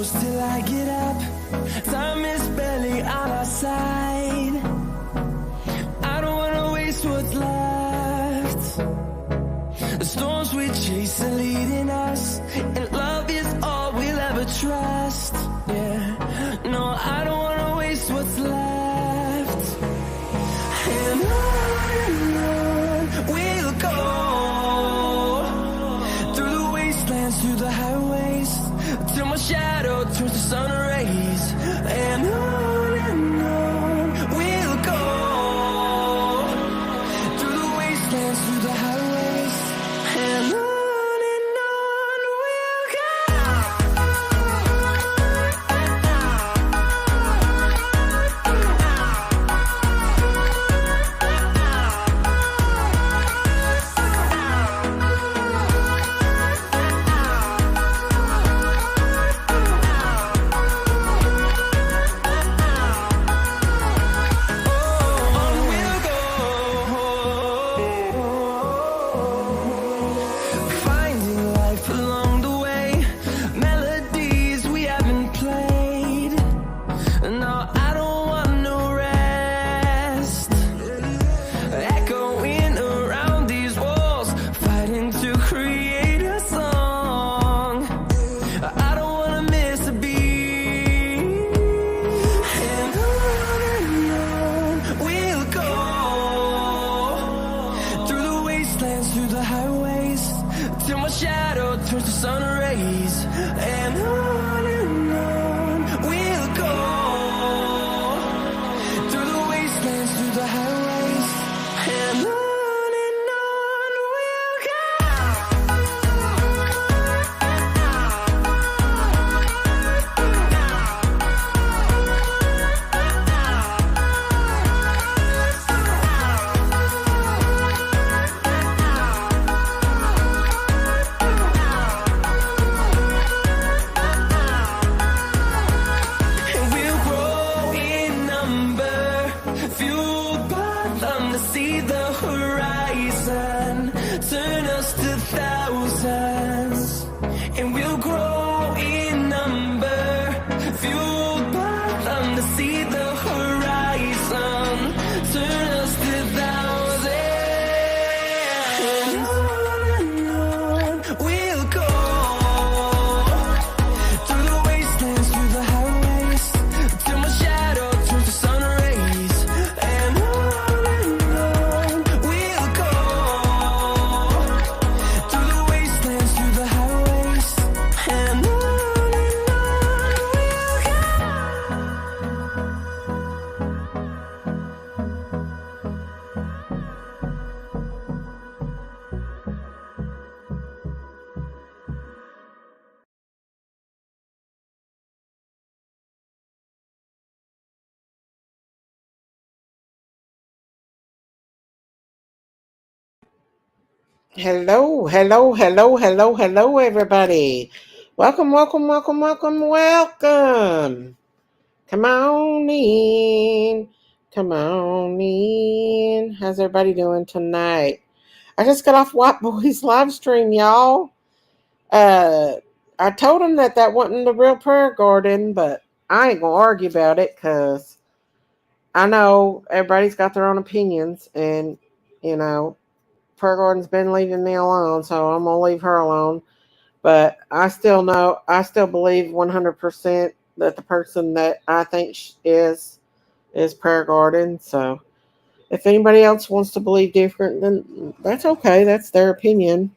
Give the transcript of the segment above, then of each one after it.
push till I get up. Time is barely on our side. I don't wanna waste what's left. The storms we chase are leading us, and love is all we'll ever trust. Yeah, no, I don't wanna waste what's left. And on we'll go, through the wastelands, through the highways, till my shadow turns to sun rays. And on we'll go, through the wastelands, through the highways, and on we'll go. Finding life along the way, melodies we haven't played. No, I don't want no rest. Echoing around these walls, fighting to create a song. I don't wanna miss a beat. And on we'll go, through the wastelands, through the highways, till my shadow turns to sun rays. And on we'll go, through the wastelands, through the highways, and on we'll go. And we'll grow in number, fueled by them to see the horizon, turn us to thousands. And we'll grow in number, fueled by them to see the horizon, turn us to thousands. And on we'll go, through the wastelands, through the highways, till my shadow turns to sun rays. And on we'll go, through the wastelands, through the highways, and on we'll go. Hello, everybody. Welcome. Come on in. How's everybody doing tonight? I just got off White Boy's live stream, y'all. I told him that wasn't the real prayer garden, but I ain't gonna argue about it because I know everybody's got their own opinions, and prayer garden's been leaving me alone, so I'm gonna leave her alone. But I still believe 100% that the person that I think is prayer garden. So if anybody else wants to believe different, then that's okay. That's their opinion.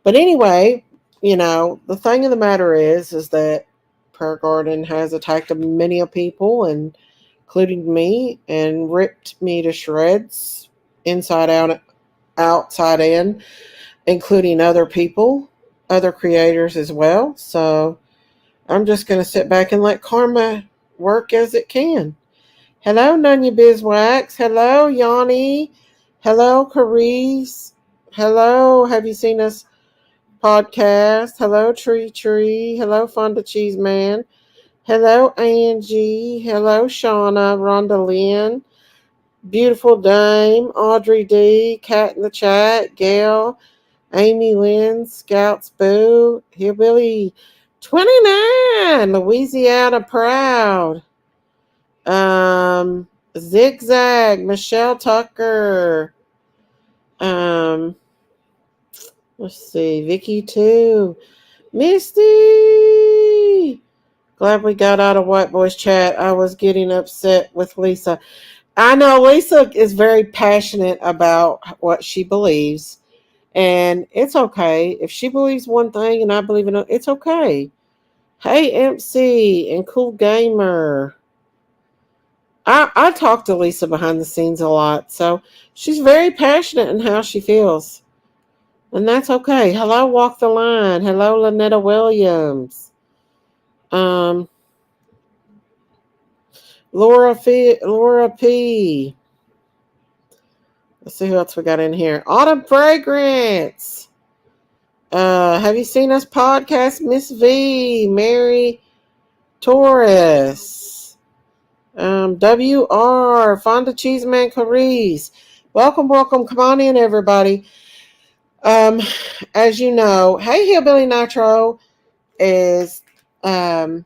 But anyway, the thing of the matter is that prayer garden has attacked many people, and including me, and ripped me to shreds, inside out, outside in, including other people, other creators as well. So I'm just going to sit back and let karma work as it can. Hello, Nunya Bizwax. Hello, Yanni. Hello, Carice. Hello, have you seen us podcast? Hello, Tree. Hello, Fonda Cheese Man. Hello, Angie. Hello, Shauna, Rhonda Lynn. Beautiful Dame, Audrey D, Cat in the Chat, Gail, Amy Lynn, Scouts Boo, Hillbilly 29, Louisiana proud. Zigzag, Michelle Tucker. Let's see, Vicky too. Misty. Glad we got out of White Boys chat. I was getting upset with Lisa. I know Lisa is very passionate about what she believes, and it's okay if she believes one thing and I believe in it. It's okay. Hey, MC and Cool Gamer. I talk to Lisa behind the scenes a lot, so she's very passionate in how she feels. And that's okay. Hello, Walk the Line. Hello, Lynetta Williams. Um, Laura P. Let's see who else we got in here. Autumn Fragrance. Have you seen us podcast? Miss V. Mary Torres. WR. Fonda Cheeseman Clarice. Welcome. Come on in, everybody. As you know, Hey Hillbilly Nitro is that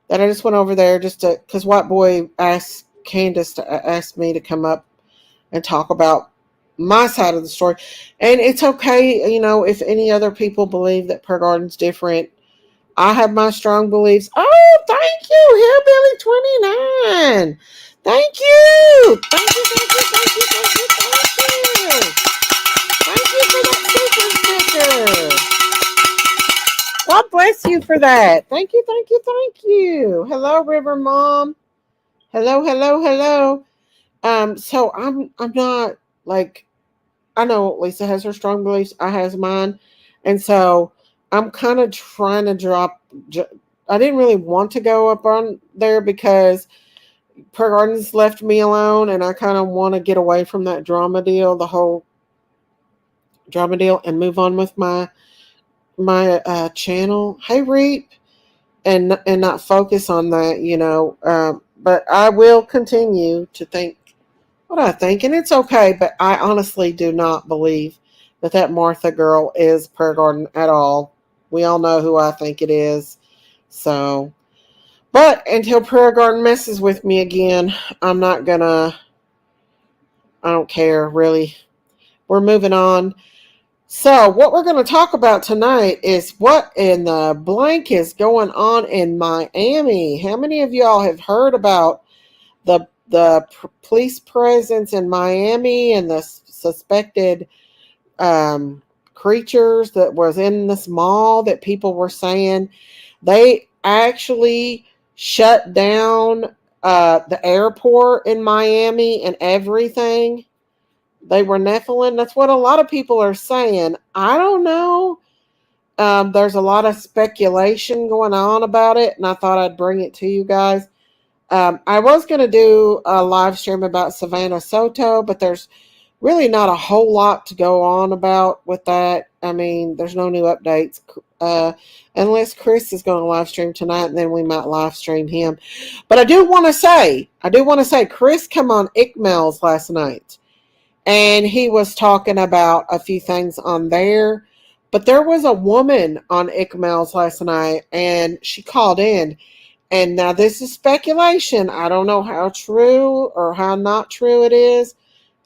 I just went over there just to, because White Boy asked Candace to ask me to come up and talk about my side of the story. And it's okay, if any other people believe that Prayer Garden's different. I have my strong beliefs. Oh, thank you, Hillbilly 29. Thank you. Thank you. Thank you for that super sticker. God bless you for that. Thank you. Hello, River Mom. Hello. So I'm not like, I know Lisa has her strong beliefs. I has mine, and so I'm kind of trying to drop. I didn't really want to go up on there because Prayer Gardens left me alone, and I kind of want to get away from that drama deal, the whole drama deal, and move on with my channel. Hey, Reap. And not focus on that, but I will continue to think what I think, and it's okay. But I honestly do not believe that Martha girl is Prayer Garden at all. We all know who I think it is. So, but until Prayer Garden messes with me again, I'm not gonna. I don't care really. We're moving on. So, what we're going to talk about tonight is what in the blank is going on in Miami. How many of y'all have heard about the police presence in Miami and the suspected creatures that was in this mall that people were saying they actually shut down the airport in Miami and everything? They were Nephilim. That's what a lot of people are saying. I don't know. There's a lot of speculation going on about it, and I thought I'd bring it to you guys. I was going to do a live stream about Savannah Soto, but there's really not a whole lot to go on about with that. I mean, there's no new updates. Unless Chris is going to live stream tonight, and then we might live stream him. But I do want to say, Chris came on Ickmel's last night. And he was talking about a few things on there. But there was a woman on Ickmel's last night, and she called in. And now this is speculation. I don't know how true or how not true it is.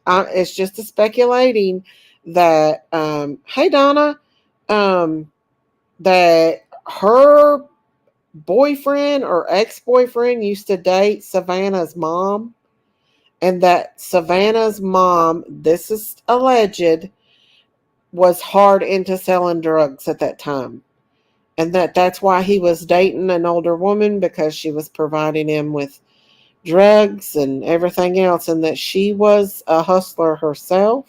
It's just a speculating that, hey, Donna, that her boyfriend or ex-boyfriend used to date Savannah's mom. And that Savannah's mom, this is alleged, was hard into selling drugs at that time. And that's why he was dating an older woman, because she was providing him with drugs and everything else, and that she was a hustler herself.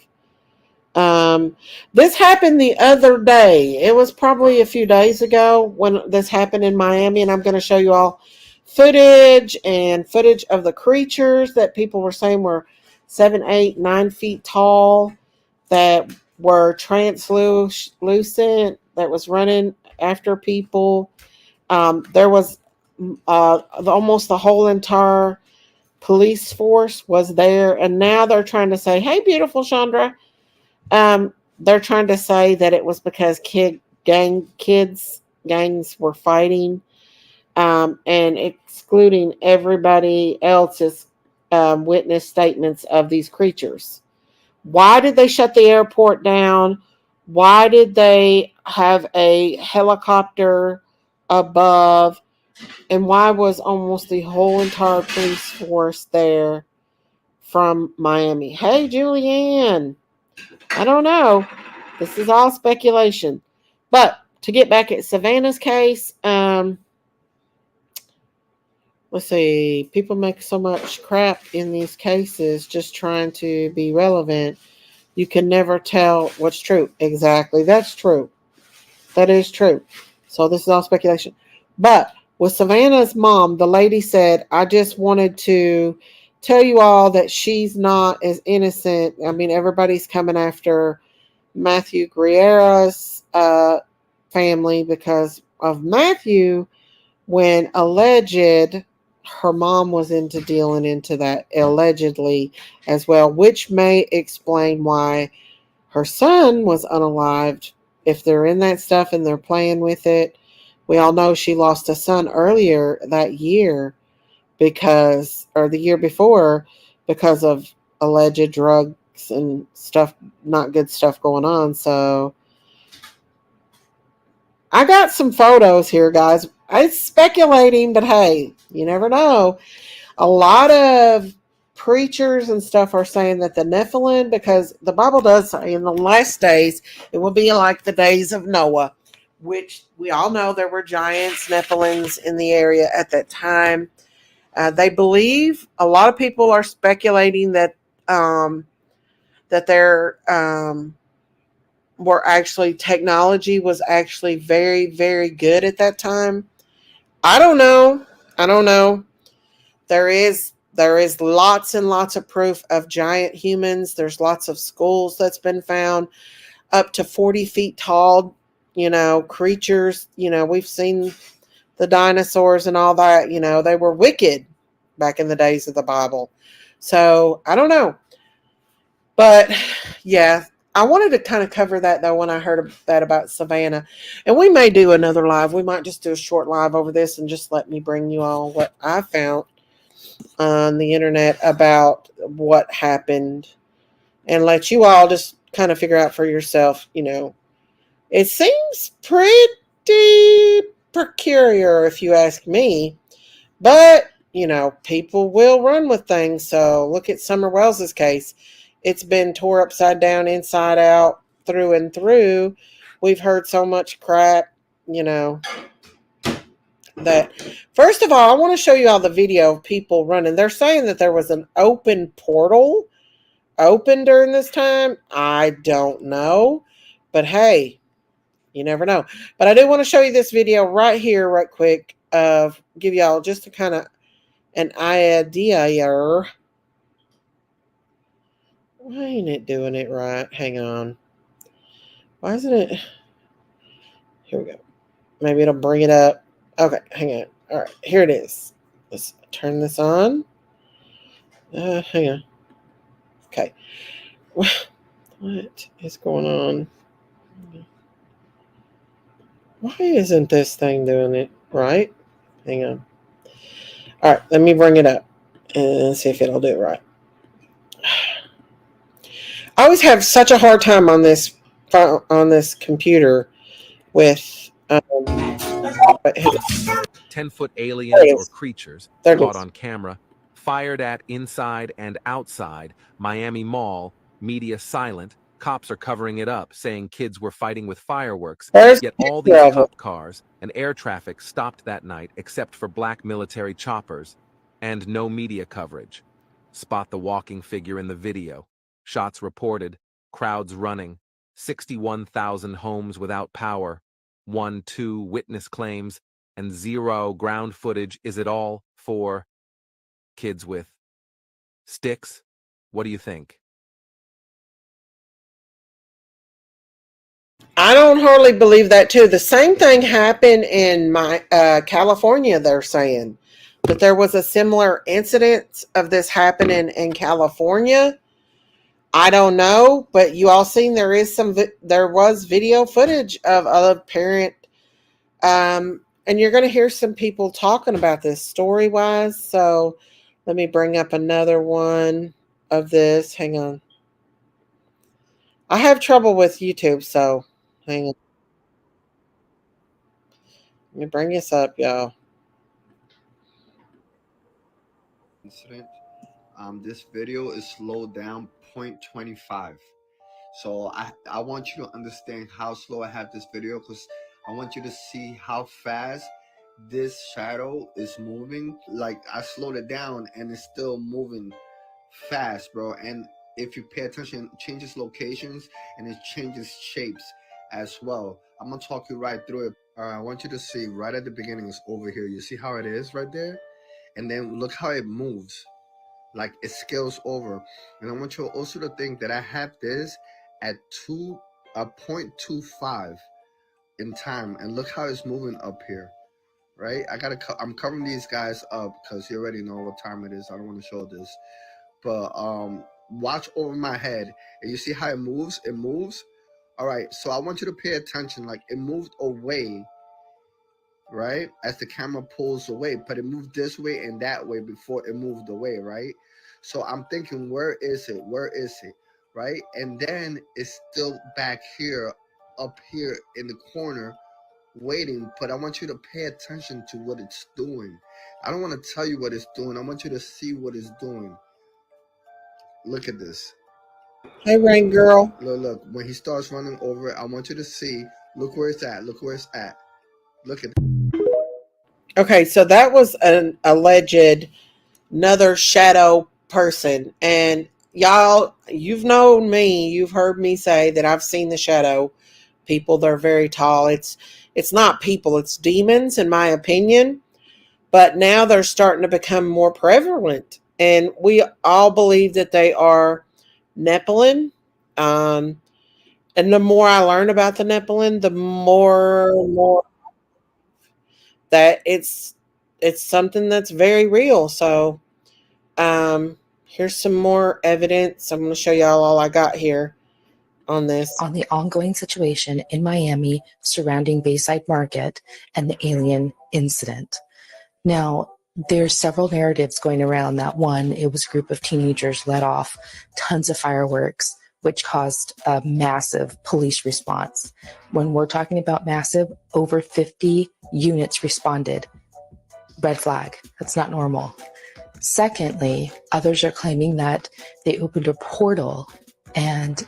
This happened the other day. It was probably a few days ago when this happened in Miami, and I'm going to show you all footage of the creatures that people were saying were 7, 8, 9 feet tall, that were translucent, that was running after people. There was almost the whole entire police force was there, and now they're trying to say, hey, beautiful Chandra, they're trying to say that it was because kids gangs were fighting, and excluding everybody else's witness statements of these creatures. Why did they shut the airport down? Why did they have a helicopter above? And why was almost the whole entire police force there from Miami? Hey, Julianne. I don't know. This is all speculation. But to get back at Savannah's case, let's see. People make so much crap in these cases just trying to be relevant. You can never tell what's true. Exactly. That's true. That is true. So this is all speculation. But with Savannah's mom, the lady said, I just wanted to tell you all that she's not as innocent. I mean, everybody's coming after Matthew Guerrera's family because of Matthew when alleged her mom was into dealing into that allegedly as well, which may explain why her son was unalived. If they're in that stuff and they're playing with it, we all know she lost a son earlier that year or the year before, because of alleged drugs and stuff, not good stuff going on. So I got some photos here, guys. It's speculating, but hey, you never know. A lot of preachers and stuff are saying that the Nephilim, because the Bible does say in the last days, it will be like the days of Noah, which we all know there were giants, Nephilims in the area at that time. They believe, a lot of people are speculating that there were actually, technology was actually very, very good at that time. I don't know. There is lots and lots of proof of giant humans. There's lots of skulls that's been found up to 40 feet tall, creatures. We've seen the dinosaurs and all that. They were wicked back in the days of the Bible. So I don't know. But yeah, I wanted to kind of cover that though when I heard that about Savannah. And we may do another live. We might just do a short live over this and just let me bring you all what I found on the internet about what happened and let you all just kind of figure out for yourself. It seems pretty peculiar if you ask me, but people will run with things. So look at Summer Wells's case. It's been tore upside down, inside out, through and through. We've heard so much crap, that first of all, I want to show you all the video of people running. They're saying that there was an open portal open during this time. I don't know, but hey, you never know. But I do want to show you this video right here, right quick, of give y'all just a kind of an idea here. Why ain't it doing it right? Hang on. Why isn't it? Here we go. Maybe it'll bring it up. Okay, hang on. All right, here it is. Let's turn this on. Hang on. Okay. What is going on? Why isn't this thing doing it right? Hang on. All right, let me bring it up and see if it'll do it right. I always have such a hard time on this computer with 10-foot aliens or creatures caught on camera, fired at inside and outside Miami Mall, media silent. Cops are covering it up, saying kids were fighting with fireworks. Yet all these cop cars and air traffic stopped that night except for black military choppers, and no media coverage. Spot the walking figure in the video. Shots reported, crowds running, 61,000 homes without power, 1-2 witness claims, and 0 ground footage. Is it all for kids with sticks? What do you think? I don't hardly believe that too. The same thing happened in my California, they're saying. But there was a similar incident of this happening in California. I don't know, but you all seen there was video footage of a parent And you're going to hear some people talking about this story-wise. So let me bring up another one of this. Hang on. I have trouble with YouTube, so hang on. Let me bring this up, y'all. Incident. This video is slowed down 0.25. So I want you to understand how slow I have this video, because I want you to see how fast this shadow is moving. Like, I slowed it down and it's still moving fast, bro. And if you pay attention, it changes locations and it changes shapes as well. I'm gonna talk you right through it. I want you to see right at the beginning is over here. You see how it is right there? And then look how it moves. Like, it scales over. And I want you also to think that I have this at 0.25 in time, and look how it's moving up here, right? I'm covering these guys up because you already know what time it is. I don't want to show this, but watch over my head, and you see how it moves. All right, so I want you to pay attention. Like, it moved away, right, as the camera pulls away, but it moved this way and that way before it moved away, right? So I'm thinking, where is it, right? And then it's still back here, up here in the corner, waiting. But I want you to pay attention to what it's doing. I don't want to tell you what it's doing. I want you to see what it's doing. Look at this. Hey, Rain Girl. Look, when he starts running over it, I want you to see, look where it's at, look at. Okay, so that was an alleged another shadow person. And y'all, you've known me, you've heard me say that I've seen the shadow people. They're very tall. It's not people, it's demons, in my opinion. But now they're starting to become more prevalent. And we all believe that they are Nephilim. And the more I learn about the Nephilim, the more that it's something that's very real. So here's some more evidence. I'm going to show y'all all I got here on this. On the ongoing situation in Miami surrounding Bayside Market and the alien incident. Now, there's several narratives going around that one, it was a group of teenagers let off tons of fireworks, which caused a massive police response. When we're talking about massive, over 50 units responded. Red flag. That's not normal. Secondly, others are claiming that they opened a portal and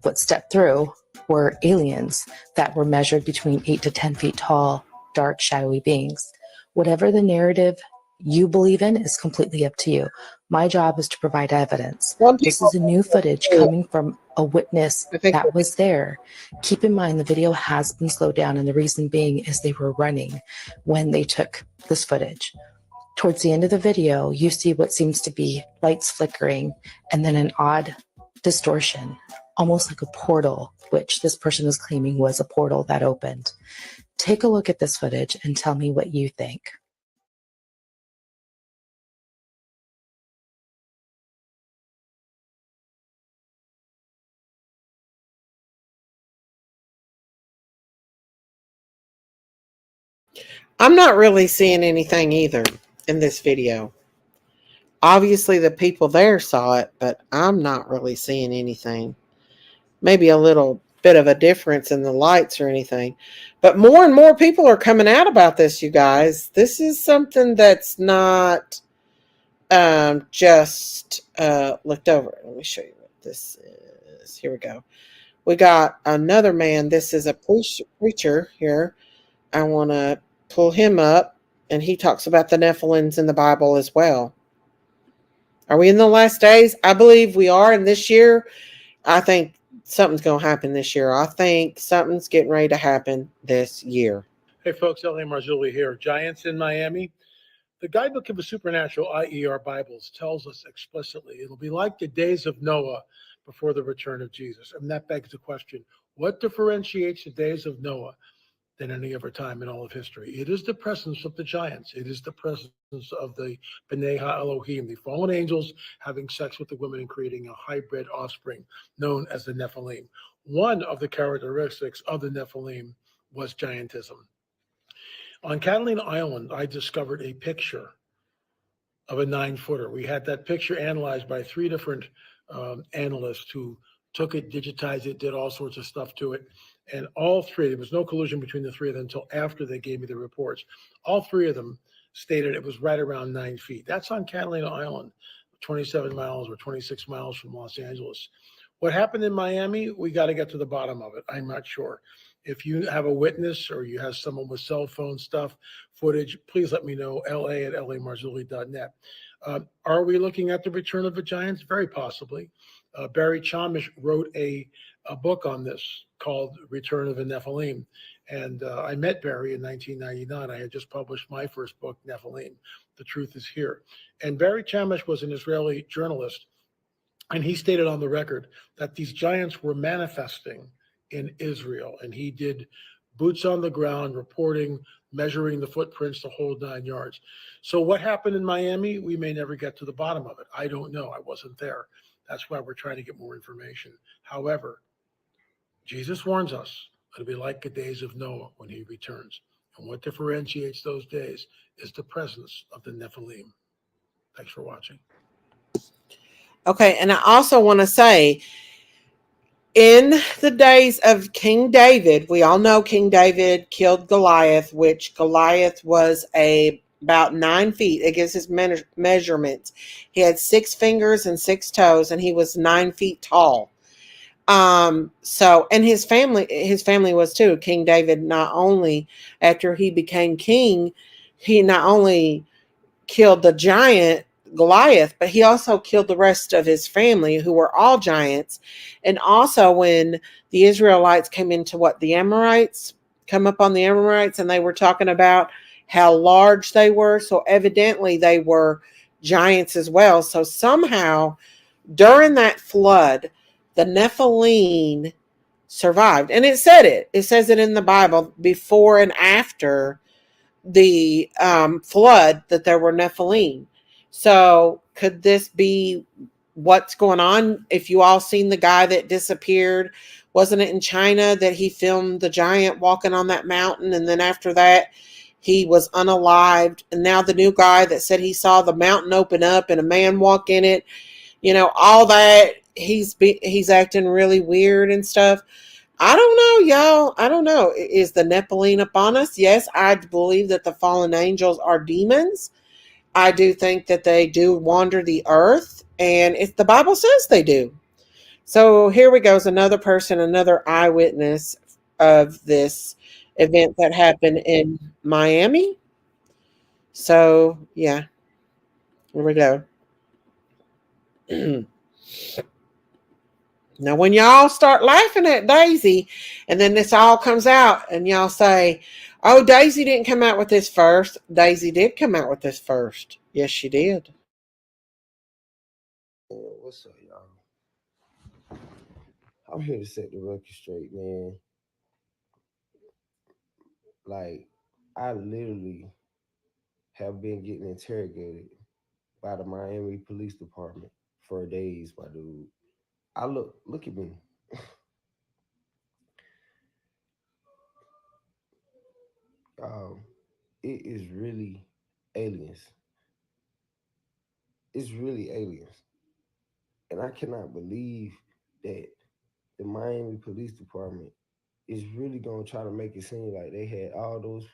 what stepped through were aliens that were measured between 8 to 10 feet tall, dark, shadowy beings. Whatever the narrative you believe in is completely up to you. My job is to provide evidence. This is a new footage coming from a witness that was there. Keep in mind the video has been slowed down, and the reason being is they were running when they took this footage. Towards the end of the video, you see what seems to be lights flickering and then an odd distortion, almost like a portal, which this person was claiming was a portal that opened. Take a look at this footage and tell me what you think. I'm not really seeing anything either in this video. Obviously, the people there saw it, but I'm not really seeing anything. Maybe a little bit of a difference in the lights or anything. But more and more people are coming out about this, you guys. This is something that's not just looked over. Let me show you what this is. Here we go. We got another man. This is a preacher here. I want to pull him up, and he talks about the Nephilims in the Bible as well. Are we in the last days? I believe we are. And this year, I think something's going to happen this year. I think something's getting ready to happen this year. Hey, folks, L.A. Marzulli here. Giants in Miami. The Guidebook of the Supernatural, i.e. our Bibles, tells us explicitly it'll be like the days of Noah before the return of Jesus. And that begs the question, what differentiates the days of Noah than any other time in all of history? It is the presence of the giants. It is the presence of the B'nai HaElohim, the fallen angels having sex with the women and creating a hybrid offspring known as the Nephilim. One of the characteristics of the Nephilim was giantism. On Catalina Island, I discovered a picture of a 9-footer. We had that picture analyzed by 3 different analysts who took it, digitized it, did all sorts of stuff to it. And all 3, there was no collusion between the 3 of them until after they gave me the reports. All 3 of them stated it was right around 9 feet. That's on Catalina Island, 27 miles or 26 miles from Los Angeles. What happened in Miami, we got to get to the bottom of it. I'm not sure. If you have a witness or you have someone with cell phone stuff, footage, please let me know, la@lamarzulli.net. Are we looking at the return of the Giants? Very possibly. Barry Chamish wrote a book on this called Return of the Nephilim. And I met Barry in 1999. I had just published my first book, Nephilim. The Truth is Here. And Barry Chamish was an Israeli journalist. And he stated on the record that these giants were manifesting in Israel. And he did boots on the ground, reporting, measuring the footprints, the whole 9 yards. So what happened in Miami? We may never get to the bottom of it. I don't know. I wasn't there. That's why we're trying to get more information. However, Jesus warns us it'll be like the days of Noah when he returns. And what differentiates those days is the presence of the Nephilim. Thanks for watching. Okay, and I also want to say, in the days of King David, we all know King David killed Goliath, which Goliath was about 9 feet. It gives his measurements. He had 6 fingers and 6 toes, and he was 9 feet tall. And his family was too. King David, not only after he became king, he not only killed the giant Goliath, but he also killed the rest of his family, who were all giants. And also, when the Israelites came into the Amorites, come up on the Amorites, and they were talking about how large they were. So evidently they were giants as well. So somehow during that flood, the Nephilim survived. And it says it in the Bible before and after the flood that there were Nephilim. So could this be what's going on? If you all seen the guy that disappeared, wasn't it in China that he filmed the giant walking on that mountain, and then after that he was unalived? And now the new guy that said he saw the mountain open up and a man walk in it, all that, he's acting really weird and stuff. I don't know, y'all. I don't know. Is the Nephilim upon us? Yes, I believe that the fallen angels are demons. I do think that they do wander the earth, and the Bible says they do. So here we go. Is another person, another eyewitness of this event that happened in Miami. So yeah, here we go. Now, when y'all start laughing at Daisy, and then this all comes out, and y'all say, "Oh, Daisy didn't come out with this first." Daisy did come out with this first. Yes, she did. What's up, y'all? I'm here to set the record straight, man. Like, I literally have been getting interrogated by the Miami Police Department for days, my dude. I look at me. um, it is really aliens. It's really aliens. And I cannot believe that the Miami Police Department is really gonna try to make it seem like they had all those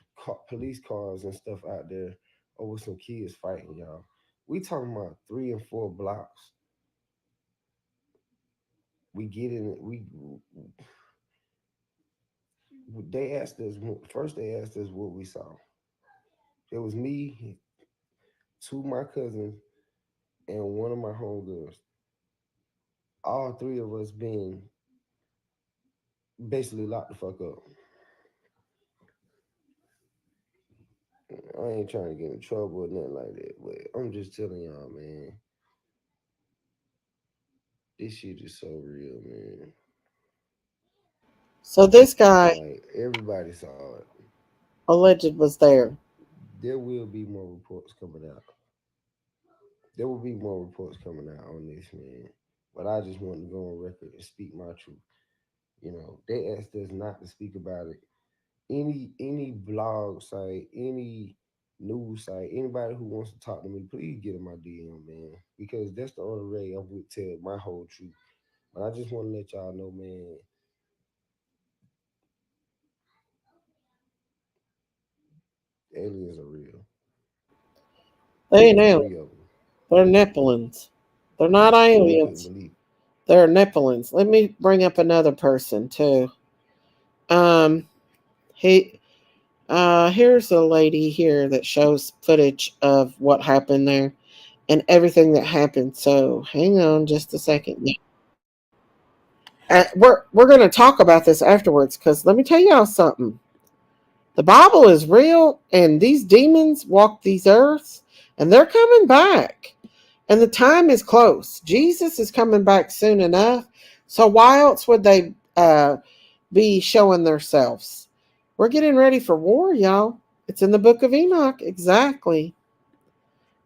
police cars and stuff out there over some kids fighting, y'all. We talking about 3 and 4 blocks. We get in it. They asked us first. They asked us what we saw. It was me, 2 of my cousins, and one of my homegirls. All 3 of us being basically locked the fuck up. I ain't trying to get in trouble or nothing like that, but I'm just telling y'all, man. This shit is so real, man. So this guy Like, everybody saw it. alleged was there. There will be more reports coming out. There will be more reports coming out on this, man. But I just want to go on record and speak my truth. They asked us not to speak about it any blog site, any news site, anybody who wants to talk to me, please get in my DM, man, because that's the only way I'm going to tell my whole truth. But I just want to let y'all know, man, aliens are real. They ain't There's aliens. 3 of them. They're Nephilims. They're not You couldn't aliens. believe it. They're Nephilims. Let me bring up another person too. Um, he here's a lady here that shows footage of what happened there and everything that happened. So hang on just a second. We're going to talk about this afterwards because let me tell y'all something. The Bible is real, and these demons walk these earths, and they're coming back. And the time is close. Jesus is coming back soon enough. So why else would they be showing themselves? We're getting ready for war, y'all. It's in the book of Enoch. Exactly.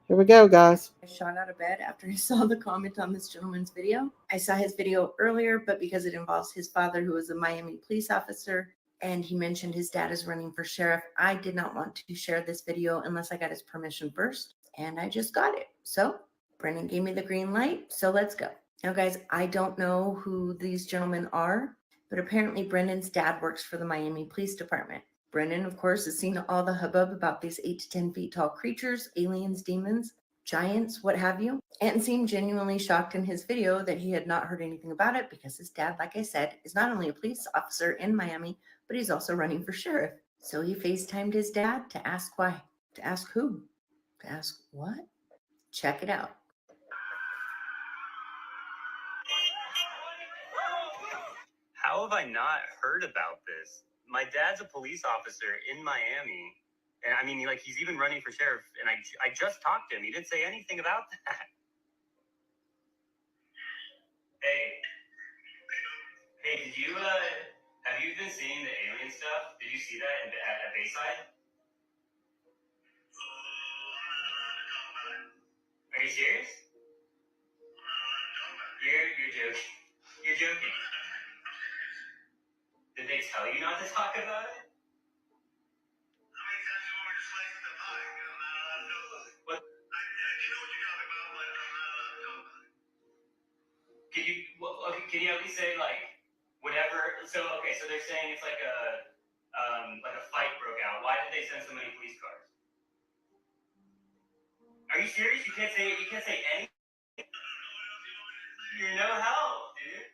Here we go, guys. I shot out of bed after I saw the comment on this gentleman's video. I saw his video earlier, but because it involves his father, who is a Miami police officer, and he mentioned his dad is running for sheriff, I did not want to share this video unless I got his permission first, and I just got it. So Brennan gave me the green light, so let's go. Now, guys, I don't know who these gentlemen are, but apparently Brendan's dad works for the Miami Police Department. Brennan, of course, has seen all the hubbub about these 8 to 10 feet tall creatures, aliens, demons, giants, what have you, and seemed genuinely shocked in his video that he had not heard anything about it because his dad, like I said, is not only a police officer in Miami, but he's also running for sheriff. So he FaceTimed his dad to ask why. To ask who? To ask what? Check it out. How have I not heard about this? My dad's a police officer in Miami. And I mean, like, he's even running for sheriff. And I just talked to him. He didn't say anything about that. Hey, did you, have you been seeing the alien stuff? Did you see that at Bayside? Are you serious? You're joking. You're joking. Did they tell you not to talk about it? What? Can you at least say like whatever? So okay, so they're saying it's like a fight broke out. Why did they send so many police cars? Are you serious? You can't say anything. You're no help, dude.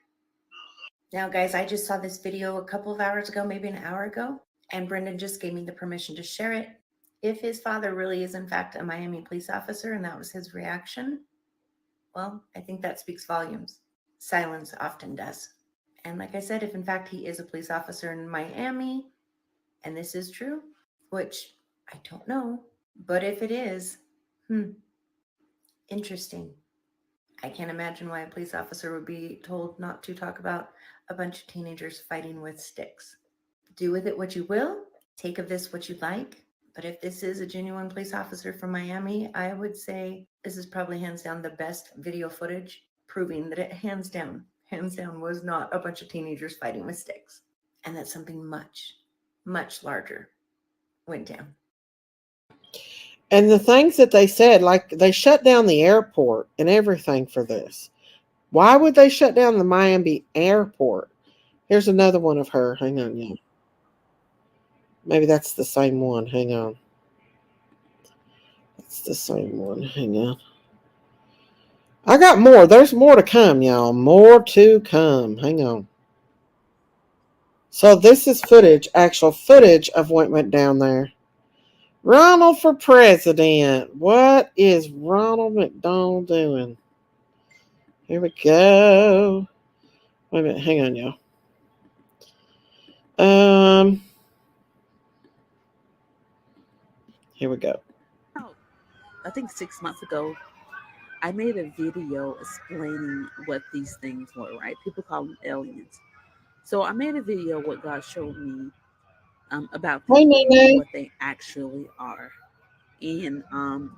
Now, guys, I just saw this video a couple of hours ago, maybe an hour ago, and Brendan just gave me the permission to share it. If his father really is, in fact, a Miami police officer and that was his reaction, well, I think that speaks volumes. Silence often does. And like I said, if in fact he is a police officer in Miami, and this is true, which I don't know, but if it is, interesting. I can't imagine why a police officer would be told not to talk about a bunch of teenagers fighting with sticks. Do with it what you will, take of this what you like. But if this is a genuine police officer from Miami, I would say this is probably hands down the best video footage proving that it hands down was not a bunch of teenagers fighting with sticks. And that something much, much larger went down. And the things that they said, like they shut down the airport and everything for this. Why would they shut down the Miami airport? Here's another one of her. Hang on, yeah. Maybe that's the same one. Hang on. It's the same one. Hang on. I got more. There's more to come, y'all. More to come. Hang on. So this is footage, actual footage of what went down there. Ronald for president. What is Ronald McDonald doing? Here we go. Wait a minute. Hang on, y'all. Here we go. I think 6 months ago, I made a video explaining what these things were, right? People call them aliens. So I made a video what God showed me about these things, what they actually are. And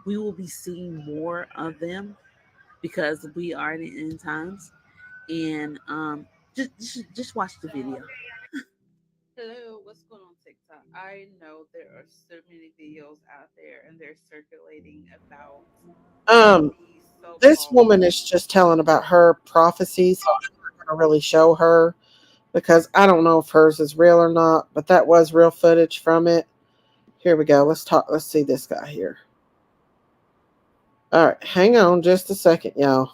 we will be seeing more of them because we are in the end times. And just watch the video. Hello, what's going on TikTok? I know there are so many videos out there and they're circulating about Um, these this so-called. woman is just telling about her prophecies. So I'm not going to really show her because I don't know if hers is real or not, but that was real footage from it. Here we go. Let's talk. Let's see this guy here. All right, hang on just a second, y'all.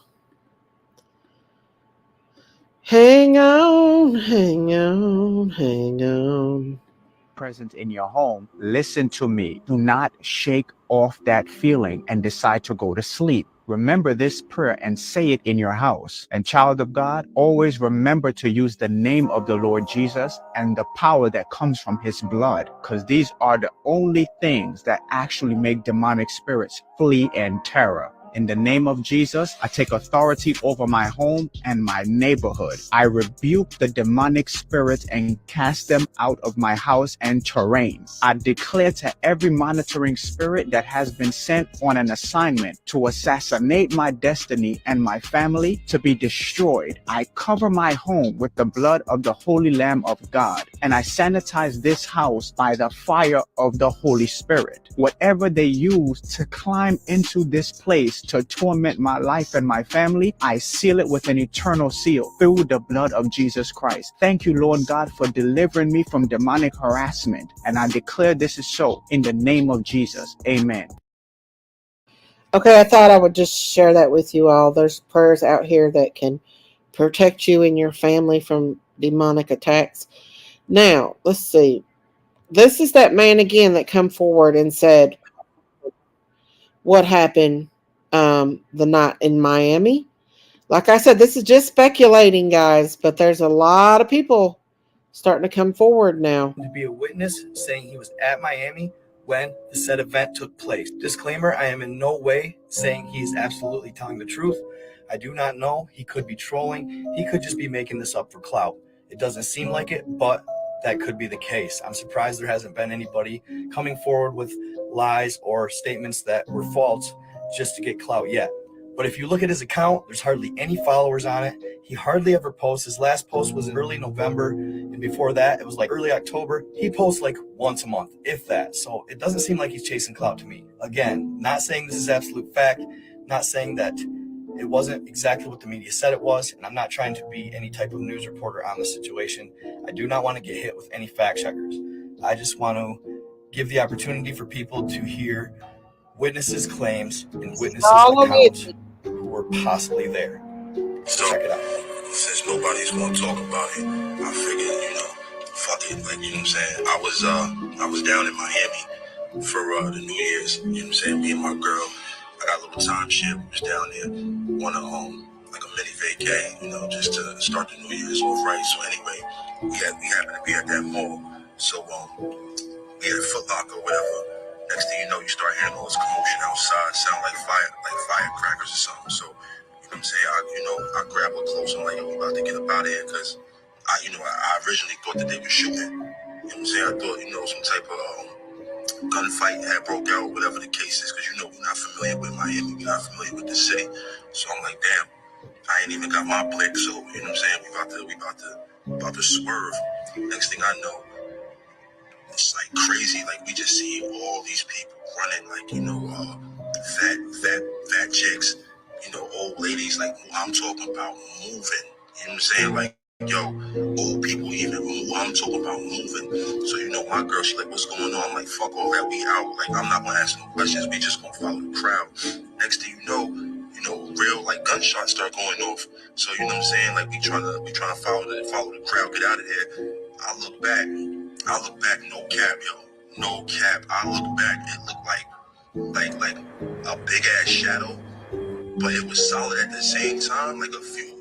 Hang on, hang on, hang on. Present in your home, listen to me. Do not shake off that feeling and decide to go to sleep. Remember this prayer and say it in your house. And child of God, always remember to use the name of the Lord Jesus and the power that comes from his blood, because these are the only things that actually make demonic spirits flee in terror. In the name of Jesus, I take authority over my home and my neighborhood. I rebuke the demonic spirits and cast them out of my house and terrain. I declare to every monitoring spirit that has been sent on an assignment to assassinate my destiny and my family to be destroyed. I cover my home with the blood of the Holy Lamb of God, and I sanitize this house by the fire of the Holy Spirit. Whatever they use to climb into this place to torment my life and my family, I seal it with an eternal seal through the blood of Jesus Christ. Thank you, Lord God, for delivering me from demonic harassment. And I declare this is so in the name of Jesus. Amen. Okay, I thought I would just share that with you all. There's prayers out here that can protect you and your family from demonic attacks. Now, let's see. This is that man again that come forward and said what happened the night in Miami. Like I said, this is just speculating, guys, but there's a lot of people starting to come forward now. To be a witness saying he was at Miami when the said event took place. Disclaimer, I am in no way saying he's absolutely telling the truth. I do not know. He could be trolling. He could just be making this up for clout. It doesn't seem like it, but that could be the case. I'm surprised there hasn't been anybody coming forward with lies or statements that were false just to get clout yet. But if you look at his account, there's hardly any followers on it. He hardly ever posts. His last post was in early November, and before that, it was like early October. He posts like once a month, if that. So it doesn't seem like he's chasing clout to me. Again, not saying this is absolute fact, not saying that it wasn't exactly what the media said it was, and I'm not trying to be any type of news reporter on the situation. I do not want to get hit with any fact checkers. I just want to give the opportunity for people to hear witnesses' claims and witnesses' accounts who were possibly there. So check it out. Since nobody's gonna talk about it, I figured, fuck it. Like, you know what I'm saying? I was down in Miami for the New Year's. You know what I'm saying? Me and my girl, I got a little timeshare. We was down there on a like a mini vacay, just to start the New Year's off right. So anyway, we happened to be at that mall. So we had a Foot Locker or whatever. Next thing you know, you start hearing all this commotion outside, sound like firecrackers or something. So, you know what I'm saying? I grab her close. I'm like, yo, we about to get up out of here, because I originally thought that they were shooting. You know what I'm saying? I thought, some type of gunfight had broke out, whatever the case is, because we're not familiar with Miami, we're not familiar with the city. So I'm like, damn, I ain't even got my blick. So, you know what I'm saying? We about to swerve. Next thing I know, it's like crazy. Like, we just see all these people running, like, fat chicks, old ladies, like who I'm talking about moving. You know what I'm saying? Like, yo, old people even who I'm talking about moving. So, my girl, she like, what's going on? I'm like, fuck all that, we out. Like, I'm not gonna ask no questions. We just gonna follow the crowd. Next thing you know, real like gunshots start going off. So, you know what I'm saying? Like, we trying to follow the crowd, get out of there. I look back, no cap, yo. No cap. I look back, it looked like a big ass shadow, but it was solid at the same time, like a few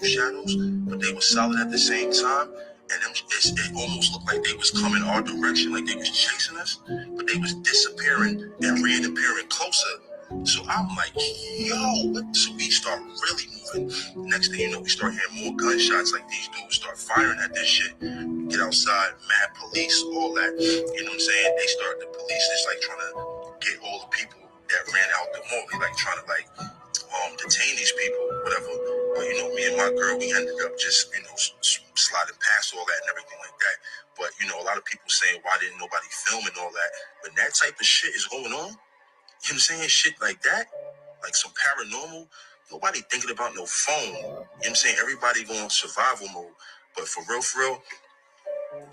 shadows, but they were solid at the same time. And it almost looked like they was coming our direction, like they was chasing us, but they was disappearing and reappearing closer. So I'm like, yo, so we start really moving. Next thing you know, we start hearing more gunshots, like these dudes start firing at this shit. Get outside, mad police, all that. You know what I'm saying? The police is like trying to get all the people that ran out the mall. They like trying to detain these people, whatever. But me and my girl, we ended up just sliding past all that and everything like that. But a lot of people saying, why didn't nobody film and all that? When that type of shit is going on, you know what I'm saying? Shit like that, like some paranormal, nobody thinking about no phone. You know what I'm saying? Everybody going survival mode. But for real,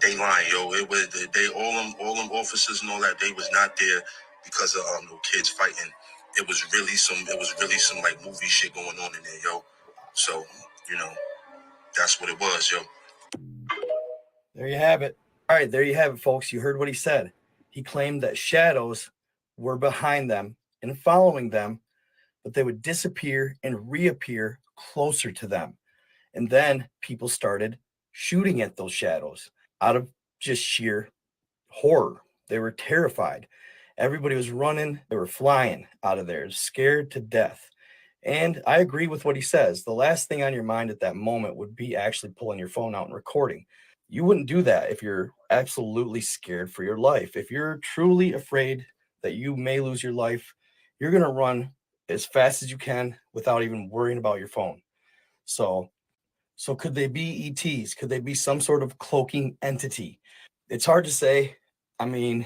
they lying, yo. It was they all them officers and all that. They was not there because of no kids fighting. It was really some like movie shit going on in there, yo. So that's what it was, yo. There you have it. All right, there you have it, folks. You heard what he said. He claimed that shadows were behind them and following them, but they would disappear and reappear closer to them. And then people started shooting at those shadows out of just sheer horror. They were terrified. Everybody was running. They were flying out of there, scared to death. And I agree with what he says. The last thing on your mind at that moment would be actually pulling your phone out and recording. You wouldn't do that if you're absolutely scared for your life. If you're truly afraid that you may lose your life, you're going to run as fast as you can without even worrying about your phone. So could they be ETs? Could they be some sort of cloaking entity? It's hard to say. I mean,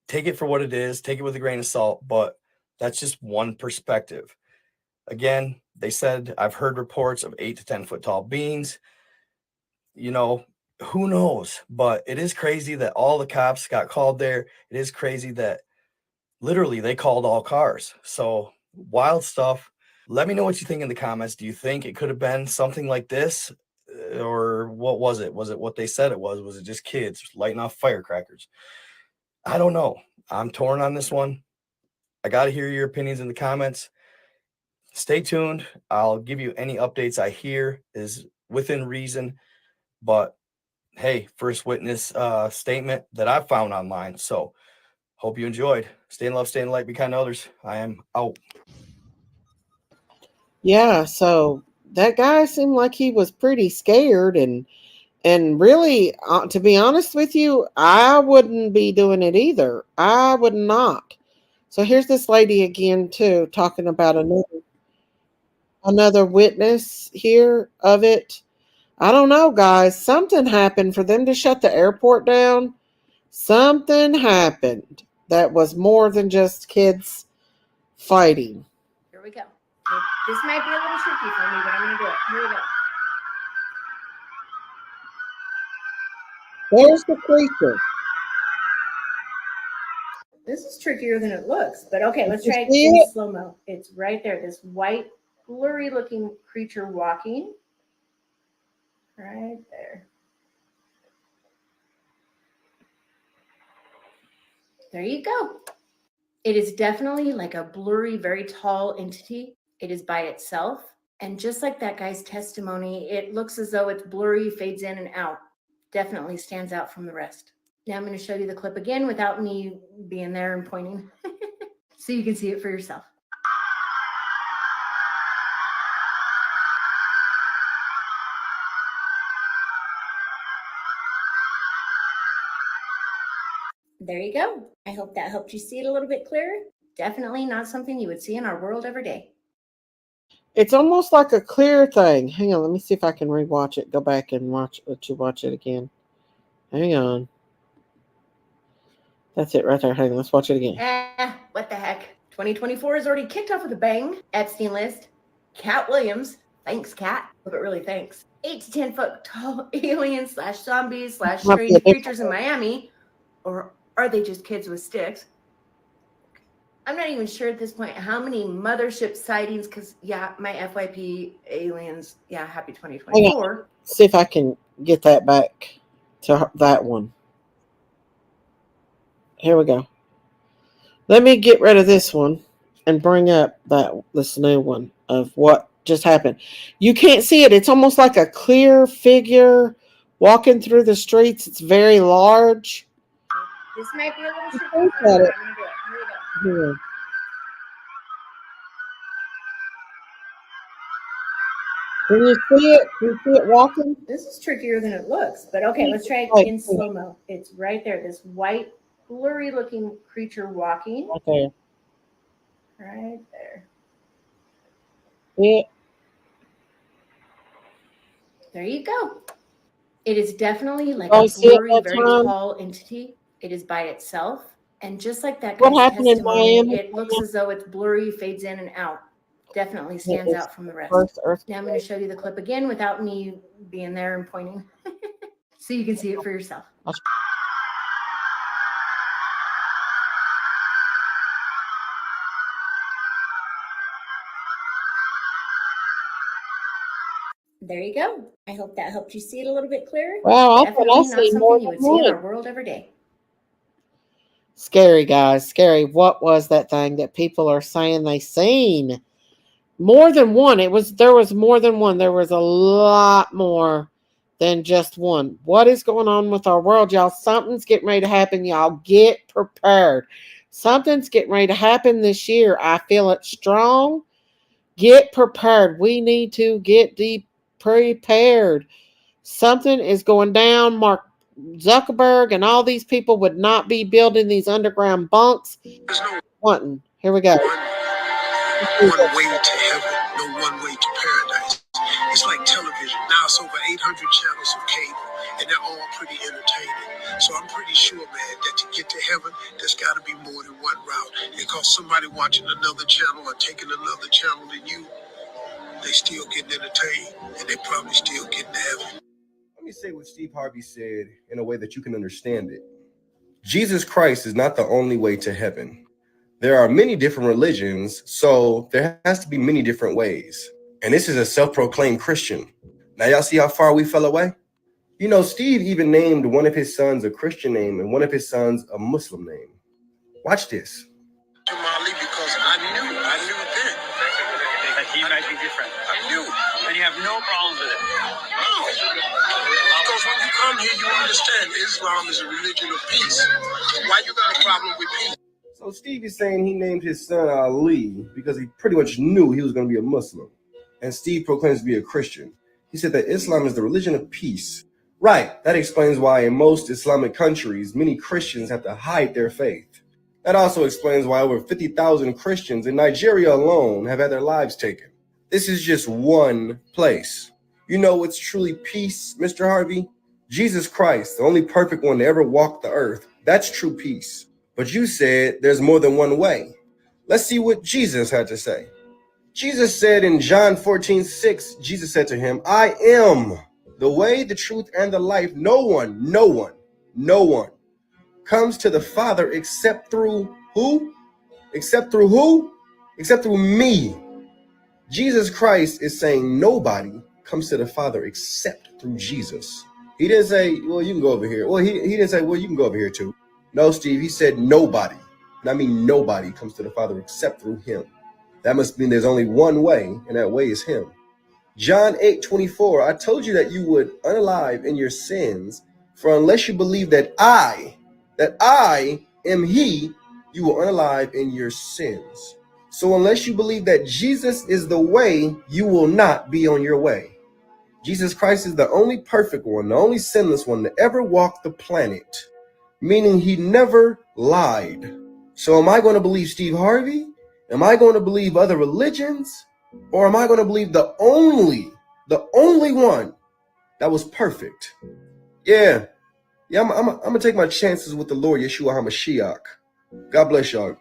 take it for what it is, take it with a grain of salt, but that's just one perspective. Again, they said, I've heard reports of 8 to 10 foot tall beings. Who knows? But it is crazy that all the cops got called there. It is crazy that literally they called all cars. So wild stuff. Let me know what you think in the comments. Do you think it could have been something like this? Or what was it? Was it what they said it was? Was it just kids lighting off firecrackers? I don't know. I'm torn on this one. I got to hear your opinions in the comments. Stay tuned. I'll give you any updates I hear is within reason. But hey, first witness statement that I found online. So hope you enjoyed. Stay in love, stay in light, be kind to others. I am out. Yeah, so that guy seemed like he was pretty scared, and really, to be honest with you, I wouldn't be doing it either. I would not. So here's this lady again too, talking about another witness here of it. I don't know, guys. Something happened for them to shut the airport down. Something happened that was more than just kids fighting. Here we go. This might be a little tricky for me, but I'm going to do it. Here we go. There's the creature. This is trickier than it looks, but okay, let's try it see in it? slow-mo. It's right there, this white, blurry-looking creature walking. Right there. There you go. It is definitely like a blurry, very tall entity. It is by itself. And just like that guy's testimony, it looks as though it's blurry, fades in and out. Definitely stands out from the rest. Now I'm going to show you the clip again without me being there and pointing so you can see it for yourself. There you go. I hope that helped you see it a little bit clearer. Definitely not something you would see in our world every day. It's almost like a clear thing. Hang on, let me see if I can rewatch it. Go back and let you watch it again. Hang on. That's it right there. Hang on, let's watch it again. What the heck? 2024 is already kicked off with a bang. Epstein list. Cat Williams. Thanks, Cat. But really, thanks. 8 to 10 foot tall aliens / zombies / strange creatures in Miami. Or are they just kids with sticks? I'm not even sure at this point how many mothership sightings, because, yeah, my FYP aliens, yeah, happy 2024. See if I can get that back to that one. Here we go. Let me get rid of this one and bring up this new one of what just happened. You can't see it. It's almost like a clear figure walking through the streets. It's very large. This might be a little tricky for me, but I'm going to do it. Here we go. Can you see it? Can you see it walking? This is trickier than it looks, but okay, let's try it in slow-mo. It's right there, this white, blurry-looking creature walking. Okay. Right there. Yeah. There you go. It is definitely like Oh, a see at blurry, that very time tall entity. It is by itself. And just like that what guy's happened in testimony, Miami? it looks as though it's blurry, fades in and out. Definitely It stands was out from the the rest. first Now I'm earthquake. going to show you the clip again without me being there and pointing so you can see it for yourself. There you go. I hope that helped you see it a little bit clearer. Wow, I thought I Definitely not seen more something you than would see in one. our world every day. Scary, guys, scary. What was that thing that people are saying they seen? More than one. There was more than one. There was a lot more than just one. What is going on with our world, y'all? Something's getting ready to happen, y'all. Get prepared. Something's getting ready to happen this year. I feel it strong. Get prepared. We need to get prepared. Something is going down. Mark Zuckerberg and all these people would not be building these underground bunks. Wanting. Here we go. One way to heaven, no one way to paradise. It's like television. Now it's over 800 channels of cable, and they're all pretty entertaining. So I'm pretty sure, man, that to get to heaven, there's got to be more than one route. Because somebody watching another channel or taking another channel than you, they still getting entertained, and they probably still getting to heaven. Let me say what Steve Harvey said in a way that you can understand it. Jesus Christ is not the only way to heaven. There are many different religions, so there has to be many different ways. And this is a self-proclaimed Christian. Now y'all see how far we fell away? You know, Steve even named one of his sons a Christian name and one of his sons a Muslim name. Watch this. To Mali because I knew then That he might be different. I knew. And you have no problems with it. Because when you come here, you understand Islam is a religion of peace. Why you got a problem with peace? So Steve is saying he named his son Ali because he pretty much knew he was going to be a Muslim. And Steve proclaims to be a Christian. He said that Islam is the religion of peace. Right, that explains why in most Islamic countries, many Christians have to hide their faith. That also explains why over 50,000 Christians in Nigeria alone have had their lives taken. This is just one place. You know what's truly peace, Mr. Harvey? Jesus Christ, the only perfect one to ever walk the earth. That's true peace. But you said there's more than one way. Let's see what Jesus had to say. Jesus said in John 14:6, Jesus said to him, I am the way, the truth, and the life. No one comes to the Father except through who? Except through who? Except through me. Jesus Christ is saying nobody comes to the Father except through Jesus. He didn't say, well, you can go over here. Well, he didn't say, well, you can go over here too. No, Steve, he said nobody. And I mean nobody comes to the Father except through him. That must mean there's only one way, and that way is him. John 8:24, I told you that you would unalive in your sins, for unless you believe that I am he, you will unalive in your sins. So unless you believe that Jesus is the way, you will not be on your way. Jesus Christ is the only perfect one, the only sinless one to ever walk the planet, meaning he never lied. So am I going to believe Steve Harvey? Am I going to believe other religions? Or am I going to believe the only one that was perfect? Yeah, I'm going to take my chances with the Lord Yeshua HaMashiach. God bless y'all.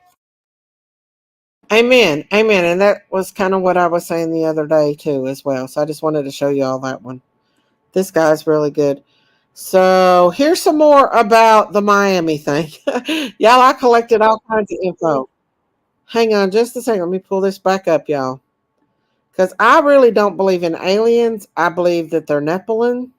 Amen. Amen. And that was kind of what I was saying the other day too as well. So I just wanted to show you all that one. This guy's really good. So here's some more about the Miami thing. Y'all, I collected all kinds of info. Hang on just a second. Let me pull this back up, y'all. Because I really don't believe in aliens. I believe that they're Nephilim.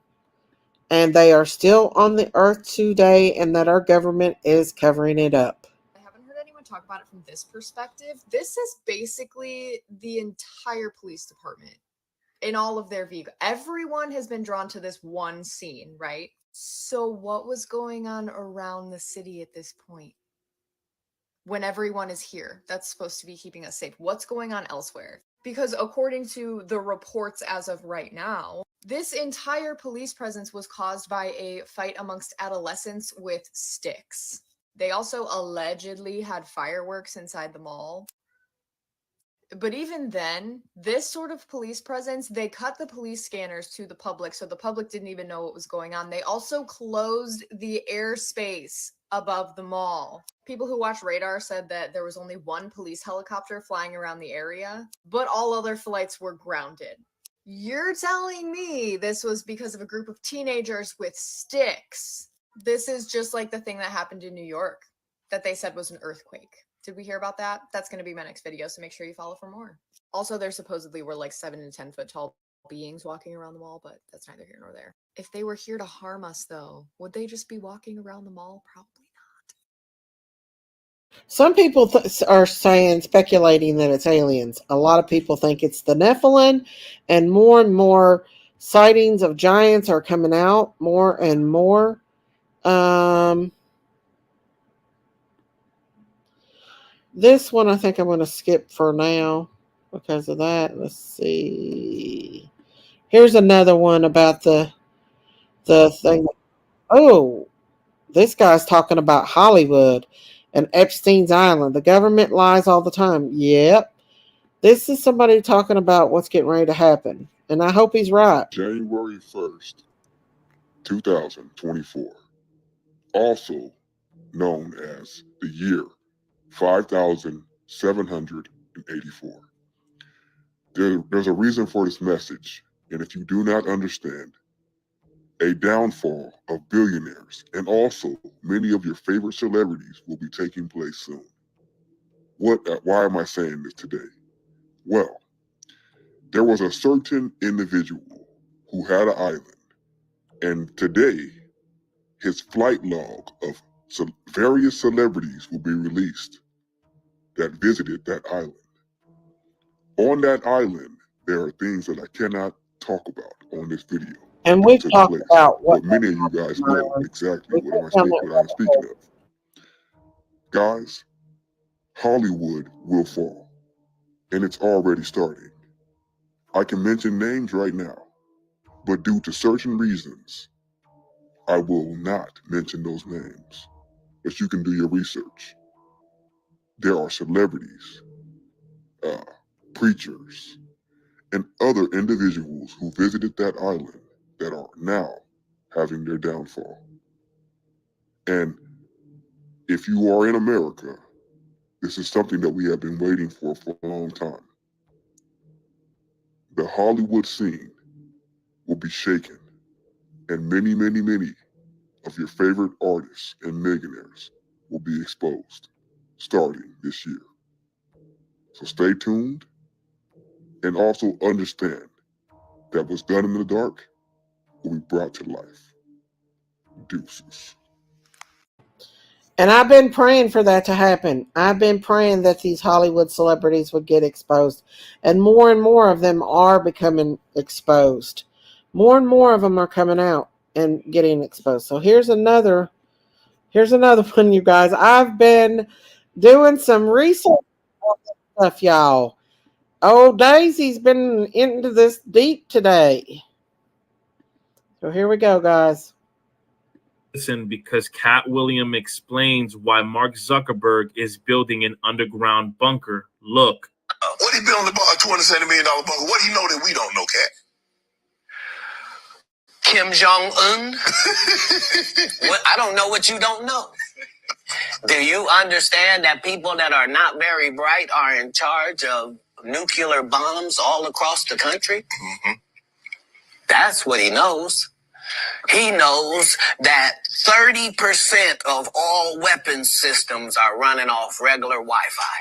And they are still on the earth today. And that our government is covering it up. I haven't heard anyone talk about it from this perspective. This is basically the entire police department in all of their vehicles. Everyone has been drawn to this one scene, right? So what was going on around the city at this point? When everyone is here, that's supposed to be keeping us safe. What's going on elsewhere? Because according to the reports as of right now, this entire police presence was caused by a fight amongst adolescents with sticks. They also allegedly had fireworks inside the mall. But even then, this sort of police presence, they cut the police scanners to the public, so the public didn't even know what was going on. They also closed the airspace above the mall. People who watch radar said that there was only one police helicopter flying around the area, but all other flights were grounded. You're telling me this was because of a group of teenagers with sticks? This is just like the thing that happened in New York that they said was an earthquake. Did we hear about that? That's going to be my next video, so make sure you follow for more. Also, there supposedly were like 7 to 10 foot tall beings walking around the mall, but that's neither here nor there. If they were here to harm us, though, would they just be walking around the mall? Probably not. Some people are speculating that it's aliens. A lot of people think it's the Nephilim, and more sightings of giants are coming out more and more. This one I think I'm going to skip for now because of that. Let's see. Here's another one about the thing. Oh, this guy's talking about Hollywood and Epstein's Island. The government lies all the time. Yep. This is somebody talking about what's getting ready to happen. And I hope he's right. January 1st, 2024. Also known as the year 5784. There's a reason for this message, and if you do not understand, a downfall of billionaires and also many of your favorite celebrities will be taking place soon. Why am I saying this today? Well, there was a certain individual who had an island, and today his flight log of various celebrities will be released that visited that island. On that island, there are things that I cannot talk about on this video. And we've talked about what many of you guys know exactly what I'm speaking of. Guys, Hollywood will fall, and it's already starting. I can mention names right now, but due to certain reasons, I will not mention those names. But you can do your research. There are celebrities, preachers, and other individuals who visited that island that are now having their downfall. And if you are in America, this is something that we have been waiting for a long time. The Hollywood scene will be shaken, and many of your favorite artists and millionaires will be exposed starting this year. So stay tuned, and also understand that what's done in the dark will be brought to life. Deuces. And I've been praying for that to happen. I've been praying that these Hollywood celebrities would get exposed. And more of them are becoming exposed. More and more of them are coming out and getting exposed. So here's another one, you guys. I've been doing some research on this stuff, y'all. Oh, Daisy's been into this deep today. So here we go, guys. Listen, because Cat Williams explains why Mark Zuckerberg is building an underground bunker. Look. What he building a $270 million bunker? What do you know that we don't know, Cat? Kim Jong-un? I don't know what you don't know. Do you understand that people that are not very bright are in charge of nuclear bombs all across the country? Mm-hmm. That's what he knows. He knows that 30% of all weapons systems are running off regular Wi-Fi.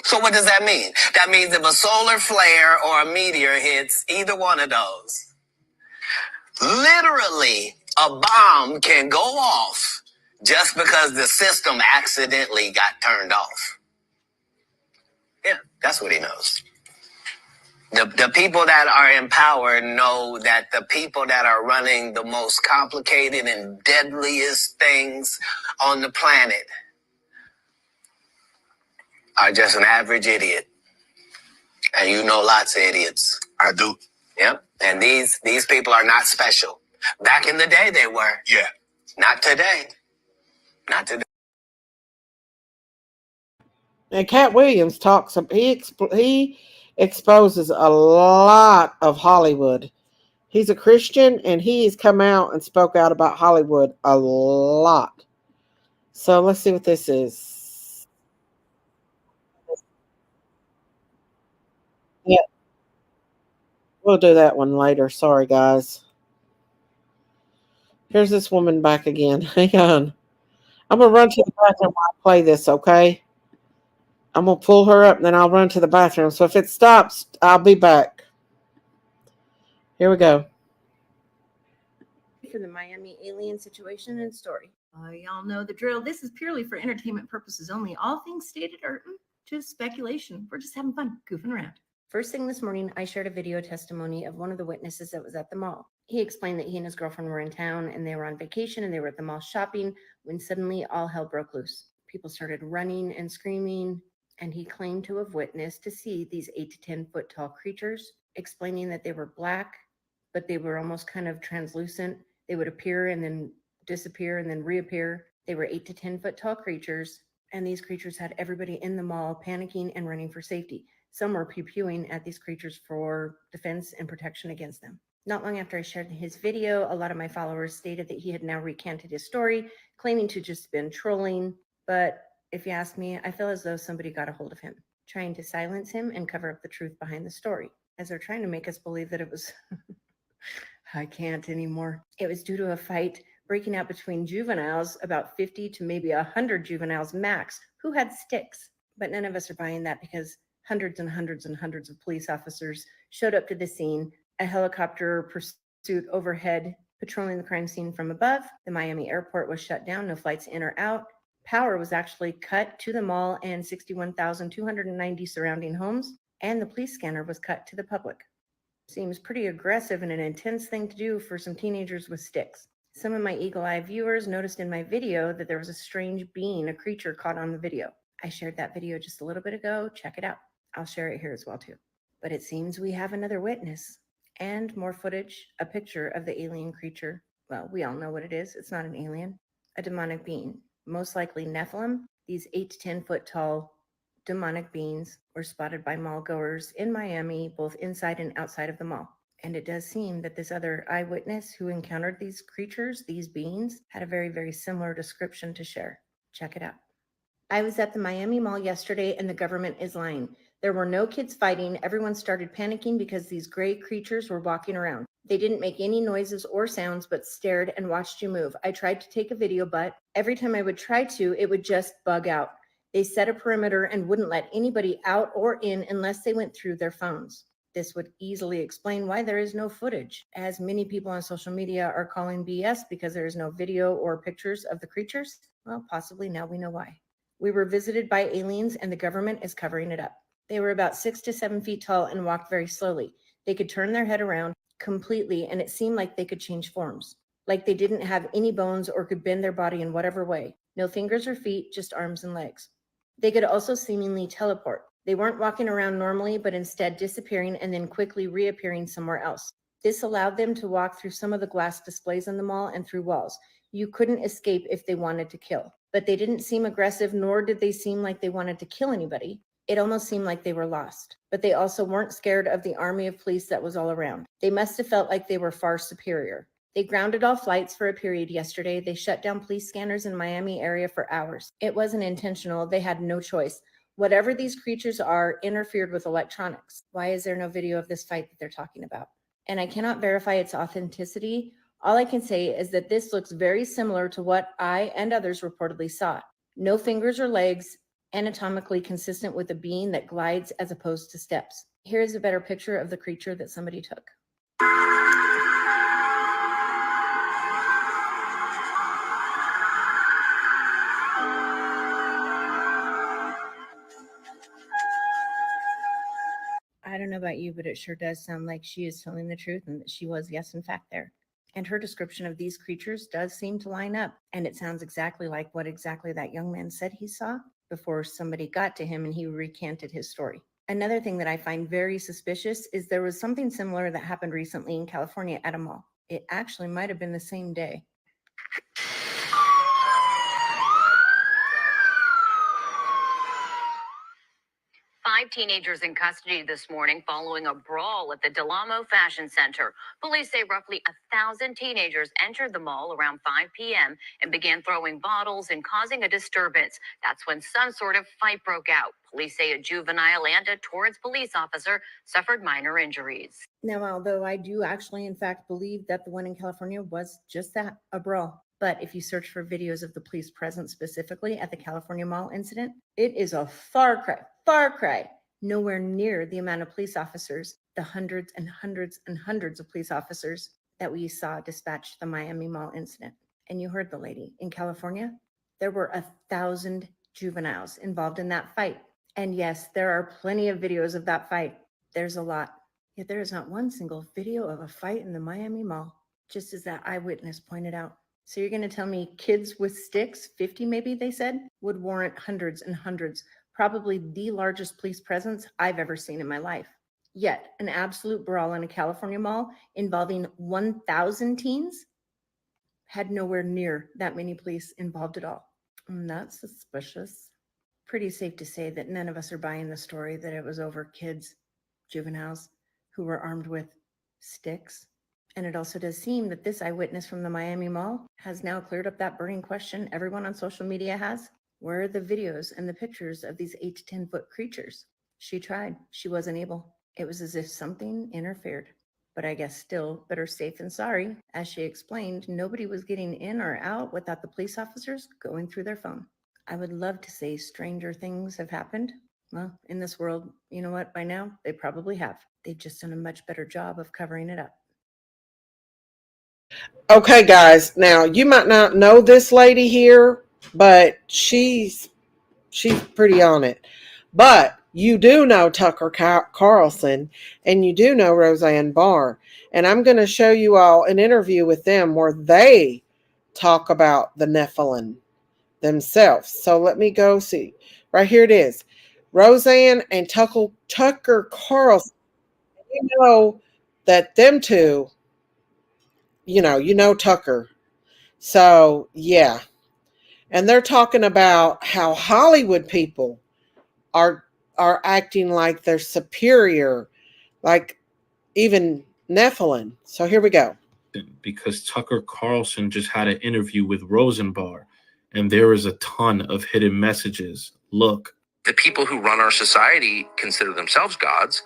So what does that mean? That means if a solar flare or a meteor hits either one of those, literally a bomb can go off just because the system accidentally got turned off. Yeah, that's what he knows. The people that are in power know that the people that are running the most complicated and deadliest things on the planet are just an average idiot. And you know lots of idiots. I do. Yep. And these people are not special. Back in the day they were. Yeah. Not today. Not today. And Cat Williams talks. He exposes a lot of Hollywood. He's a Christian, and he's come out and spoke out about Hollywood a lot. So let's see what this is. Yeah, we'll do that one later. Sorry, guys. Here's this woman back again. Hang on. I'm going to run to the bathroom while I play this, okay? I'm going to pull her up, and then I'll run to the bathroom. So if it stops, I'll be back. Here we go. For the Miami alien situation and story. Y'all know the drill. This is purely for entertainment purposes only. All things stated are just speculation. We're just having fun, goofing around. First thing this morning, I shared a video testimony of one of the witnesses that was at the mall. He explained that he and his girlfriend were in town and they were on vacation and they were at the mall shopping when suddenly all hell broke loose. People started running and screaming, and he claimed to have witnessed to see these 8 to 10 foot tall creatures, explaining that they were black, but they were almost kind of translucent. They would appear and then disappear and then reappear. They were 8 to 10 foot tall creatures, and these creatures had everybody in the mall panicking and running for safety. Some were pew-pewing at these creatures for defense and protection against them. Not long after I shared his video, a lot of my followers stated that he had now recanted his story, claiming to just been trolling. But if you ask me, I feel as though somebody got a hold of him, trying to silence him and cover up the truth behind the story, as they're trying to make us believe that it was I can't anymore. It was due to a fight breaking out between juveniles, about 50 to maybe 100 juveniles max, who had sticks. But none of us are buying that because hundreds and hundreds and hundreds of police officers showed up to the scene, a helicopter pursuit overhead, patrolling the crime scene from above. The Miami airport was shut down, no flights in or out. Power was actually cut to the mall and 61,290 surrounding homes, and the police scanner was cut to the public. Seems pretty aggressive and an intense thing to do for some teenagers with sticks. Some of my eagle-eye viewers noticed in my video that there was a strange being, a creature caught on the video. I shared that video just a little bit ago. Check it out. I'll share it here as well too. But it seems we have another witness and more footage, a picture of the alien creature. Well, we all know what it is. It's not an alien, a demonic being, most likely Nephilim. These 8 to 10 foot tall demonic beings were spotted by mall goers in Miami, both inside and outside of the mall. And it does seem that this other eyewitness who encountered these creatures, these beings, had a very, very similar description to share. Check it out. I was at the Miami Mall yesterday and the government is lying. There were no kids fighting. Everyone started panicking because these gray creatures were walking around. They didn't make any noises or sounds, but stared and watched you move. I tried to take a video, but every time I would try to, it would just bug out. They set a perimeter and wouldn't let anybody out or in unless they went through their phones. This would easily explain why there is no footage, as many people on social media are calling BS because there is no video or pictures of the creatures. Well, possibly now we know why. We were visited by aliens and the government is covering it up. They were about 6 to 7 feet tall and walked very slowly. They could turn their head around completely and it seemed like they could change forms, like they didn't have any bones or could bend their body in whatever way. No fingers or feet, just arms and legs. They could also seemingly teleport. They weren't walking around normally, but instead disappearing and then quickly reappearing somewhere else. This allowed them to walk through some of the glass displays in the mall and through walls. You couldn't escape if they wanted to kill. But they didn't seem aggressive, nor did they seem like they wanted to kill anybody. It almost seemed like they were lost. But they also weren't scared of the army of police that was all around. They must have felt like they were far superior. They grounded all flights for a period yesterday. They shut down police scanners in Miami area for hours. It wasn't intentional. They had no choice. Whatever these creatures are interfered with electronics. Why is there no video of this fight that they're talking about? And I cannot verify its authenticity. All I can say is that this looks very similar to what I and others reportedly saw. No fingers or legs, anatomically consistent with a being that glides as opposed to steps. Here's a better picture of the creature that somebody took. I don't know about you, but it sure does sound like she is telling the truth and that she was, yes, in fact, there. And her description of these creatures does seem to line up. And it sounds exactly like what exactly that young man said he saw before somebody got to him and he recanted his story. Another thing that I find very suspicious is there was something similar that happened recently in California at a mall. It actually might have been the same day. teenagers in custody this morning following a brawl at the Del Amo Fashion Center. Police say roughly 1,000 teenagers entered the mall around 5 p.m. and began throwing bottles and causing a disturbance. That's when some sort of fight broke out. Police say a juvenile and a Torrance police officer suffered minor injuries. Now, although I do actually, in fact, believe that the one in California was just that, a brawl. But if you search for videos of the police presence specifically at the California Mall incident, it is a far cry, nowhere near the amount of police officers, the hundreds and hundreds and hundreds of police officers that we saw dispatched the Miami Mall incident. And you heard the lady. In California, there were 1,000 juveniles involved in that fight. And yes, there are plenty of videos of that fight. There's a lot. Yet there is not one single video of a fight in the Miami Mall, just as that eyewitness pointed out. So you're going to tell me kids with sticks, 50 maybe they said, would warrant hundreds and hundreds, probably the largest police presence I've ever seen in my life. Yet an absolute brawl in a California mall involving 1,000 teens had nowhere near that many police involved at all. And that's suspicious. Pretty safe to say that none of us are buying the story that it was over kids, juveniles, who were armed with sticks. And it also does seem that this eyewitness from the Miami Mall has now cleared up that burning question everyone on social media has. Where are the videos and the pictures of these 8 to 10 foot creatures? She tried. She wasn't able. It was as if something interfered. But I guess still better safe than sorry. As she explained, nobody was getting in or out without the police officers going through their phone. I would love to say stranger things have happened. Well, in this world, you know what? By now, they probably have. They've just done a much better job of covering it up. Okay, guys. Now, you might not know this lady here, but she's pretty on it. But you do know Tucker Carlson, and you do know Roseanne Barr. And I'm going to show you all an interview with them where they talk about the Nephilim themselves. So let me go see. Right here it is. Roseanne and Tucker Carlson. You know that them two, you know Tucker. So, yeah. And they're talking about how Hollywood people are acting like they're superior, like even Nephilim. So here we go. Because Tucker Carlson just had an interview with Rosenbar, and there is a ton of hidden messages. Look. The people who run our society consider themselves gods,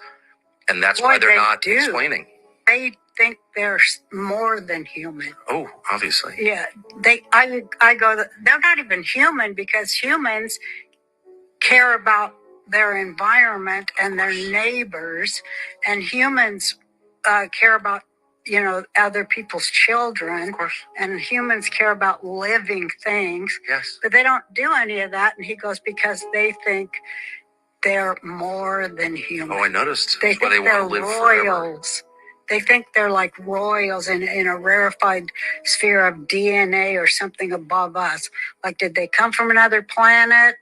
and that's why they're not explaining. They think they're more than human. Oh, obviously. Yeah, I go, they're not even human because humans care about their environment and their neighbors, and humans care about, other people's children. Of course. And humans care about living things. Yes. But they don't do any of that. And he goes, because they think they're more than human. Oh, I noticed. They That's why think they they're want to live forever. royals. They think they're like royals in a rarefied sphere of DNA or something above us. Like, did they come from another planet?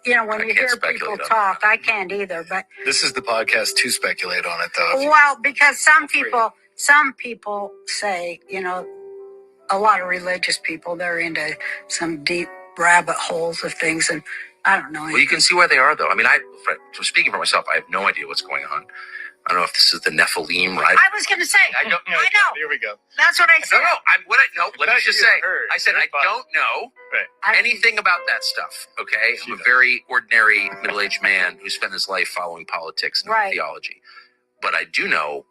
When you hear people talk, I can't either. But This is the podcast to speculate on it, though. well, because some people say, a lot of religious people, they're into some deep rabbit holes of things, and I don't know. Well, you can see why they are, though. I mean, speaking for myself, I have no idea what's going on. I don't know if this is the Nephilim, right? I was going to say, I know. Here we go. That's what I said. Let me just say. I said I don't know anything about that stuff, okay? I'm a very ordinary middle-aged man who spent his life following politics and theology. But I do know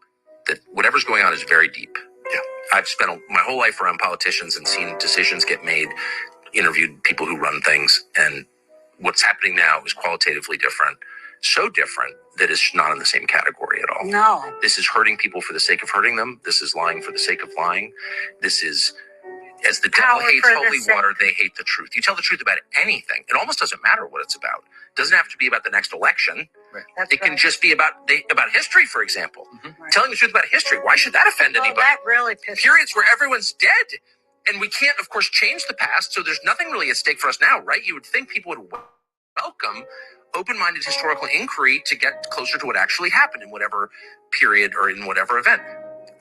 that whatever's going on is very deep. Yeah. I've spent my whole life around politicians and seen decisions get made, interviewed people who run things, and what's happening now is qualitatively different. So different that it's not in the same category at all. No. This is hurting people for the sake of hurting them. This is lying for the sake of lying. This is, as the devil hates holy water, they hate the truth. You tell the truth about anything. It almost doesn't matter what it's about. It doesn't have to be about the next election. Right. It can just be about history, for example. Mm-hmm. Right. Telling the truth about history. Why should that offend anybody? That really pisses periods where everyone's dead. And we can't, of course, change the past. So there's nothing really at stake for us now, right? You would think people would welcome open-minded historical inquiry to get closer to what actually happened in whatever period or in whatever event.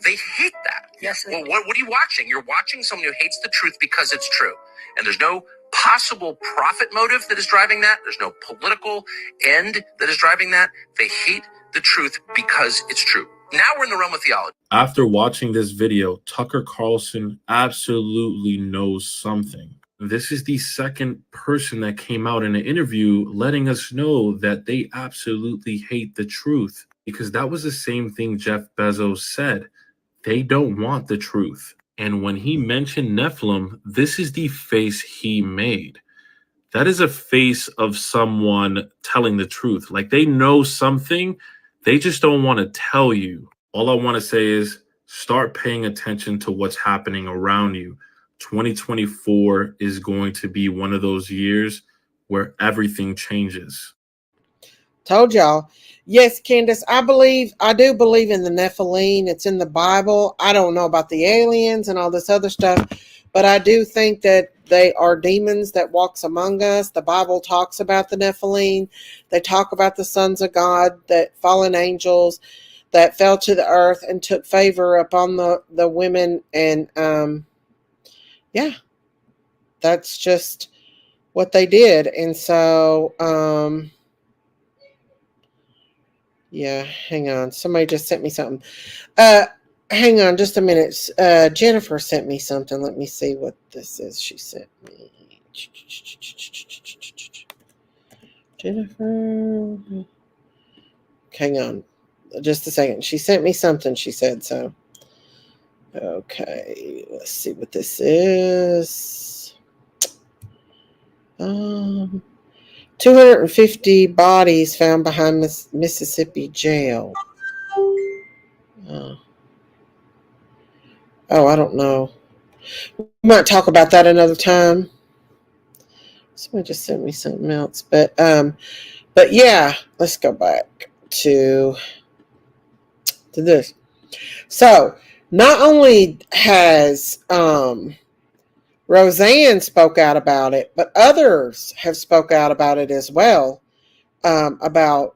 They hate that. Yes. Well, what are you watching? You're watching someone who hates the truth because it's true. And there's no possible profit motive that is driving that. There's no political end that is driving that. They hate the truth because it's true. Now we're in the realm of theology. After watching this video, Tucker Carlson absolutely knows something. This is the second person that came out in an interview letting us know that they absolutely hate the truth, because that was the same thing Jeff Bezos said. They don't want the truth. And when he mentioned Nephilim, this is the face he made. That is a face of someone telling the truth. Like, they know something, they just don't want to tell you. All I want to say is start paying attention to what's happening around you. 2024 is going to be one of those years where everything changes. Told y'all. Yes, Candace, I do believe in the Nephilim. It's in the Bible. I don't know about the aliens and all this other stuff, but I do think that they are demons that walks among us. The Bible talks about the Nephilim. They talk about the sons of God, that fallen angels that fell to the earth and took favor upon the women. And yeah, that's just what they did. And so yeah, hang on. Somebody just sent me something. Hang on just a minute. Jennifer sent me something. Let me see what this is she sent me. Jennifer. Hang on just a second. She sent me something, she said so. Okay, let's see what this is. 250 bodies found behind Mississippi jail. Oh, I don't know. We might talk about that another time. Somebody just sent me something else, but yeah, let's go back to this. So, not only has Roseanne spoke out about it, but others have spoke out about it as well. About,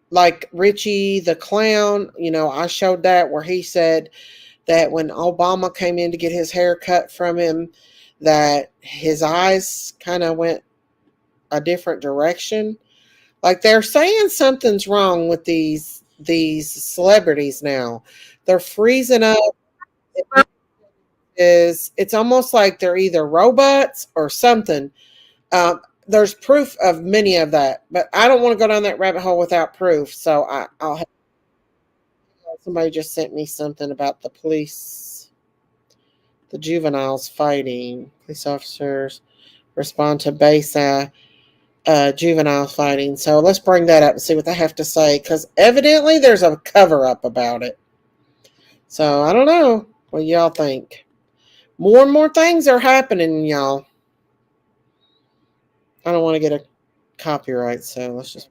like, Richie the clown. You know, I showed that where he said that when Obama came in to get his hair cut from him, that his eyes kind of went a different direction. Like, they're saying something's wrong with these celebrities now. They're freezing up. It's almost like they're either robots or something. There's proof of many of that, but I don't want to go down that rabbit hole without proof. So I'll have, somebody just sent me something about the police, the juveniles fighting. Police officers respond to Bayside juvenile fighting. So let's bring that up and see what they have to say, because evidently there's a cover-up about it. So I don't know what y'all think. More and more things are happening, y'all. I don't want to get a copyright, so let's just...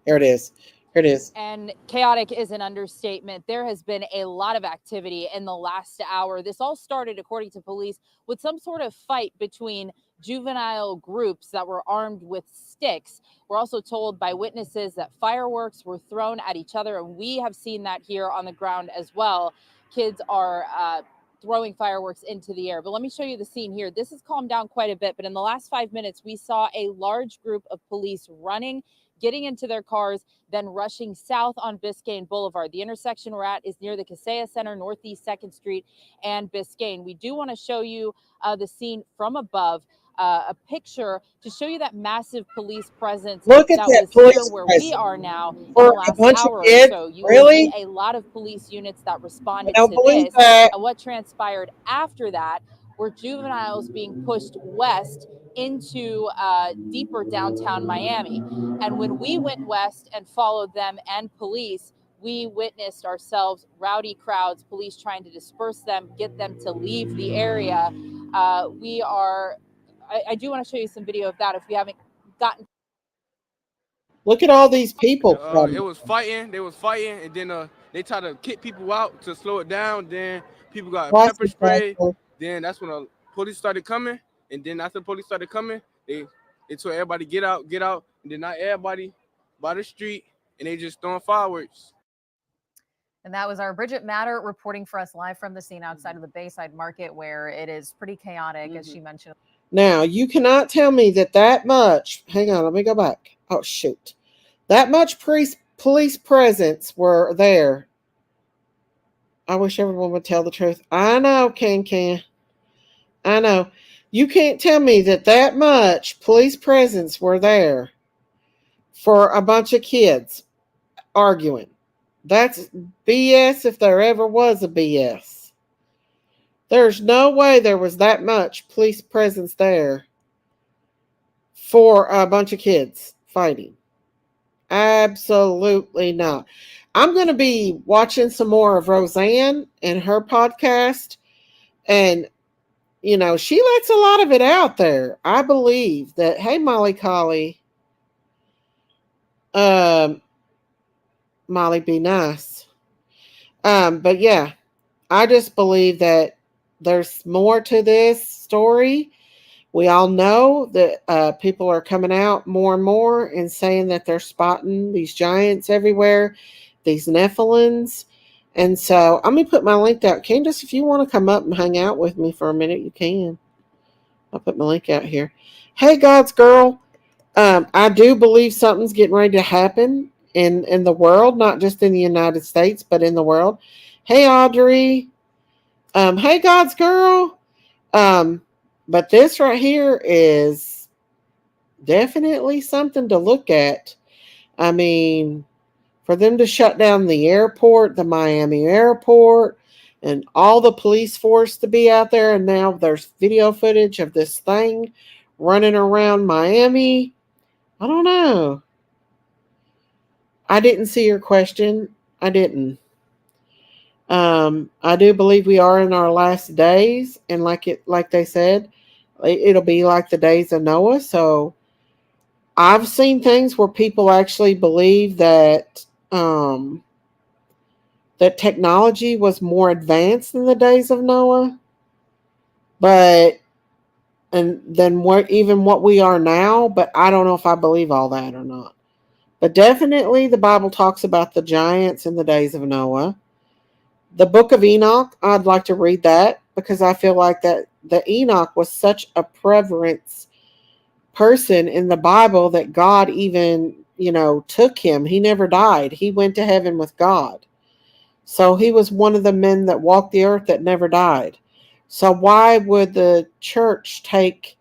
Here it is. Here it is. And chaotic is an understatement. There has been a lot of activity in the last hour. This all started, according to police, with some sort of fight between juvenile groups that were armed with sticks. We're also told by witnesses that fireworks were thrown at each other, and we have seen that here on the ground as well. Kids are throwing fireworks into the air. But let me show you the scene here. This has calmed down quite a bit, but in the last 5 minutes, we saw a large group of police running, getting into their cars, then rushing south on Biscayne Boulevard. The intersection we're at is near the Kaseya Center, Northeast 2nd Street and Biscayne. We do want to show you the scene from above, a picture to show you that massive police presence. Look at that was police here where presence. we are now in For the a last bunch of hour kids? or so. You Really? will see a lot of police units that responded I don't to believe this. that. And what transpired after that were juveniles being pushed west into deeper downtown Miami. And when we went west and followed them and police, we witnessed ourselves rowdy crowds, police trying to disperse them, get them to leave the area. I do want to show you some video of that if we haven't gotten. Look at all these people. It was fighting. They was fighting, and then they tried to kick people out to slow it down. Then people got pepper spray. Then that's when the police started coming. And then after the police started coming, they told everybody get out. And then not everybody by the street, and they just throwing fireworks. And that was our Bridget Matter reporting for us live from the scene outside of the Bayside Market, where it is pretty chaotic, as she mentioned. Now, you cannot tell me that much. Hang on, let me go back. Oh, shoot. That much police presence were there. I wish everyone would tell the truth. I know, Can. I know. You can't tell me that much police presence were there for a bunch of kids arguing. That's BS if there ever was a BS. There's no way there was that much police presence there for a bunch of kids fighting. Absolutely not. I'm going to be watching some more of Roseanne and her podcast. And, you know, she lets a lot of it out there. I believe that, hey, Molly Collie, Molly, be nice. But yeah, I just believe that there's more to this story. We all know that people are coming out more and more and saying that they're spotting these giants everywhere, these Nephilims. And so I'm going to put my link out. Candace, if you want to come up and hang out with me for a minute, you can. I'll put my link out here. Hey, God's girl. I do believe something's getting ready to happen in the world, not just in the United States, but in the world. Hey, Audrey. Hey, God's girl. But this right here is definitely something to look at. I mean, for them to shut down the airport, the Miami airport, and all the police force to be out there, and now there's video footage of this thing running around Miami. I don't know. I didn't see your question. I didn't. I do believe we are in our last days, and like they said, it'll be like the days of Noah. So I've seen things where people actually believe that that technology was more advanced in the days of Noah, but and than what we are now. But I don't know if I believe all that or not. But definitely, the Bible talks about the giants in the days of Noah. The book of Enoch, I'd like to read that because I feel like that the Enoch was such a prevalence person in the Bible that God even, took him. He never died. He went to heaven with God. So he was one of the men that walked the earth that never died. So why would the church take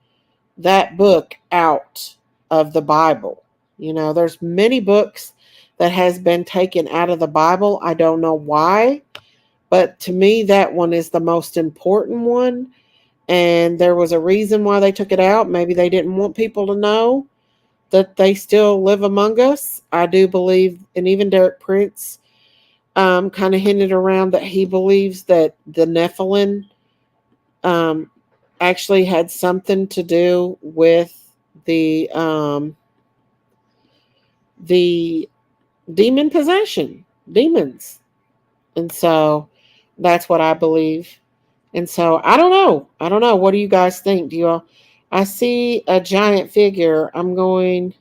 that book out of the Bible? There's many books that has been taken out of the Bible. I don't know why. But to me, that one is the most important one. And there was a reason why they took it out. Maybe they didn't want people to know that they still live among us. I do believe, and even Derek Prince kind of hinted around that he believes that the Nephilim actually had something to do with the demon possession, demons. And so that's what I believe. And so I don't know. What do you guys think? I see a giant figure. I'm going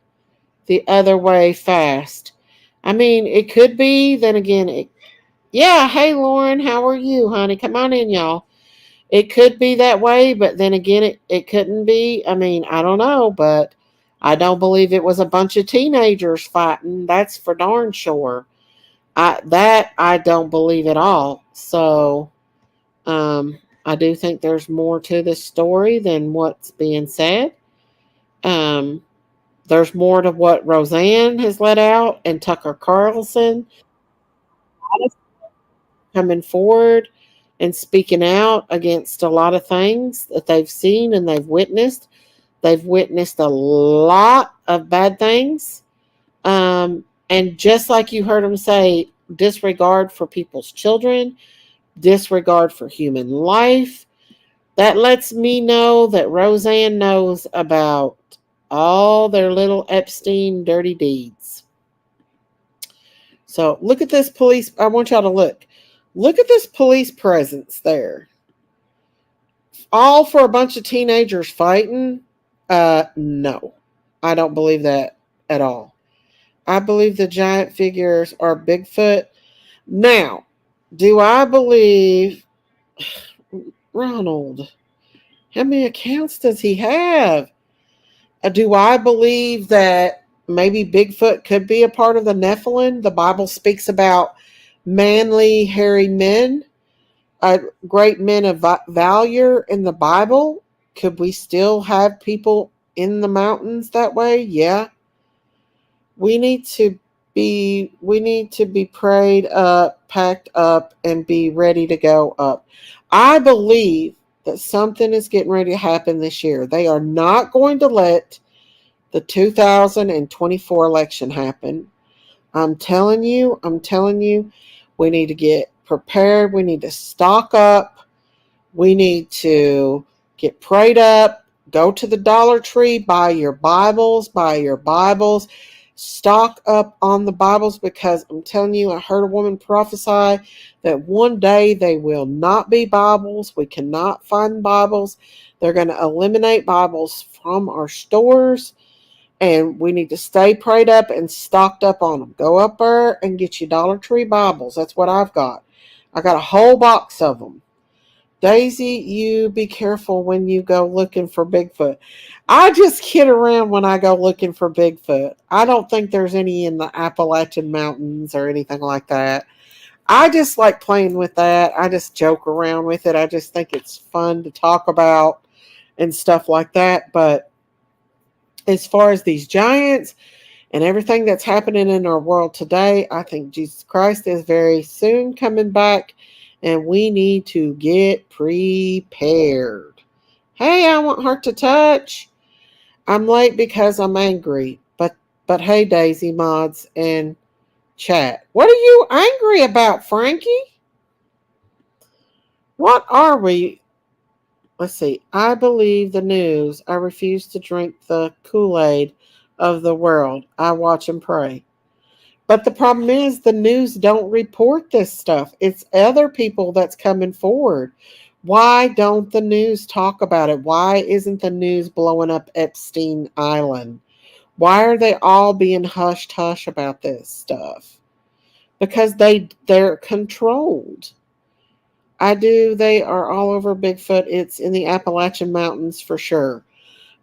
the other way fast. I mean, it could be. Then again, yeah. Hey, Lauren, how are you, honey? Come on in, y'all. It could be that way, but then again, it couldn't be. I mean, I don't know, but I don't believe it was a bunch of teenagers fighting. That's for darn sure. I don't believe at all. So, I do think there's more to this story than what's being said. There's more to what Roseanne has let out and Tucker Carlson coming forward and speaking out against a lot of things that they've seen and they've witnessed. They've witnessed a lot of bad things. And just like you heard them say, disregard for people's children, disregard for human life. That lets me know that Roseanne knows about all their little Epstein dirty deeds. So look at this police. I want y'all to look. Look at this police presence there. All for a bunch of teenagers fighting? No. I don't believe that at all. I believe the giant figures are Bigfoot. Now, do I believe... Ronald, How many accounts does he have? Do I believe that maybe Bigfoot could be a part of the Nephilim? The Bible speaks about manly, hairy men, great men of valor in the Bible. Could we still have people in the mountains that way? Yeah. We need to be prayed up, packed up, and be ready to go up. I believe that something is getting ready to happen this year. They are not going to let the 2024 election happen. I'm telling you, we need to get prepared. We need to stock up. We need to get prayed up. Go to the Dollar Tree, buy your Bibles, stock up on the Bibles, because I'm telling you, I heard a woman prophesy that one day they will not be Bibles. We cannot find Bibles. They're going to eliminate Bibles from our stores, and we need to stay prayed up and stocked up on them. Go up there and get your Dollar Tree Bibles. That's what I've got. I got a whole box of them. Daisy, you be careful when you go looking for Bigfoot. I just kid around when I go looking for Bigfoot. I don't think there's any in the Appalachian Mountains or anything like that. I just like playing with that. I just joke around with it. I just think it's fun to talk about and stuff like that. But as far as these giants and everything that's happening in our world today, I think Jesus Christ is very soon coming back, and we need to get prepared. Hey, I want Heart to Touch. I'm late because I'm angry. But hey, Daisy mods and chat. What are you angry about, Frankie? What are we? Let's see. I believe the news. I refuse to drink the Kool-Aid of the world. I watch and pray. But the problem is the news don't report this stuff. It's other people that's coming forward. Why don't the news talk about it? Why isn't the news blowing up Epstein Island? Why are they all being hushed hush about this stuff? Because they're controlled. They are all over Bigfoot. It's in the Appalachian Mountains for sure.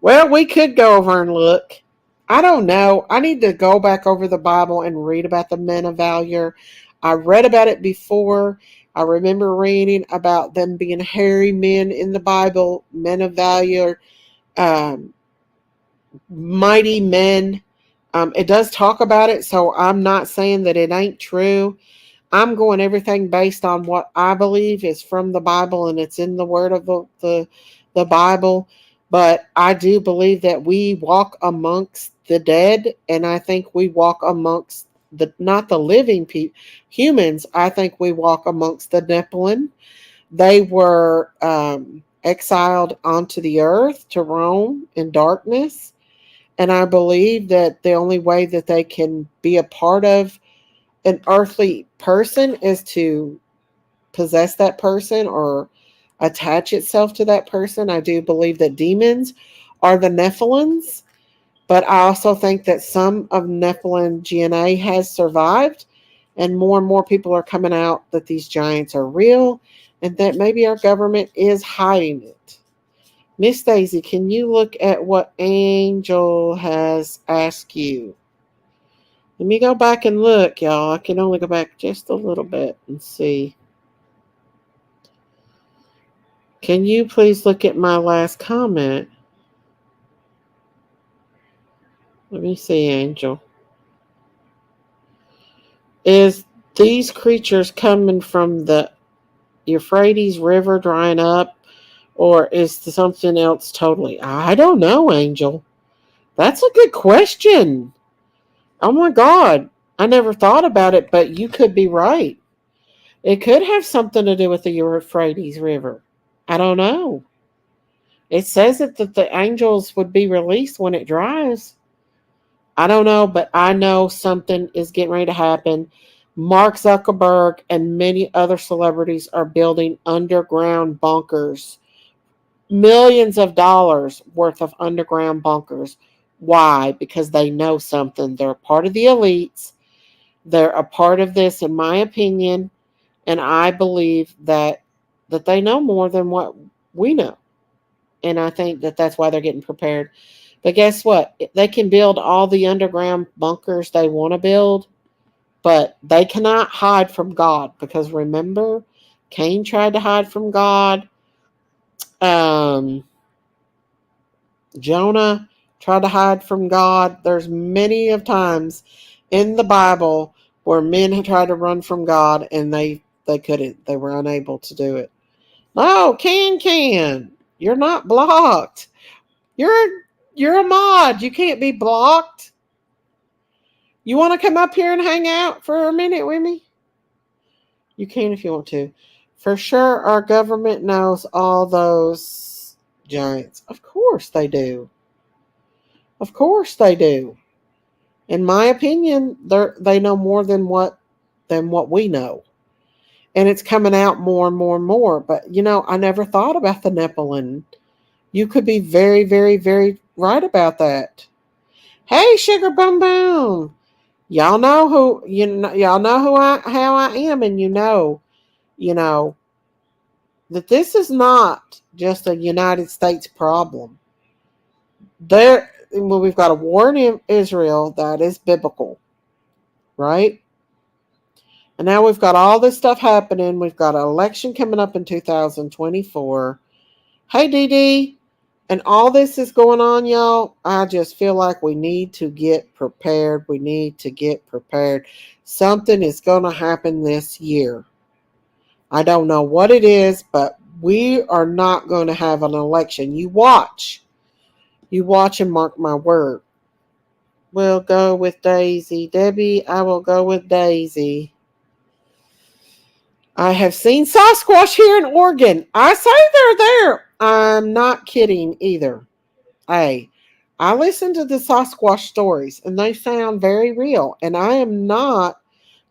Well, we could go over and look. I don't know. I need to go back over the Bible and read about the men of valor. I read about it before. I remember reading about them being hairy men in the Bible, men of valor, mighty men. It does talk about it, so I'm not saying that it ain't true. I'm going everything based on what I believe is from the Bible, and it's in the word of the Bible. But I do believe that we walk amongst the dead, and I think we walk amongst not the living humans. I think we walk amongst the Nephilim. They were exiled onto the earth to roam in darkness, and I believe that the only way that they can be a part of an earthly person is to possess that person or attach itself to that person. I do believe that demons are the Nephilims, but I also think that some of Nephilim DNA has survived, and more people are coming out that these giants are real, and that maybe our government is hiding it. Miss Daisy, can you look at what Angel has asked you? Let me go back and look, y'all. I can only go back just a little bit and see. Can you please look at my last comment? Let me see, Angel. Is these creatures coming from the Euphrates River drying up, or is something else totally? I don't know, Angel. That's a good question. Oh my God. I never thought about it, but you could be right. It could have something to do with the Euphrates River. I don't know. It says that the angels would be released when it dries. I don't know, but I know something is getting ready to happen. Mark Zuckerberg and many other celebrities are building underground bunkers. Millions of dollars worth of underground bunkers. Why? Because they know something. They're part of the elites. They're a part of this, in my opinion, and I believe that they know more than what we know. And I think that that's why they're getting prepared. But guess what? They can build all the underground bunkers they want to build, but they cannot hide from God, because remember, Cain tried to hide from God. Jonah tried to hide from God. There's many of times in the Bible where men have tried to run from God and they couldn't. They were unable to do it. No, can. You're not blocked. You're a mod. You can't be blocked. You want to come up here and hang out for a minute with me? You can if you want to. For sure, our government knows all those giants. Of course they do. Of course they do. In my opinion, they know more than what we know. And it's coming out more and more and more. But I never thought about the Nephilim. You could be very, very, very right about that. Hey, Sugar Boom Boom. Y'all know who how I am, and you know that this is not just a United States problem. We've got a war in Israel that is biblical, right? And now we've got all this stuff happening. We've got an election coming up in 2024. Hey, Dee. And all this is going on, y'all. I just feel like we need to get prepared. We need to get prepared. Something is going to happen this year. I don't know what it is, but we are not going to have an election. You watch. You watch and mark my word. We'll go with Daisy. Debbie, I will go with Daisy. I have seen Sasquatch here in Oregon. I say they're there. I'm not kidding either. Hey, I listen to the Sasquatch stories and they sound very real. And I am not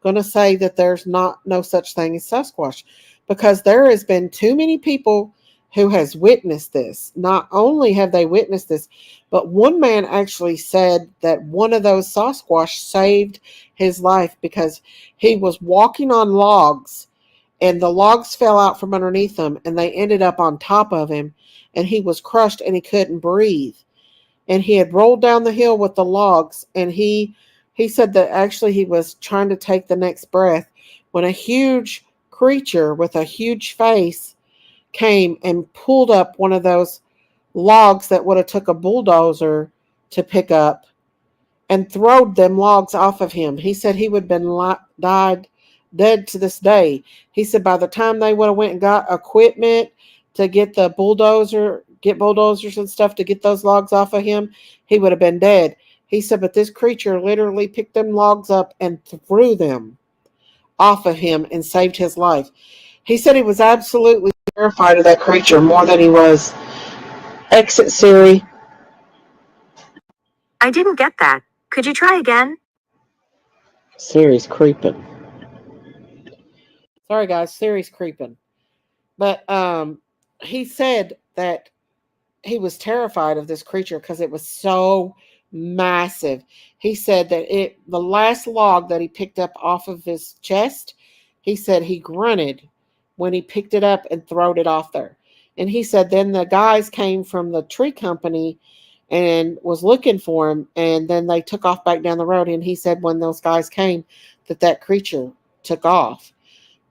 going to say that there's no such thing as Sasquatch, because there has been too many people who has witnessed this. Not only have they witnessed this, but one man actually said that one of those Sasquatch saved his life because he was walking on logs and the logs fell out from underneath him and they ended up on top of him and he was crushed and he couldn't breathe. And he had rolled down the hill with the logs, and he said that actually he was trying to take the next breath when a huge creature with a huge face came and pulled up one of those logs that would have took a bulldozer to pick up and throwed them logs off of him. He said he would have been dead to this day. He said by the time they would have went and got equipment to get the bulldozers and stuff to get those logs off of him, he would have been dead. He said, but this creature literally picked them logs up and threw them off of him and saved his life. He said he was absolutely terrified of that creature more than he was. Exit Siri. I didn't get that. Could you try again? Siri's creeping. Sorry guys, Siri's creeping. But he said that he was terrified of this creature because it was so massive. He said that the last log that he picked up off of his chest, he said he grunted when he picked it up and throwed it off there. And he said then the guys came from the tree company and was looking for him, and then they took off back down the road. And he said when those guys came that creature took off.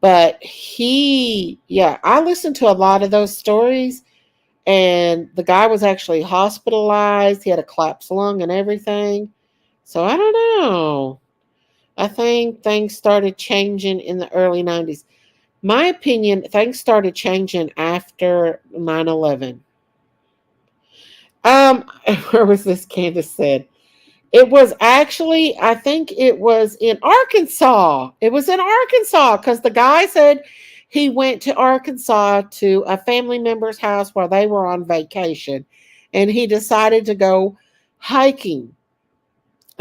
But I listened to a lot of those stories, and the guy was actually hospitalized. He had a collapsed lung and everything. So I don't know. I think things started changing in the early 90s. My opinion, things started changing after 9/11. Where was this? Candace said. It was actually, I think it was in Arkansas. It was in Arkansas because the guy said he went to Arkansas to a family member's house while they were on vacation. And he decided to go hiking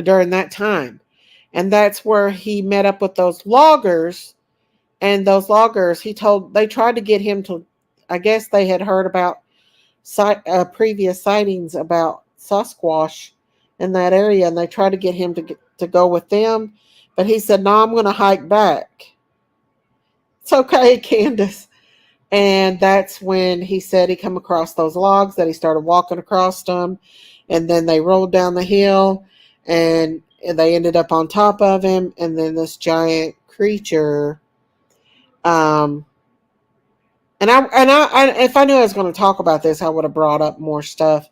during that time. And that's where he met up with those loggers. And those loggers, they tried to get him to, I guess they had heard about previous sightings about Sasquatch in that area, and they tried to get him to go with them, but he said, no, I'm going to hike back. It's okay, Candace. And that's when he said he come across those logs, that he started walking across them, and then they rolled down the hill, and they ended up on top of him, and then this giant creature. And if I knew I was going to talk about this, I would have brought up more stuff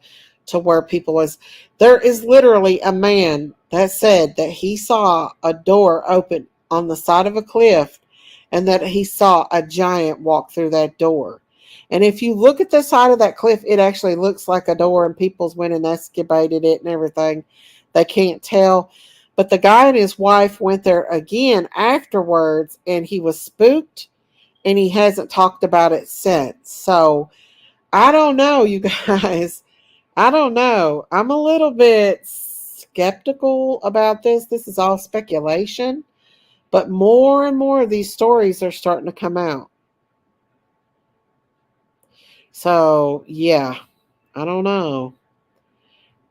to where people was. There is literally a man that said that he saw a door open on the side of a cliff, and that he saw a giant walk through that door. And if you look at the side of that cliff, it actually looks like a door, and people's went and excavated it and everything. They can't tell. But the guy and his wife went there again afterwards, and he was spooked, and he hasn't talked about it since. So I don't know, you guys. I don't know. I'm a little bit skeptical about this. This is all speculation. But more and more of these stories are starting to come out. So, yeah. I don't know.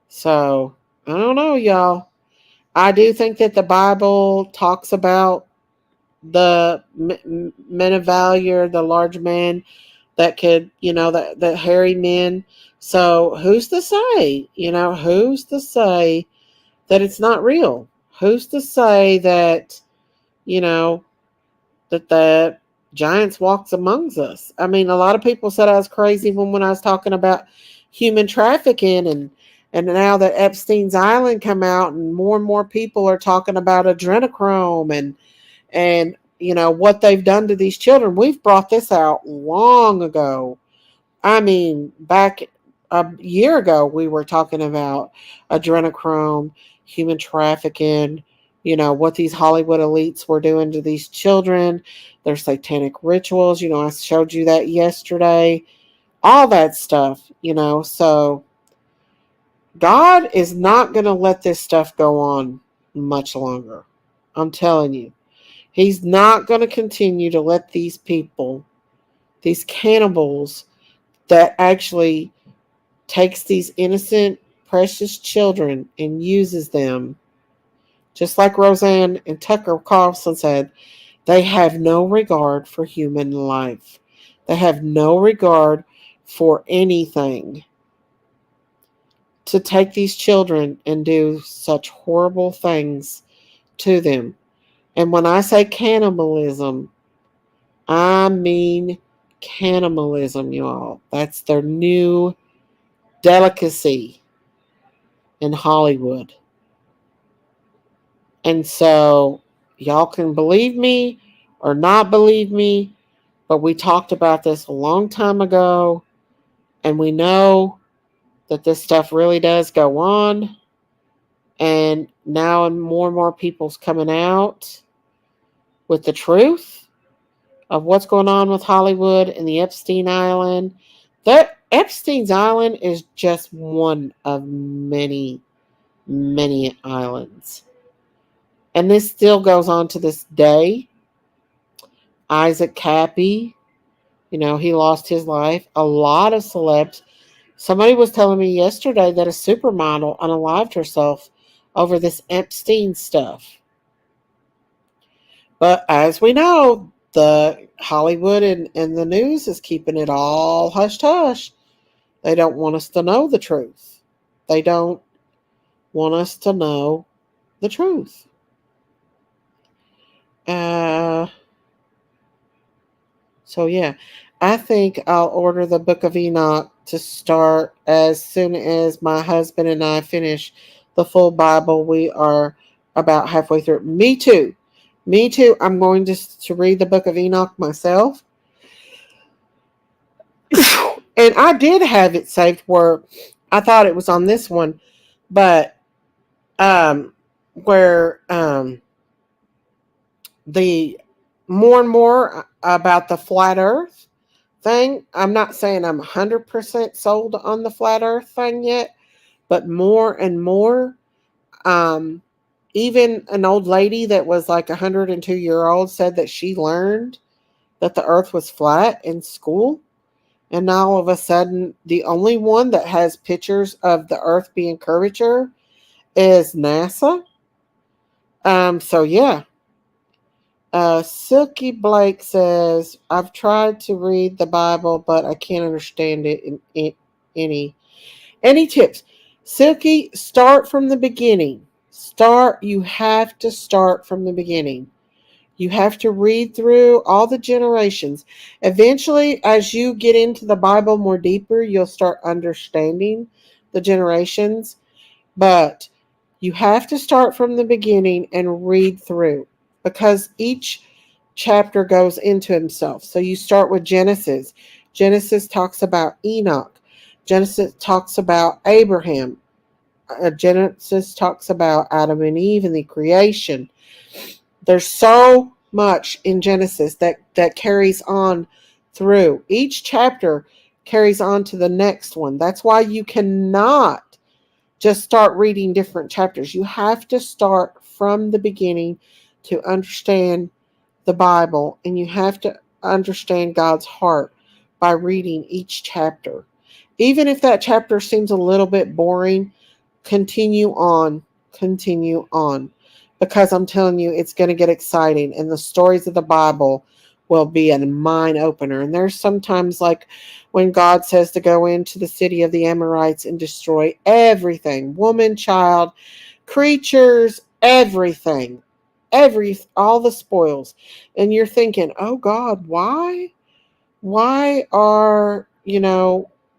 So, I don't know, y'all. I do think that the Bible talks about the men of valor, the large men that could, the hairy men. So who's to say, who's to say that it's not real? Who's to say that, that the giants walks amongst us? I mean, a lot of people said I was crazy when I was talking about human trafficking, and now that Epstein's Island come out, and more people are talking about adrenochrome and what they've done to these children. We've brought this out long ago. I mean, back a year ago, we were talking about adrenochrome, human trafficking, what these Hollywood elites were doing to these children, their satanic rituals. I showed you that yesterday, all that stuff, so God is not going to let this stuff go on much longer. I'm telling you. He's not going to continue to let these people, these cannibals that actually takes these innocent, precious children and uses them, just like Roseanne and Tucker Carlson said, they have no regard for human life. They have no regard for anything. To take these children and do such horrible things to them. And when I say cannibalism, I mean cannibalism, y'all. That's their new delicacy in Hollywood. And so y'all can believe me or not believe me, but we talked about this a long time ago, and we know that this stuff really does go on. And now more and more people's coming out with the truth of what's going on with Hollywood and the Epstein Island. That Epstein's Island is just one of many, many islands. And this still goes on to this day. Isaac Cappy, he lost his life. A lot of celebs. Somebody was telling me yesterday that a supermodel unalived herself over this Epstein stuff. But as we know, the Hollywood and the news is keeping it all hush-hush. They don't want us to know the truth. They don't want us to know the truth. So yeah, I think I'll order the Book of Enoch to start as soon as my husband and I finish the full Bible. We are about halfway through. Me too. I'm going to read the Book of Enoch myself. And I did have it saved where I thought it was on this one, but where the more and more about the flat earth thing. I'm not saying I'm 100% sold on the flat earth thing yet, but more and more, even an old lady that was like 102-year-old said that she learned that the earth was flat in school. And now all of a sudden, the only one that has pictures of the earth being curvature is NASA. So yeah. Silky Blake says, I've tried to read the Bible, but I can't understand it in any tips. Silky, start from the beginning. You have to start from the beginning. You have to read through all the generations. Eventually, as you get into the Bible more deeper, you'll start understanding the generations. But you have to start from the beginning and read through, because each chapter goes into himself. So you start with Genesis. Genesis talks about Enoch. Genesis talks about Abraham. Genesis talks about Adam and Eve and the creation. There's so much in Genesis that carries on through. Each chapter carries on to the next one. That's why you cannot just start reading different chapters. You have to start from the beginning to understand the Bible, and you have to understand God's heart by reading each chapter. Even if that chapter seems a little bit boring, continue on, because I'm telling you, it's going to get exciting, and the stories of the Bible will be a mind opener. And there's sometimes, like when God says to go into the city of the Amorites and destroy everything, woman, child, creatures, everything, all the spoils. And you're thinking, oh God, why are,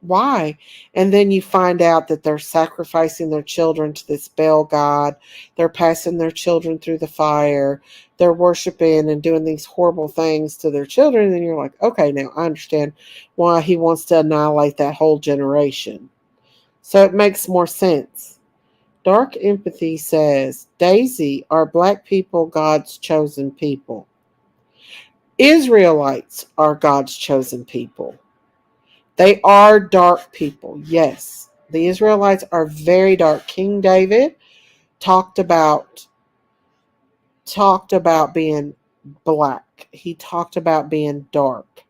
why? And then you find out that they're sacrificing their children to this Baal god. They're passing their children through the fire. They're worshiping and doing these horrible things to their children. And you're like, okay, now I understand why he wants to annihilate that whole generation. So it makes more sense. Dark Empathy says, Daisy, are black people God's chosen people? Israelites are God's chosen people. They are dark people, yes. The Israelites are very dark. King David talked about being black. He talked about being dark.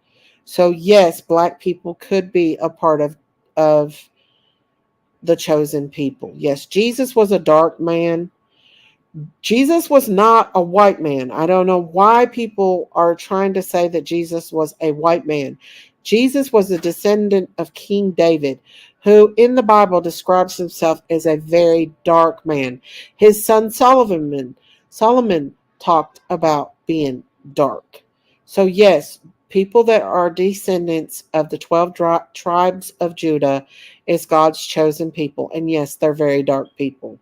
So yes, black people could be a part of the chosen people. Yes, Jesus was a dark man. Jesus was not a white man. I don't know why people are trying to say that Jesus was a white man. Jesus was a descendant of King David, who in the Bible describes himself as a very dark man. His son Solomon talked about being dark. So yes, people that are descendants of the 12 tribes of Judah is God's chosen people. And yes, they're very dark people.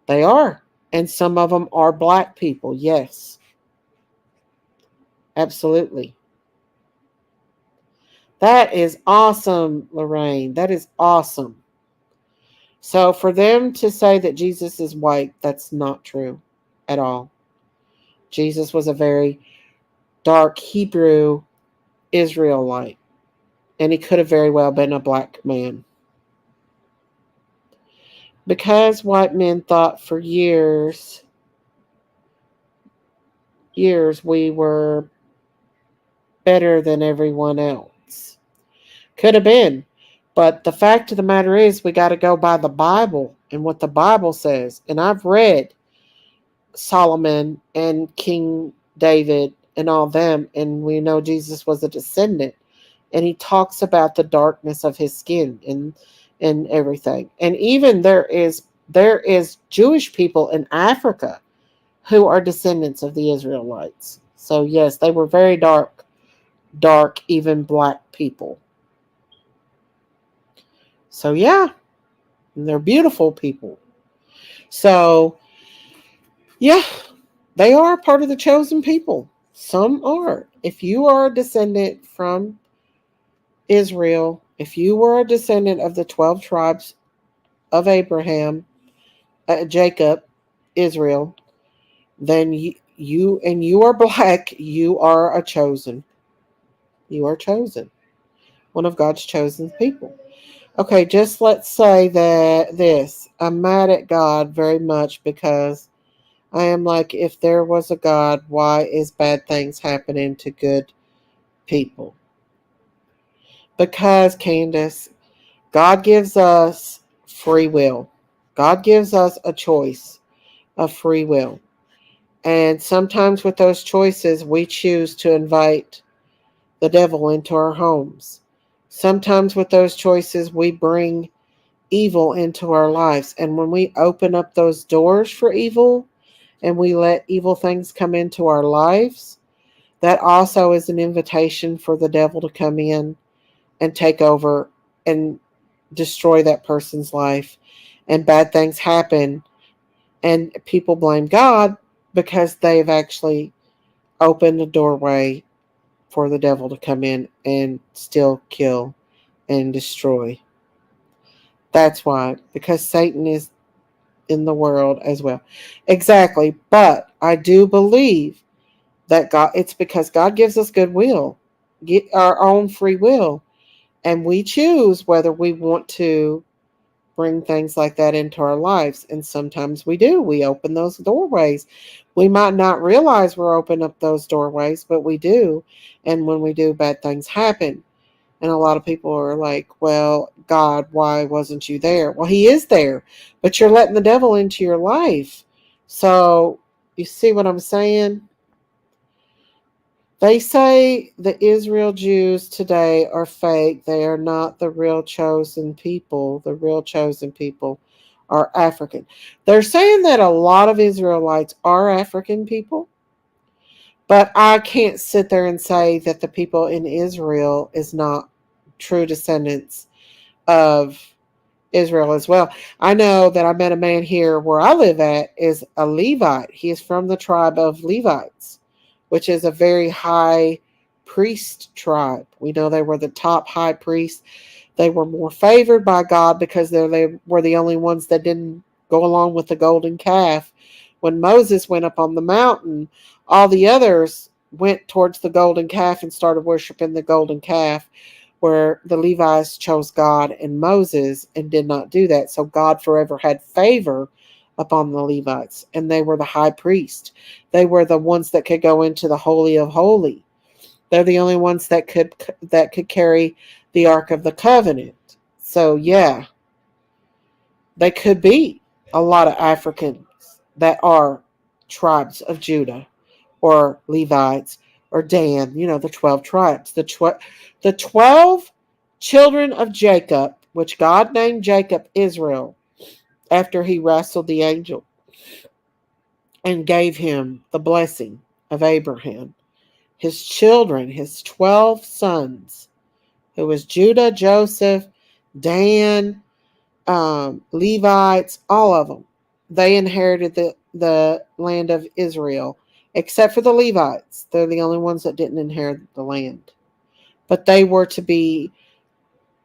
They are. And some of them are black people. Yes. Absolutely. That is awesome, Lorraine. That is awesome. So for them to say that Jesus is white, that's not true at all. Jesus was a very dark Hebrew Israelite. And he could have very well been a black man. Because white men thought for years we were better than everyone else. Could have been. But the fact of the matter is, we got to go by the Bible and what the Bible says. And I've read Solomon and King David and all them, and we know Jesus was a descendant. And he talks about the darkness of his skin and everything. And even there is Jewish people in Africa who are descendants of the Israelites. So yes, they were very dark, even black people. So yeah, and they're beautiful people. So yeah, they are part of the chosen people. Some are. If you are a descendant from Israel, if you were a descendant of the 12 tribes of Abraham, Jacob, Israel, then you are black, you are a chosen. You are chosen. One of God's chosen people. Okay, just let's say that I'm mad at God very much because I am like, if there was a God, why is bad things happening to good people? Because, Candace, God gives us free will. God gives us a choice of free will. And sometimes with those choices, we choose to invite the devil into our homes. Sometimes with those choices, we bring evil into our lives. And when we open up those doors for evil and we let evil things come into our lives, that also is an invitation for the devil to come in and take over and destroy that person's life. And bad things happen. And people blame God because they've actually opened a doorway for the devil to come in and still kill and destroy. That's why, because Satan is in the world as well. Exactly. But I do believe that God, it's because God gives us goodwill, get our own free will, and we choose whether we want to bring things like that into our lives. And sometimes we do. We open those doorways. We might not realize we're opening up those doorways, but we do. And when we do, bad things happen. And a lot of people are like, well, God, why wasn't you there? Well, he is there, but you're letting the devil into your life. So you see what I'm saying? They say the Israel Jews today are fake. They are not the real chosen people. The real chosen people are African. They're saying that a lot of Israelites are African people, but I can't sit there and say that the people in Israel is not true descendants of Israel as well. I know that I met a man here where I live at is a Levite. He is from the tribe of Levites, which is a very high priest tribe. We know they were the top high priests. They were more favored by God because they were the only ones that didn't go along with the golden calf. When Moses went up on the mountain, all the others went towards the golden calf and started worshiping the golden calf, where the Levites chose God and Moses and did not do that. So God forever had favor upon the Levites, and they were the high priest. They were the ones that could go into the Holy of Holy. They're the only ones that could carry the Ark of the Covenant. So yeah, they could be a lot of Africans that are tribes of Judah or Levites or Dan, the 12 tribes. The 12 children of Jacob, which God named Jacob Israel after he wrestled the angel and gave him the blessing of Abraham. His children, his 12 sons, who was Judah, Joseph, Dan, Levites, all of them. They inherited the land of Israel, except for the Levites. They're the only ones that didn't inherit the land. But they were to be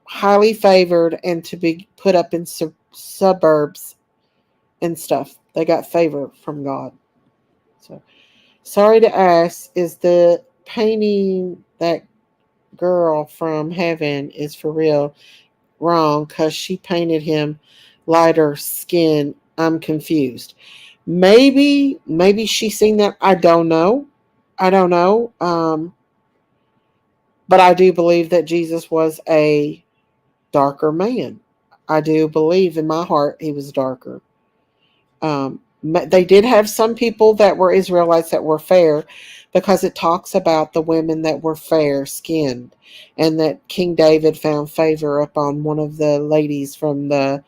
highly favored and to be put up in suburbs and stuff. They got favor from God. So, sorry to ask, is the painting that girl from heaven is for real? Wrong, because she painted him lighter skin. I'm confused. Maybe she's seen that. I don't know. But I do believe that Jesus was a darker man. I do believe in my heart he was darker. They did have some people that were Israelites that were fair, because it talks about the women that were fair skinned, and that King David found favor upon one of the ladies from the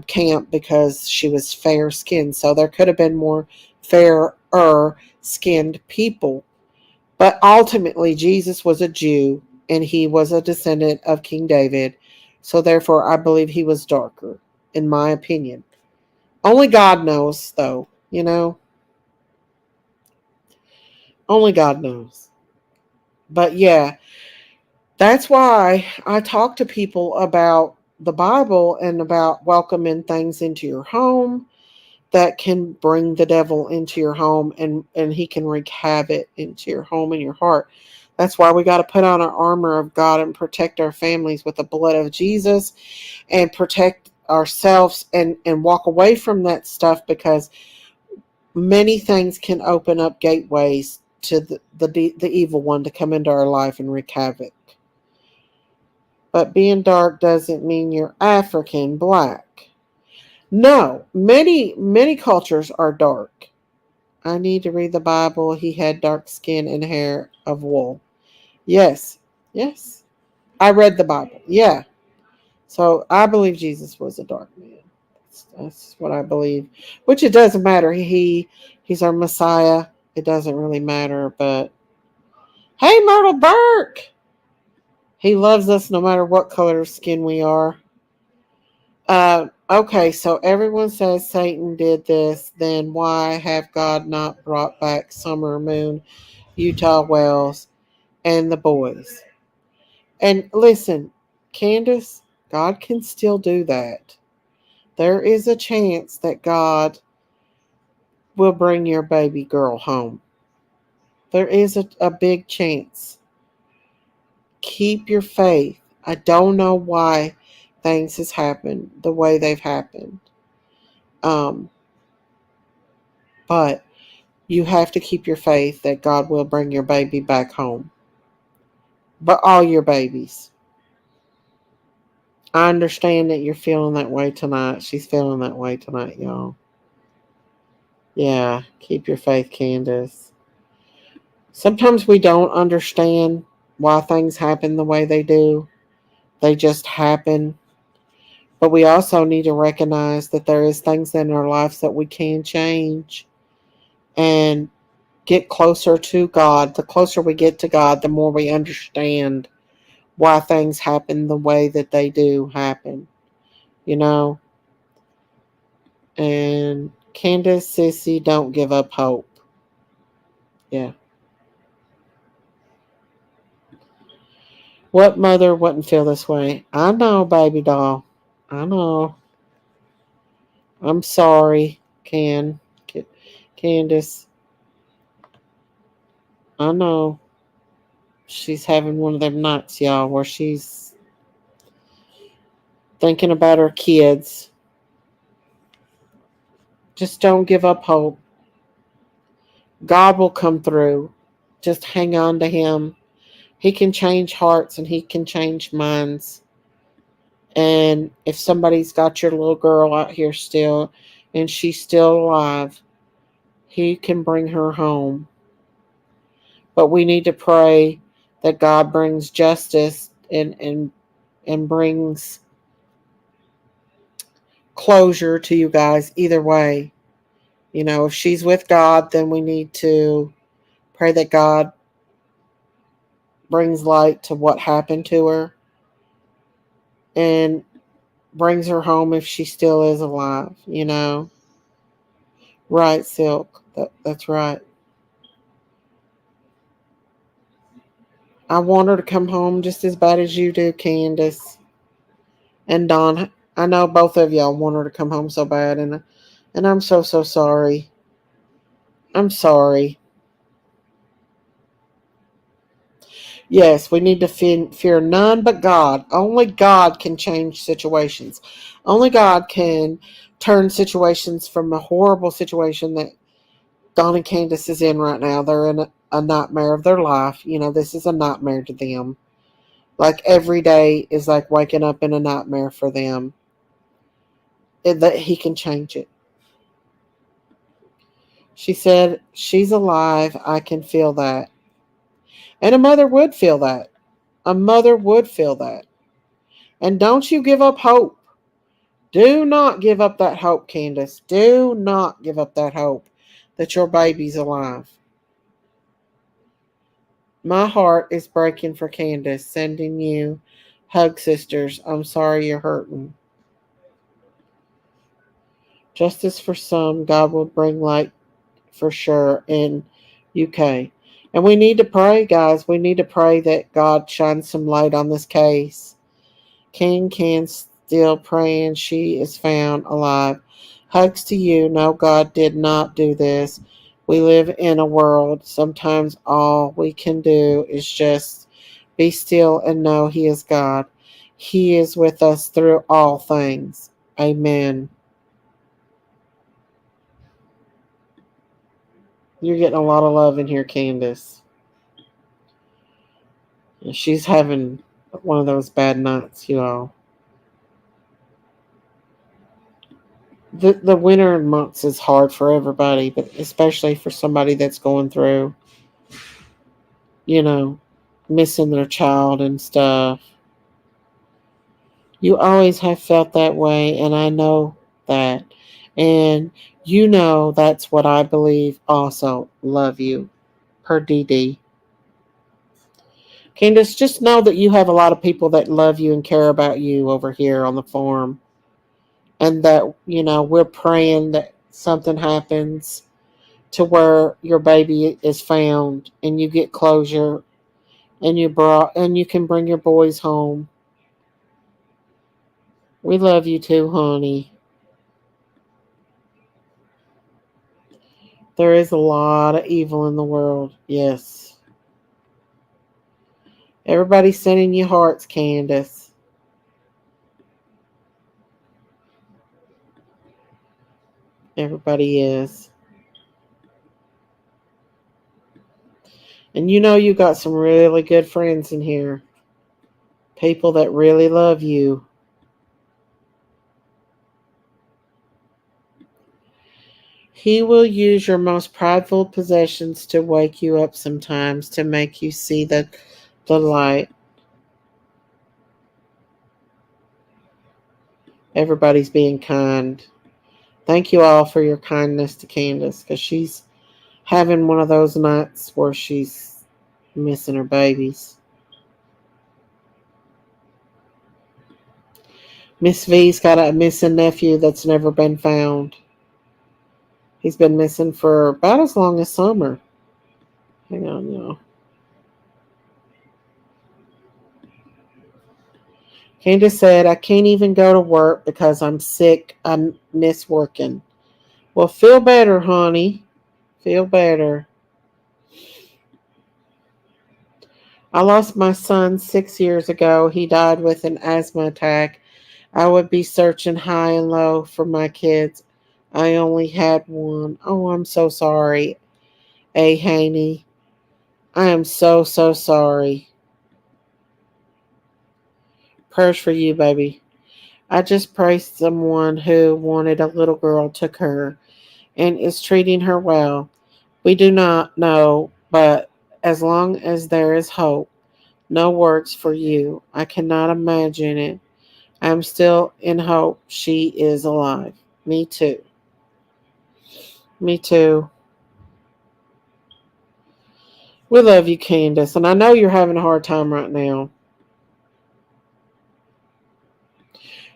camp because she was fair skinned. So there could have been more fairer skinned people. But ultimately, Jesus was a Jew and he was a descendant of King David. So therefore, I believe he was darker, in my opinion. Only God knows, though, Only God knows. But yeah, that's why I talk to people about the Bible and about welcoming things into your home that can bring the devil into your home, and he can wreak havoc into your home and your heart. That's why we got to put on our armor of God and protect our families with the blood of Jesus, and protect ourselves and walk away from that stuff, because many things can open up gateways to the evil one to come into our life and wreak havoc. But being dark doesn't mean you're African black. No, many cultures are dark. I need to read the Bible. He had dark skin and hair of wool. Yes. Yes. I read the Bible. Yeah. So I believe Jesus was a dark man. That's what I believe. Which it doesn't matter. He's our Messiah. It doesn't really matter. But hey, Myrtle Burke. He loves us no matter what color of skin we are. Okay, so everyone says Satan did this. Then why have God not brought back Summer Moon, Utah Wells, and the boys? And listen, Candace, God can still do that. There is a chance that God will bring your baby girl home. There is a big chance. Keep your faith. I don't know why things has happened the way they've happened. But you have to keep your faith that God will bring your baby back home. But all your babies. I understand that you're feeling that way tonight. She's feeling that way tonight, y'all. Yeah, keep your faith, Candace. Sometimes we don't understand why things happen the way they do. They just happen. But we also need to recognize that there is things in our lives that we can change and get closer to God. The closer we get to God, the more we understand why things happen the way that they do happen. You know? And Candace, sissy, don't give up hope. Yeah. What mother wouldn't feel this way? I know, baby doll. I know. I'm sorry, Candace. I know. She's having one of them nights, y'all, where she's thinking about her kids. Just don't give up hope. God will come through. Just hang on to Him. He can change hearts and He can change minds. And if somebody's got your little girl out here still and she's still alive, He can bring her home. But we need to pray that God brings justice and brings closure to you guys either way. You know, if she's with God, then we need to pray that God brings light to what happened to her and brings her home if she still is alive, you know. Right, Silk. That's right. I want her to come home just as bad as you do, Candace. And Don, I know both of y'all want her to come home so bad, and I'm so sorry. I'm sorry. Yes, we need to fear none but God. Only God can change situations. Only God can turn situations from a horrible situation that Don and Candace is in right now. They're in a nightmare of their life. You know, this is a nightmare to them. Like every day is like waking up in a nightmare for them. That He can change it. She said, she's alive. I can feel that. And a mother would feel that. A mother would feel that. And don't you give up hope. Do not give up that hope, Candace. Do not give up that hope that your baby's alive. My heart is breaking for Candace, sending you hug, sisters. I'm sorry you're hurting. Justice for some, God will bring light for sure in UK. And we need to pray, guys. We need to pray that God shines some light on this case. Can still praying she is found alive. Hugs to you. No, God did not do this. We live in a world. Sometimes all we can do is just be still and know He is God. He is with us through all things. Amen. You're getting a lot of love in here, Candace. She's having one of those bad nights, you all. The winter months is hard for everybody, but especially for somebody that's going through, you know, missing their child and stuff. You always have felt that way, and I know that. And you know that's what I believe also. Love you. Per DD. Candace, just know that you have a lot of people that love you and care about you over here on the farm. And that, we're praying that something happens to where your baby is found and you get closure and you can bring your boys home. We love you too, honey. There is a lot of evil in the world. Yes. Everybody's sending you hearts, Candace. Everybody is. And you got some really good friends in here. People that really love you. He will use your most prideful possessions to wake you up sometimes, to make you see the light. Everybody's being kind. Thank you all for your kindness to Candace, because she's having one of those nights where she's missing her babies. Miss V's got a missing nephew that's never been found. He's been missing for about as long as summer. Hang on, y'all. Candace said, I can't even go to work because I'm sick. I miss working. Well, feel better, honey. Feel better. I lost my son 6 years ago. He died with an asthma attack. I would be searching high and low for my kids. I only had one. Oh, I'm so sorry, A. Haney. I am so, so sorry. Prayers for you, baby. I just pray someone who wanted a little girl took her and is treating her well. We do not know, but as long as there is hope, no words for you. I cannot imagine it. I'm still in hope she is alive. Me too. Me too. We love you, Candace, and I know you're having a hard time right now.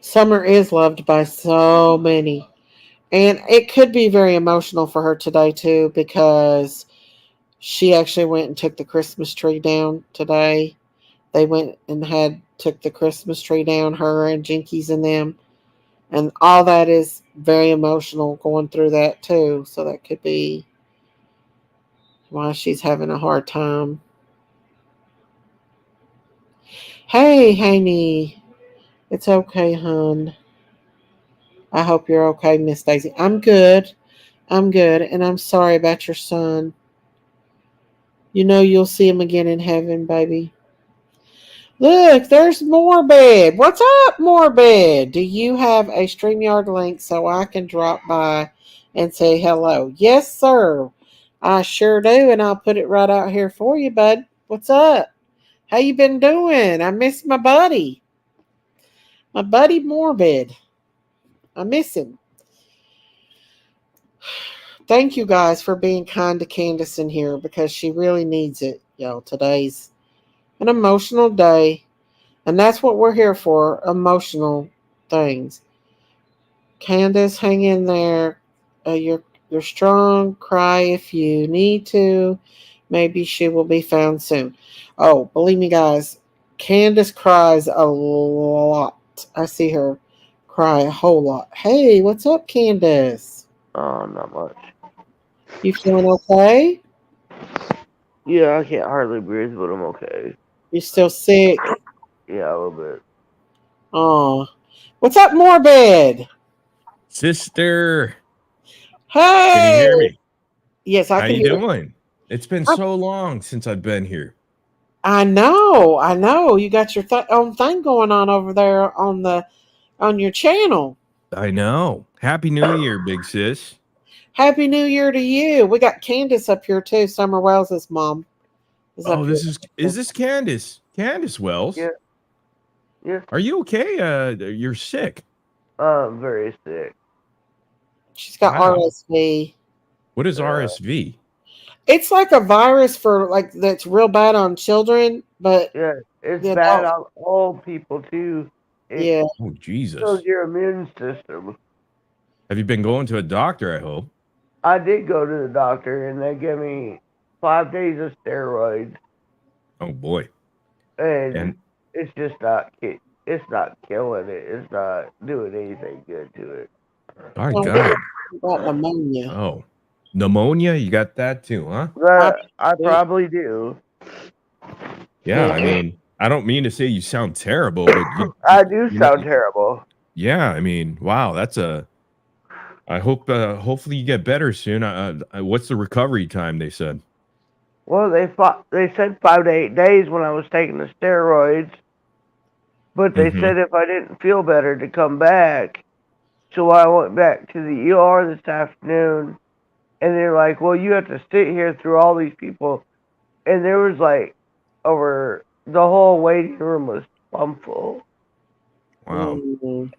Summer is loved by so many. And it could be very emotional for her today, too, because she actually went and took the Christmas tree down today. They went and took the Christmas tree down, her and Jinkies and them. And all that is very emotional going through that, too. So that could be why she's having a hard time. Hey, Haney. It's okay, hon. I hope you're okay, Miss Daisy. I'm good. I'm good. And I'm sorry about your son. You know you'll see him again in heaven, baby. Look, there's Morbid. What's up, Morbid? Do you have a StreamYard link so I can drop by and say hello? Yes, sir. I sure do, and I'll put it right out here for you, bud. What's up? How you been doing? I miss my buddy. My buddy Morbid. I miss him. Thank you guys for being kind to Candace in here because she really needs it, y'all. Today's an emotional day, and that's what we're here for, emotional things. Candace, hang in there. You're strong. Cry if you need to. Maybe she will be found soon. Oh, believe me, guys, Candace cries a lot. I see her cry a whole lot. Hey, what's up, Candace? Not much. You feeling okay? Yeah, I can't hardly breathe, but I'm okay. You still sick? Yeah, a little bit. Oh, what's up, Morbid? Sister. Hey, Can you hear me? Yes, I How can you hear. doing? It's been so long since I've been here. I know. You got your own thing going on over there on your channel. I know. Happy New Year, big sis. Happy New Year to you. We got Candace up here too. Summer Wells' mom is up here. Is this Candace? Candace Wells? Yeah. Yes. Are you okay? You're sick. I'm very sick. She's got Wow. RSV. What is RSV? It's like a virus for like that's real bad on children, but Yeah, it's the bad adults- on old people too. It Yeah. Oh, Jesus. kills your immune system. Have you been going to a doctor, I hope? I did go to the doctor and they gave me 5 days of steroids, Oh, boy. and And it's just not it's not killing it. It's not doing anything good to it. my Oh, God. you got pneumonia. Oh, pneumonia? You got that too, huh? I probably do. Yeah, I mean, I don't mean to say you sound terrible, but I do sound terrible. Yeah, I mean, wow, that's a. I hope, hopefully, you get better soon. What's the recovery time? They said. Well, they said 5 to 8 days when I was taking the steroids, but they said if I didn't feel better to come back. So I went back to the ER this afternoon, and they're like, "Well, you have to sit here through all these people," and there was like over the whole waiting room was plumb full. Wow.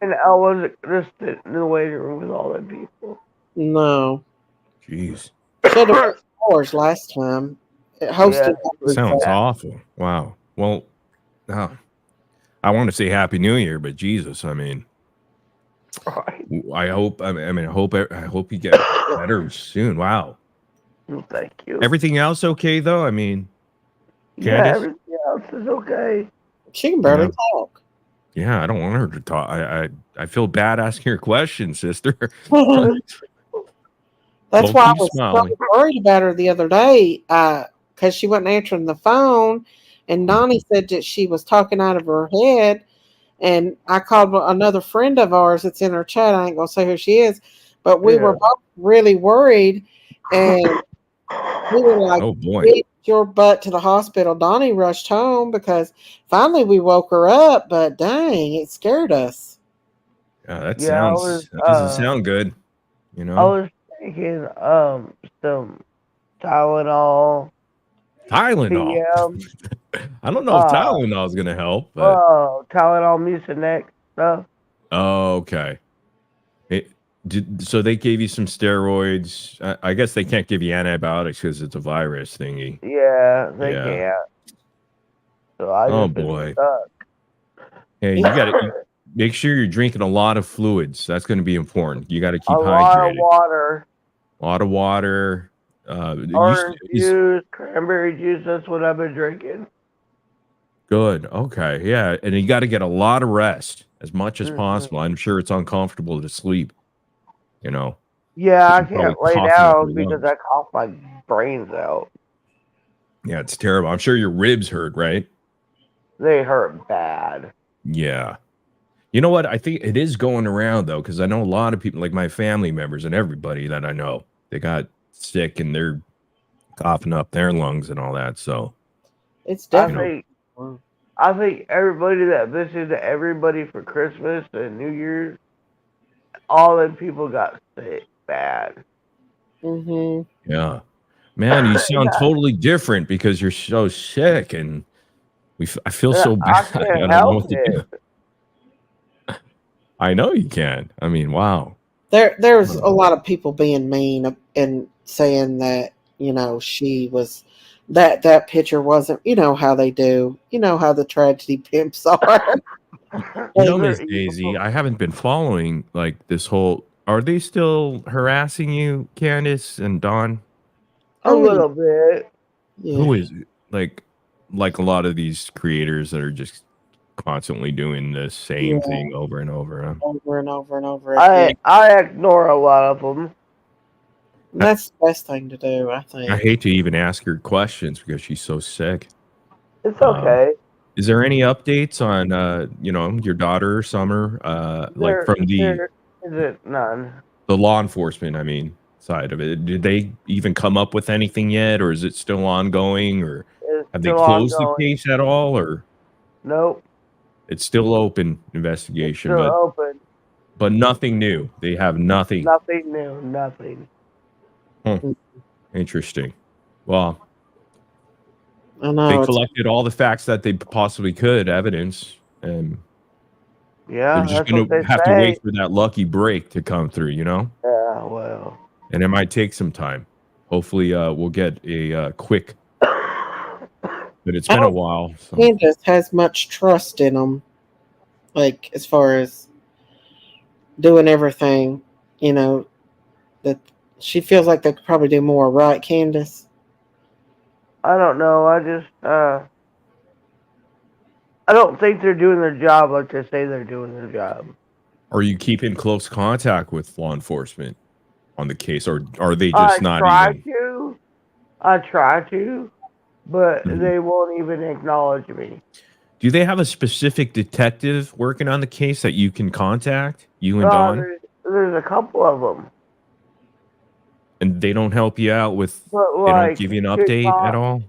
And I wasn't just sitting in the waiting room with all the people. No. Jeez. Should have been ours last time. It hosted. Sounds awful. Wow. Well, I want to say Happy New Year, but Jesus, I mean, I hope. I mean, I hope you get better soon. Wow. Well, thank you. Everything else okay though? I mean, Yeah, Candace? everything else is okay. She can barely Yeah. talk. Yeah, I don't want her to talk. I feel bad asking her questions, sister. That's Well, why I keep was smiling. so worried about her the other day because she wasn't answering the phone. And Donnie said that she was talking out of her head. And I called another friend of ours that's in her chat. I ain't going to say who she is. But we were both really worried. And we were like, Oh, boy. get your butt to the hospital. Donnie rushed home because finally we woke her up. But dang, it scared us. Yeah, that Yeah, that doesn't sound good. You I know, was taking some Tylenol. Tylenol. PM. I don't know if Tylenol is gonna help, but Tylenol Mucinex stuff. oh, okay. So they gave you some steroids. I guess they can't give you antibiotics because it's a virus thingy. Yeah, they Yeah. can't. So I Oh just been boy. stuck. Hey, you got to make sure you're drinking a lot of fluids. That's going to be important. You got to keep A lot of hydrated. water. A lot of water. Orange juice, cranberry juice. That's what I've been drinking. Good. Okay. Yeah. And you got to get a lot of rest as much as possible. I'm sure it's uncomfortable to sleep. You know. Yeah, I You're can't probably lay coughing up down your because lungs. I cough my brains out. Yeah, it's terrible. I'm sure your ribs hurt, right? They hurt bad. Yeah. You know what? I think it is going around though, because I know a lot of people, like my family members and everybody that I know, they got sick and they're coughing up their lungs and all that. So it's definitely. I think everybody that visited everybody for Christmas and New Year's, all them people got sick bad. Mm-hmm. Yeah, man, you sound totally different because you're so sick, and I feel so bad. I can't don't know help what to do. I know you can. I mean, wow. There's a lot of people being mean and saying that, she was that picture wasn't, how they do, how the tragedy pimps are. You know, Miss Daisy, I haven't been following like this whole. Are they still harassing you, Candace and Dawn? A little bit. Who is like a lot of these creators that are just constantly doing the same thing over and over? Huh? Over and over and over again. I ignore a lot of them. And that's the best thing to do, I think. I hate to even ask her questions because she's so sick. It's okay. Is there any updates on your daughter Summer? Like from there isn't none. the law enforcement, I mean, side of it. Did they even come up with anything yet, or is it still ongoing, or have they still closed ongoing. the case at all, or Nope. it's still open investigation? Still But open. But nothing new. They have nothing. Nothing new. Nothing. Interesting. Well, I know. they collected all the facts that they possibly could, evidence, and Yeah, they're just that's going what they to have to say. wait for that lucky break to come through, you know? Yeah, well. And it might take some time. Hopefully, we'll get a quick. But it's been a while. So. Candace has much trust in them, like as far as doing everything. You know, that she feels like they could probably do more, right, Candace? I don't know. I just I don't think they're doing their job like they say they're doing their job. Are you keeping close contact with law enforcement on the case, or are they just not even? I try to, but they won't even acknowledge me. Do they have a specific detective working on the case that you can contact, you and Dawn? There's a couple of them. And they don't help you out with, But, they like, don't give you an you could update at all?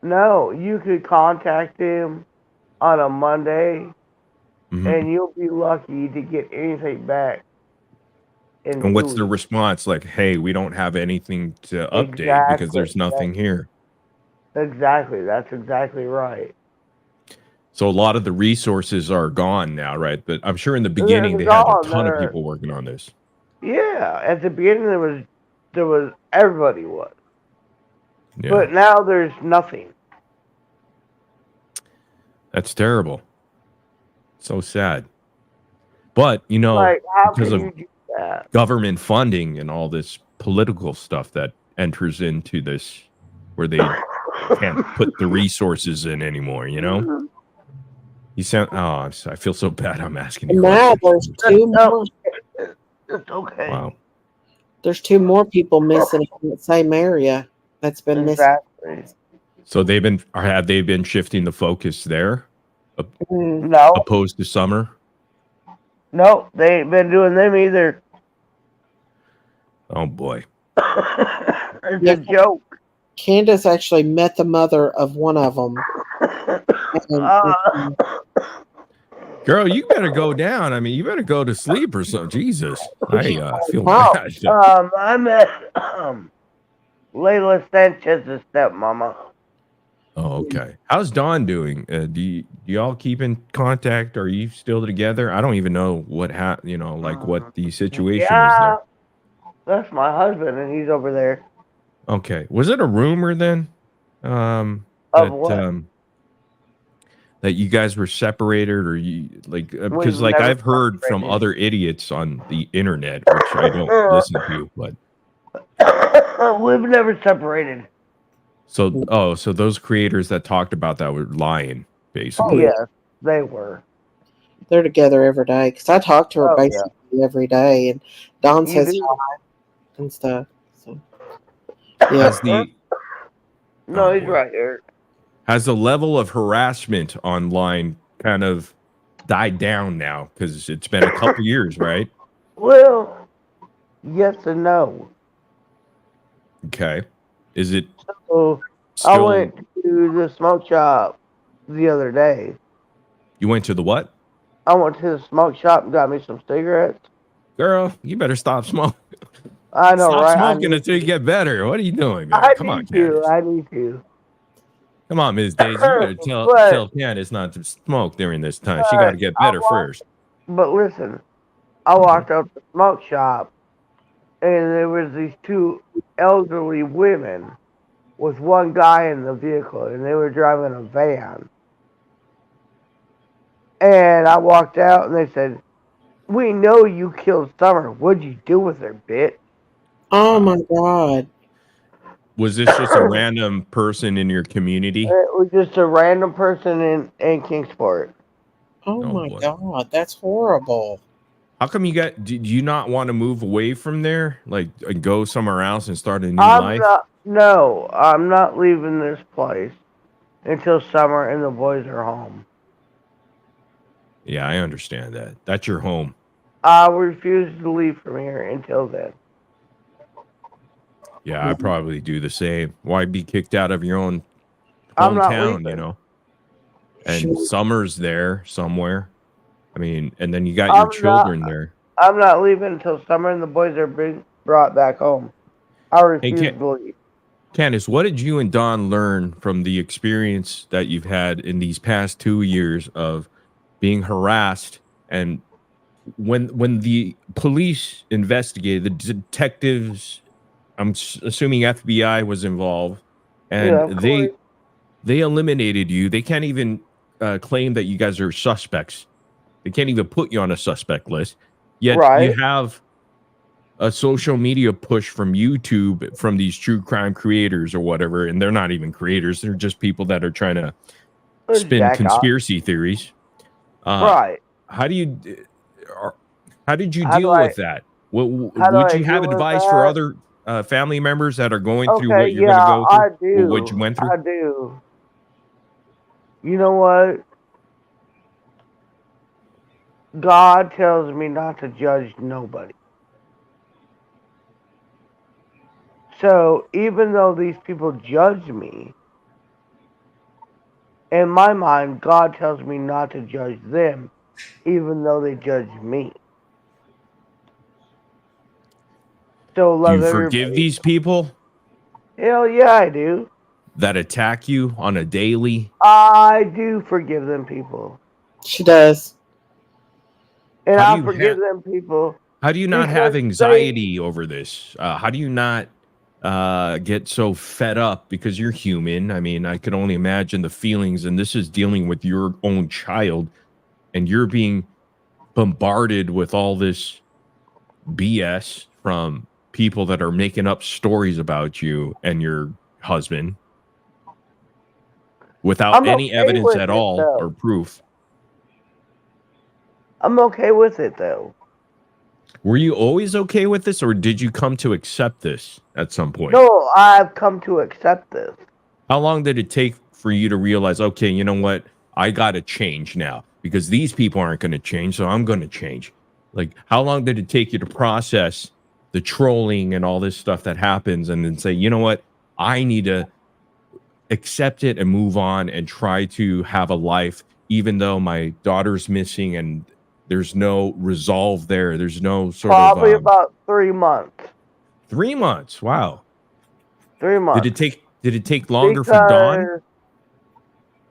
No, you could contact them on a Monday, and you'll be lucky to get anything back. And what's the response? Like, hey, we don't have anything to update because there's nothing here. Exactly. That's exactly right. So a lot of the resources are gone now, right? But I'm sure in the beginning they had a ton of people working on this. Yeah, at the beginning there was everybody was. Yeah. But now there's nothing. That's terrible. So sad. But, you know, Like, how because can of you do that? government funding and all this political stuff that enters into this, where they can't put the resources in anymore, you know? You sound, I feel so bad I'm asking you. Now there's two more. It's okay. Wow. There's two more people missing in the same area that's been missing. So have they been shifting the focus there? No. Opposed to Summer? No, they ain't been doing them either. Oh boy. It's a joke. Candace actually met the mother of one of them. Girl, you better go down. I mean, you better go to sleep or something. Jesus. I feel Wow. bad. I met Layla Sanchez's stepmama. Oh, okay. How's Dawn doing? Do y'all keep in contact? Are you still together? I don't even know what what the situation is there. That's my husband, and he's over there. Okay. Was it a rumor then? Of what? That you guys were separated, or you because I've heard from other idiots on the internet, which I don't listen to, but we've never separated. so those creators that talked about that were lying, basically. Oh, yes, they were. They're together every day because I talk to her basically every day, and Dawn says hi and stuff. So, yeah. No, he's right here. Has the level of harassment online kind of died down now? Because it's been a couple years, right? Well, yes and no. Okay. Is it So I went to the smoke shop the other day. You went to the what? I went to the smoke shop and got me some cigarettes. Girl, you better stop smoking. I know, Stop right? smoking until you get better. What are you doing, man? Come on, Candace. I need to. Come on, Ms. Daisy. You better tell Candace not to smoke during this time. She got to get better first. But listen, I walked up to the smoke shop, and there was these two elderly women with one guy in the vehicle, and they were driving a van. And I walked out, and they said, "We know you killed Summer. What'd you do with her, bitch?" Oh my God. Was this just a random person in your community? It was just a random person in Kingsport. Oh my God, that's horrible. How come did you not want to move away from there? Like go somewhere else and start a new life? I'm not leaving this place until Summer and the boys are home. Yeah, I understand that. That's your home. I refuse to leave from here until then. Yeah, I probably do the same. Why be kicked out of your own I'm not hometown, leaving. you know? And Summer's there somewhere. I mean, and then you got your children there. I'm not leaving until summer and the boys are brought back home. I refuse to leave. Candace, what did you and Don learn from the experience that you've had in these past 2 years of being harassed? And when the police investigated, the detectives, I'm assuming FBI was involved, and they eliminated you. They can't even claim that you guys are suspects. They can't even put you on a suspect list. Yet you have a social media push from YouTube, from these true crime creators or whatever, and they're not even creators. They're just people that are trying to spin conspiracy theories. Right. How did you deal with that? Would you have advice for other family members that are going through what you're going to go through? I do. Or what you went through? I do. You know what? God tells me not to judge nobody. So even though these people judge me, in my mind, God tells me not to judge them, even though they judge me. So Do you forgive these people Hell yeah, I do. that attack you on a daily? I do forgive them people. She does. And I forgive them people. How do you not have anxiety over this? How do you not get so fed up? Because you're human. I mean, I could only imagine the feelings, and this is dealing with your own child, and you're being bombarded with all this BS from people that are making up stories about you and your husband without any evidence at all or proof. I'm okay with it, though. Were you always okay with this, or did you come to accept this at some point? No, I've come to accept this. How long did it take for you to realize, okay, you know what? I got to change now because these people aren't going to change, so I'm going to change. Like, how long did it take you to process the trolling and all this stuff that happens and then say, you know what? I need to accept it and move on and try to have a life, even though my daughter's missing and there's no resolve there. There's no sort of... Probably about 3 months. 3 months. Wow. 3 months. Did it take longer for Dawn?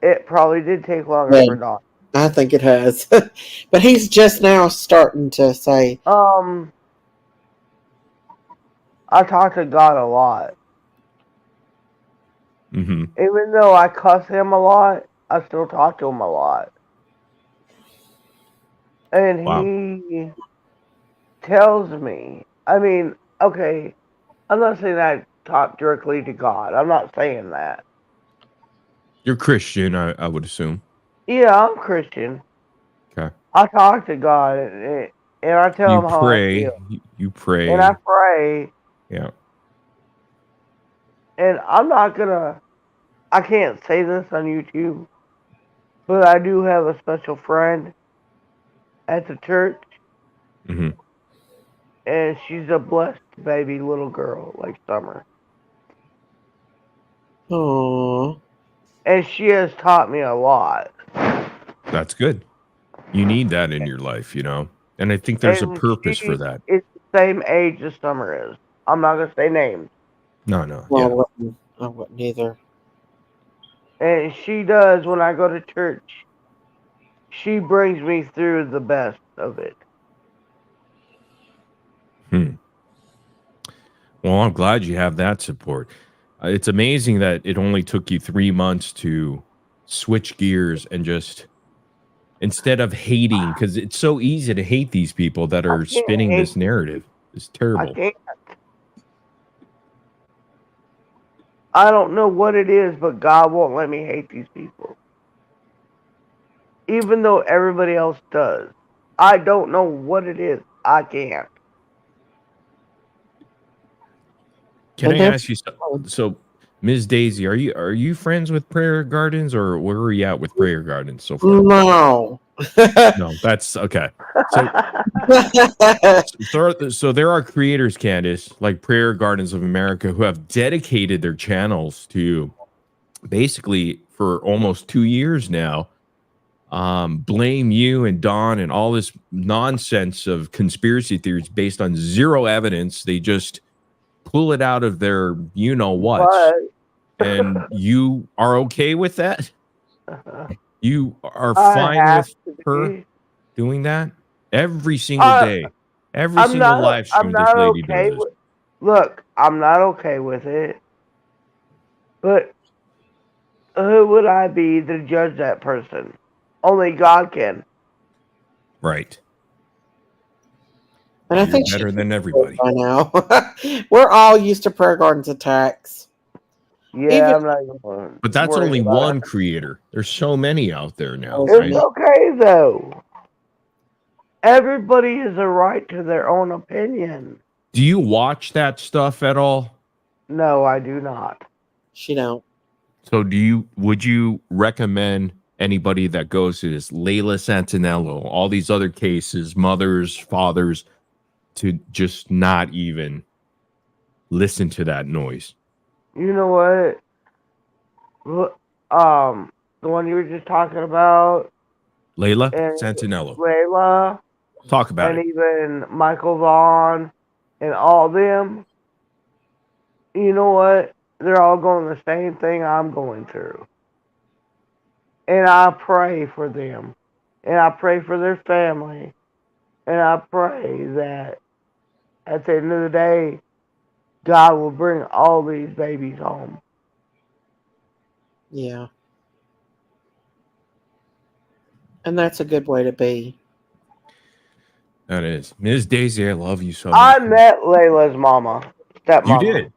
It probably did take longer for Dawn. I think it has. But he's just now starting to say... I talk to God a lot. Mm-hmm. Even though I cuss him a lot, I still talk to him a lot. And he tells me, I mean, okay, I'm not saying I talk directly to God. I'm not saying that. You're Christian, I would assume. Yeah, I'm Christian. Okay. I talk to God and I tell him how I feel. You pray. And I pray. Yeah. And I'm not gonna, I can't say this on YouTube, but I do have a special friend at the church. Mm-hmm. And she's a blessed baby little girl, like Summer. Aww. And she has taught me a lot. That's good. You need that in your life, you know? And I think there's a purpose for that. It's the same age as Summer is. I'm not going to say names. No. Well, I wouldn't either. And she does, when I go to church, she brings me through the best of it. Well, I'm glad you have that support. It's amazing that it only took you 3 months to switch gears and just, instead of hating, because it's so easy to hate these people that are spinning this narrative. It's terrible. I can't. I don't know what it is, but God won't let me hate these people. Even though everybody else does. I don't know what it is. I can't. Can I ask you something? So, Ms. Daisy, are you friends with Prayer Gardens, or where are you at with Prayer Gardens so far? No. No, that's okay. So there are creators, Candace, like Prayer Gardens of America, who have dedicated their channels to basically for almost 2 years now blame you and Don and all this nonsense of conspiracy theories based on zero evidence. They just pull it out of their you-know-what. And you are okay with that? You are fine with her doing that? Every single day. Every single live stream this lady does this. Look, I'm not okay with it. But who would I be to judge that person? Only God can. Right. And I You're think better she's than everybody. by now. We're all used to Prayer Garden's attacks. Yeah, I'm not going to But that's worry only about one it. creator. There's so many out there now, It's right? okay, though. Everybody has a right to their own opinion. Do you watch that stuff at all? No, I do not. She don't. So would you recommend anybody that goes to this Layla Santinello, all these other cases, mothers, fathers, to just not even listen to that noise? You know what? The one you were just talking about, Layla and Santinello. Layla, Talk about and it. even Michael Vaughn, and all them. You know what? They're all going the same thing I'm going through. And I pray for them. And I pray for their family. And I pray that at the end of the day, God will bring all these babies home. Yeah. And that's a good way to be. That is. Ms. Daisy, I love you so I much. met Layla's mama. Stepmama. You did?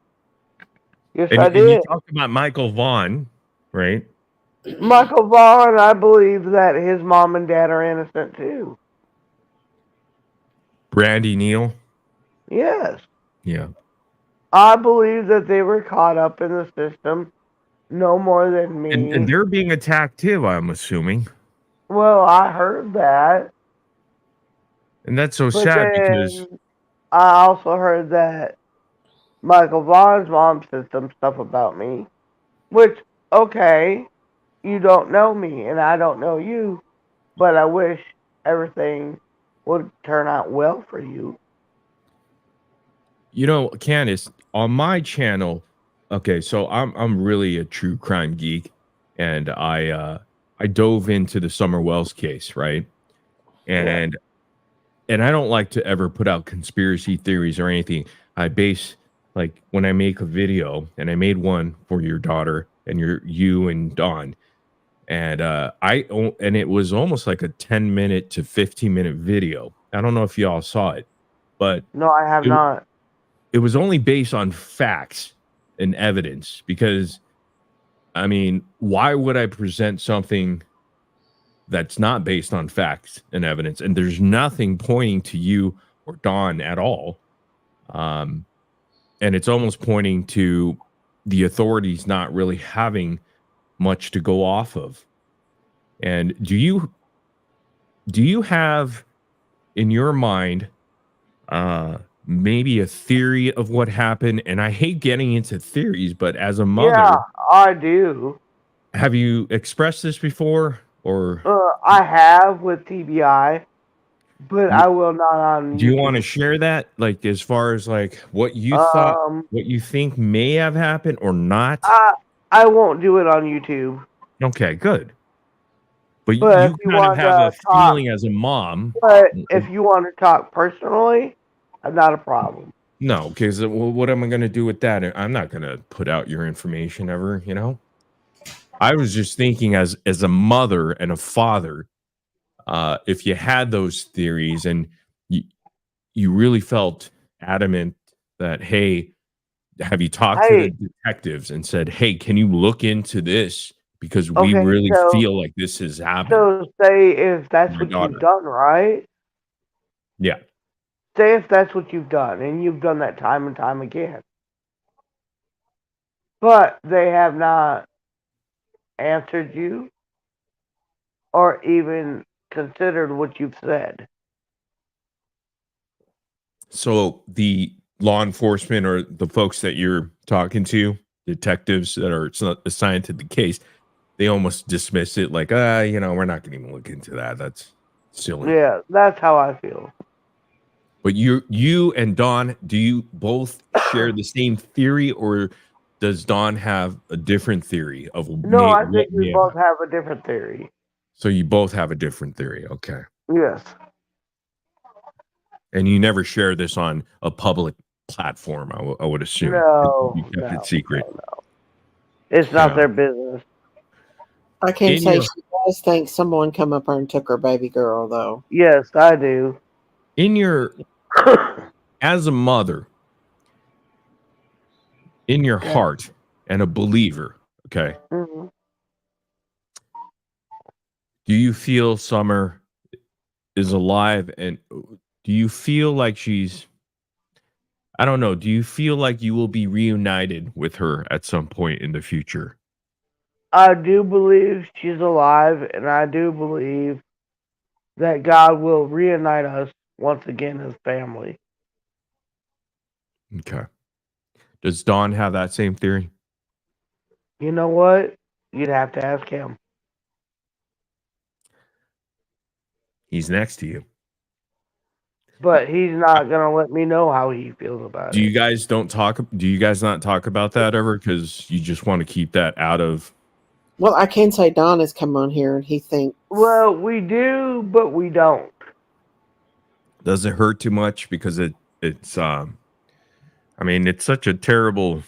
Yes, And I you did. talked about Michael Vaughn, right? Michael Vaughn, I believe that his mom and dad are innocent too. Brandy Neal. Yes. Yeah. I believe that they were caught up in the system no more than me. And they're being attacked too, I'm assuming. Well, I heard that. And that's so But sad then because I also heard that Michael Vaughn's mom said some stuff about me. Which, okay, you don't know me and I don't know you, but I wish everything would turn out well for you. Candace, on my channel, okay, so I'm really a true crime geek, and I dove into the Summer Wells case, right? And I don't like to ever put out conspiracy theories or anything. I base, like, when I make a video, and I made one for your daughter and you and Dawn, and and it was almost like a 10-minute to 15-minute video. I don't know if y'all saw it, but no, I have not. It was only based on facts and evidence because, I mean, why would I present something that's not based on facts and evidence? And there's nothing pointing to you or Dawn at all. And it's almost pointing to the authorities not really having much to go off of. And do you have in your mind maybe a theory of what happened? And I hate getting into theories, but as a mother, yeah, I do. Have you expressed this before, or I have with TBI, but I will not on do you YouTube. want to share that, like, as far as like what you thought, what you think may have happened or not? I won't do it on YouTube. Okay, good. But you if you kind of want have to a feeling as a mom. But if you want to talk personally, not a problem. No, because what am I going to do with that? I'm not going to put out your information ever, I was just thinking as a mother and a father, if you had those theories and you really felt adamant that, hey, have you talked to the detectives and said, hey, can you look into this? Because we really feel like this has happened. So say if that's what you've done, right? Yeah. Say if that's what you've done, and you've done that time and time again. But they have not answered you or even considered what you've said. So the law enforcement or the folks that you're talking to, detectives that are assigned to the case, they almost dismiss it like, we're not going to even look into that. That's silly. Yeah, that's how I feel. But you and Dawn, do you both share the same theory, or does Dawn have a different theory of No, I think we both have a different theory. So you both have a different theory. Okay. Yes. And you never share this on a public platform, I would assume. No, you kept it secret. No. It's not their business. I can say she does think someone come up and took her baby girl, though. Yes, I do. In your, as a mother, in your heart, and a believer, okay, Mm-hmm. do you feel Summer is alive, and do you feel like she's, I don't know, do you feel like you will be reunited with her at some point in the future? I do believe she's alive, and I do believe that God will reunite us once again as family. Okay. Does Dawn have that same theory? You know what? You'd have to ask him. He's next to you. But he's not going to let me know how he feels about Do it. you guys not talk about that ever? Because you just want to keep that out of... Well, I can say Don has come on here and he thinks... Well, we do, but we don't. Does it hurt too much? Because it's I mean, it's such a terrible...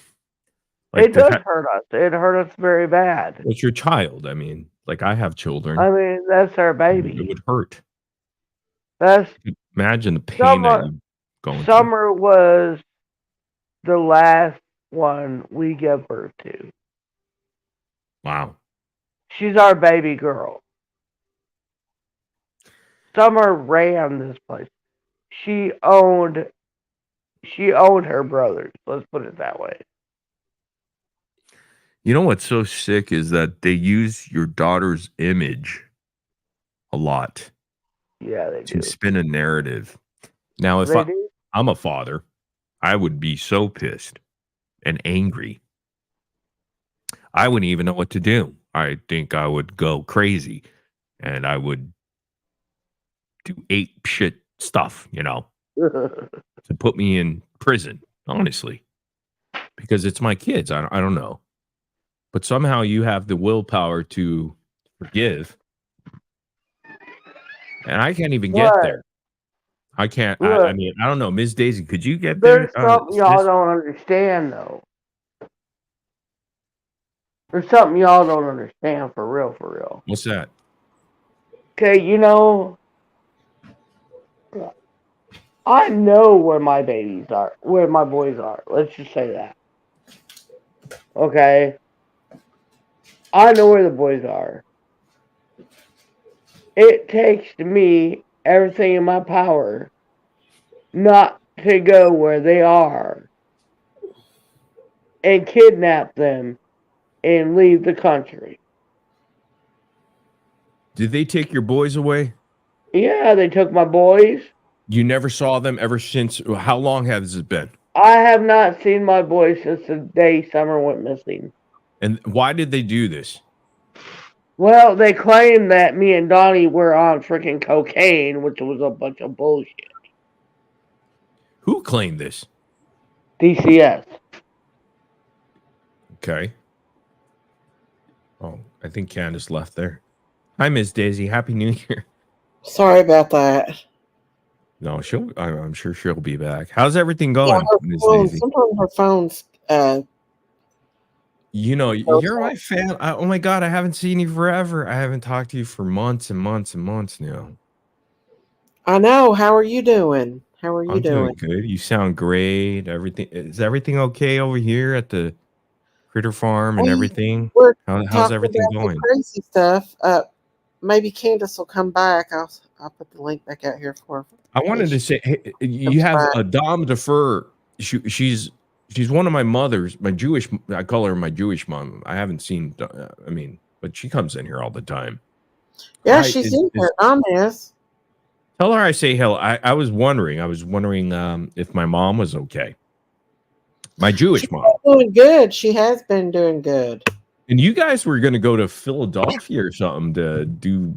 It does hurt us. It hurt us very bad. It's your child. I mean, like, I have children. I mean, that's our baby. It would hurt. That's... Imagine the pain that you're going through. Summer was the last one we gave birth to. Wow. She's our baby girl. Summer ran this place. She owned her brothers. Let's put it that way. You know what's so sick is that they use your daughter's image a lot. Yeah, they do. To spin a narrative. Now, if I'm a father, I would be so pissed and angry. I wouldn't even know what to do. I think I would go crazy and I would do ape shit stuff, to put me in prison, honestly, because it's my kids. I don't know. But somehow you have the willpower to forgive. And I can't even get there. I can't. I mean, I don't know. Ms. Daisy, could you get there? There's something y'all don't understand, though. There's something y'all don't understand for real. What's that? Okay, I know where my babies are, where my boys are. Let's just say that. Okay? I know where the boys are. It takes me everything in my power not to go where they are and kidnap them and leave the country. Did they take your boys away? Yeah, they took my boys. You never saw them ever since? How long has it been? I have not seen my boys since the day Summer went missing. And why did they do this? Well, they claimed that me and Donnie were on freaking cocaine, which was a bunch of bullshit. Who claimed this? DCS. Okay. Oh, I think Candace left there. Hi, Miss Daisy. Happy New Year. Sorry about that. No, I'm sure she'll be back. How's everything going, Miss Daisy? Sometimes her phone's... you're my fan. Oh my God, I haven't seen you forever. I haven't talked to you for months and months and months now. I know. How are you doing? How are you I'm doing? Good. You sound great. Is everything okay over here at the Critter Farm and everything? How's everything going? Crazy stuff. Maybe Candace will come back. I'll put the link back out here for her. I wanted to say, hey, you have a Dom Defer. She's one of my mothers, my Jewish. I call her my Jewish mom. I haven't seen. But she comes in here all the time. Yeah, she's in here. Is. Tell her I say hello. I was wondering if my mom was okay. My Jewish mom. Doing good. She has been doing good. And you guys were going to go to Philadelphia or something to do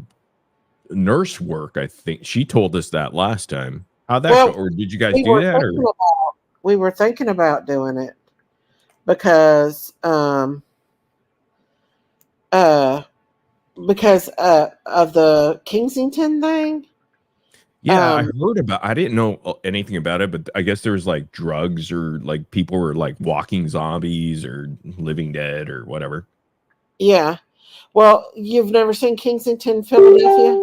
nurse work. I think she told us that last time. How'd that go? Or did you guys do that? We were thinking about doing it because of the Kensington thing. Yeah, I heard about. I didn't know anything about it, but I guess there was like drugs or like people were like walking zombies or living dead or whatever. Yeah. Well, you've never seen Kensington, Philadelphia?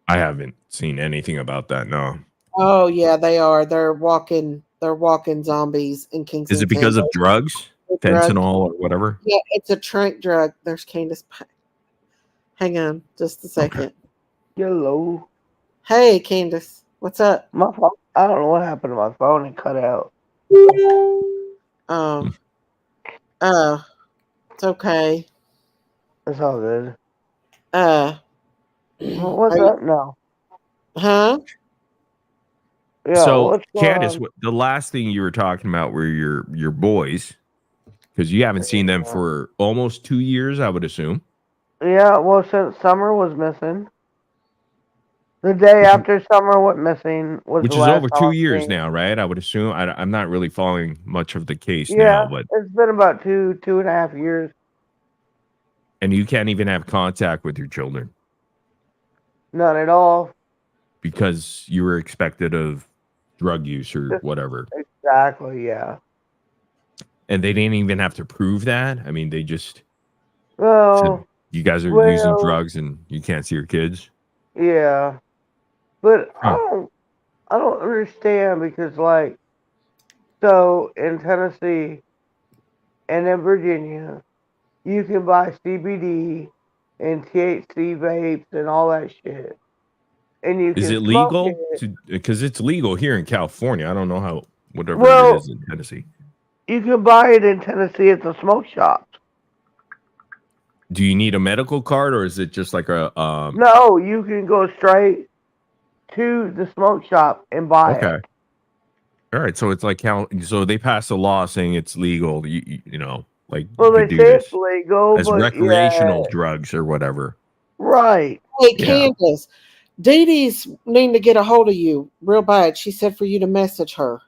I haven't seen anything about that. No. Oh yeah, they are. They're walking zombies in Kensington. Is it because of drugs, fentanyl or whatever? Yeah, it's a trank drug. There's Candace. Hang on, just a second. Hello. Hey, Candace, what's up? My phone. I don't know what happened to my phone. It cut out. It's okay. It's all good. What's up now? Huh? Yeah. So, Candace, the last thing you were talking about were your boys, because you haven't seen them for almost 2 years, I would assume. Yeah. Well, since Summer was missing, the day after Summer went missing was Which the is last over time 2 I've years seen- now, right? I would assume. I'm not really following much of the case Yeah, now, but it's been about 2.5 years. and you can't even have contact with your children None at all. because you were expected of drug use or whatever. Exactly. Yeah. And they didn't even have to prove that. I mean, they just said, Well, you guys are using drugs and you can't see your kids. yeah, but I don't understand because like, so in Tennessee and in Virginia, you can buy CBD and THC vapes and all that shit, and you Is can it smoke legal? it. Because it's legal here in California. I don't know how whatever Well, it is in Tennessee. You can buy it in Tennessee at the smoke shops. Do you need a medical card or is it just like a No, you can go straight to the smoke shop and buy okay. it. All right, so it's like so they passed a law saying it's legal. You know, like Well, you they could do say this it's legal, as but recreational yeah, drugs or whatever. right. Hey, Yeah. Candace, Dee Dee's needing to get a hold of you real bad. She said for you to message her.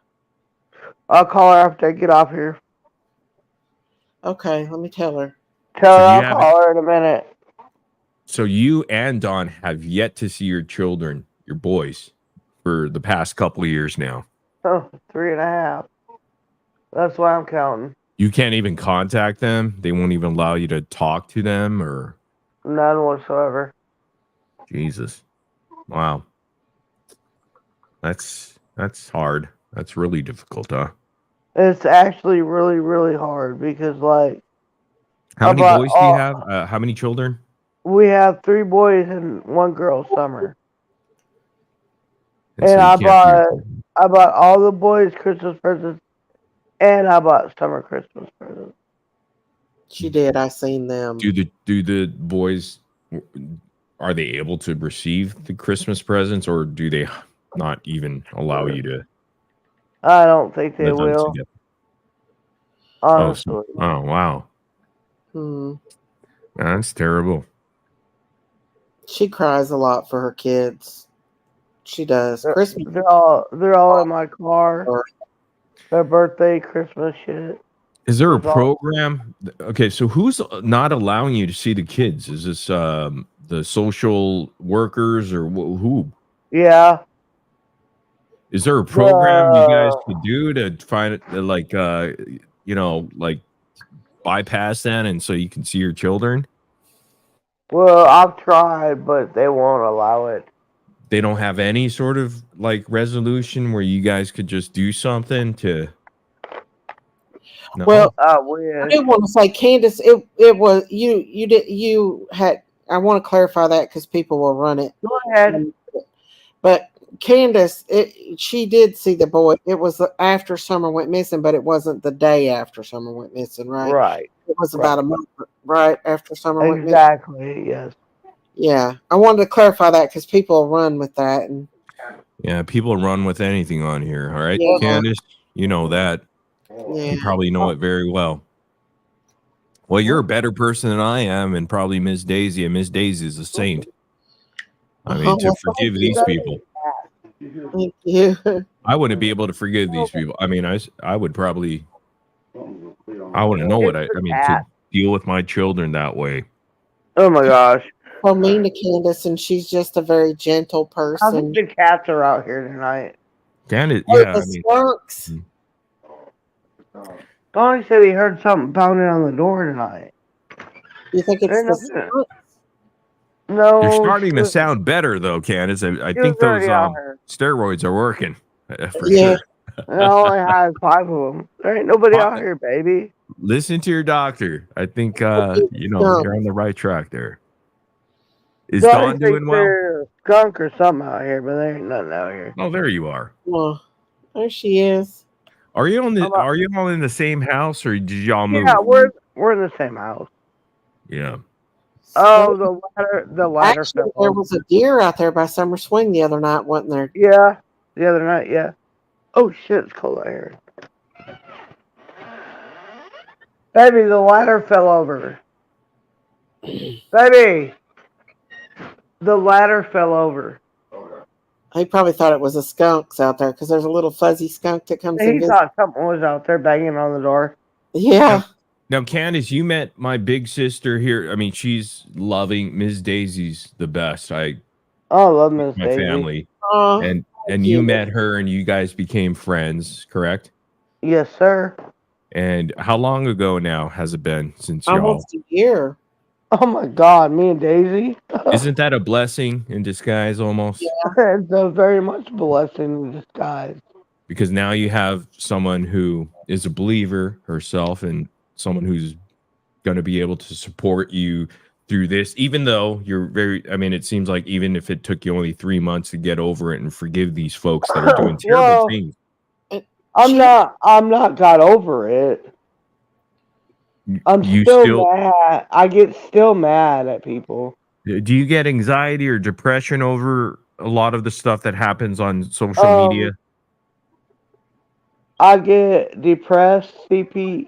I'll call her after I get off here. Okay, let me tell her. Tell her I'll call her in a minute. So you and Don have yet to see your children, your boys, for the past couple of years now. Oh, 3.5. That's why I'm counting. You can't even contact them. They won't even allow you to talk to them or None whatsoever. Jesus. Wow. That's hard. That's really difficult, huh? It's actually really, really hard because, like, How many boys do you have? How many children? we have 3 boys and 1 girl, Summer. And And so I you can't bought all the boys Christmas presents, and I bought Summer Christmas presents. She did. I seen them. do the boys, are they able to receive the Christmas presents or do they not even allow you to I don't think they let them will. see it? Honestly. Oh wow. That's terrible. She cries a lot for her kids. She does. Christmas. They're all in my car. Their birthday, Christmas shit. Is there a It's all- program? Okay, so who's not allowing you to see the kids? Is this the social workers or who? Yeah. Is there a program you guys could do to find it, like like bypass that and so you can see your children? Well, I've tried, but they won't allow it. They don't have any sort of like resolution where you guys could just do something to. No? Well, I I didn't want to say, Candace. It was you. You did. You had. I want to clarify that because people will run it. Go ahead. But Candace, she did see the boy. It was after Summer went missing, but it wasn't the day after Summer went missing, right? Right. It was about a month, right after Summer went missing. Exactly. Yes. Yeah, I wanted to clarify that because people run with that, and Yeah, people run with anything on here. All right, Yeah. Candace, you know that. yeah, You probably know it very well. Well, you're a better person than I am, and probably Miss Daisy, and Miss Daisy is a saint. I mean, to forgive these people. Thank you. I wouldn't be able to forgive these people. I mean, I would probably, I wouldn't know what I mean, to deal with my children that way. Oh my gosh. So mean to Candace, and she's just a very gentle I person. think the cats are out here tonight. Candace, Oh, yeah. the I mean, skunks. Bonnie said he heard something pounding on the door tonight. You think it's the skunks? No. you're starting to sound better, though, Candace. I think those steroids are working. For sure. I only have 5 of them. There ain't nobody out here, baby. Listen to your doctor. I think, you're on the right track there. Is Donnie Dawn doing thinks well? there's a skunk or something out here, but there ain't nothing out here. Oh, there you are. Well, there she is. Are you all in the same house, or did y'all move? Yeah, we're in the same house. Yeah. Oh, the ladder Actually, fell there over. was a deer out there by Summer Swing the other night, wasn't there? Yeah, the other night, yeah. Oh shit, it's cold out here. Baby, the ladder fell over. Baby, the ladder fell over. He probably thought it was a skunks out there because there's a little fuzzy skunk that comes in. He thought something was out there banging on the door. Yeah. Now, Candace, you met my big sister here. I mean, she's loving. Ms. Daisy's the best. I love Miss my Daisy. family. Oh, and you met her and you guys became friends, correct? Yes, sir. And how long ago now has it been since y'all? Almost a year. Oh my God, me and Daisy. Isn't that a blessing in disguise almost? Yeah, it's a very much blessing in disguise. Because now you have someone who is a believer herself and someone who's going to be able to support you through this, even though it seems like even if it took you only 3 months to get over it and forgive these folks that are doing terrible things. I'm not got over it. I'm still mad. I get still mad at people. Do you get anxiety or depression over a lot of the stuff that happens on social media? I get depressed, COPD.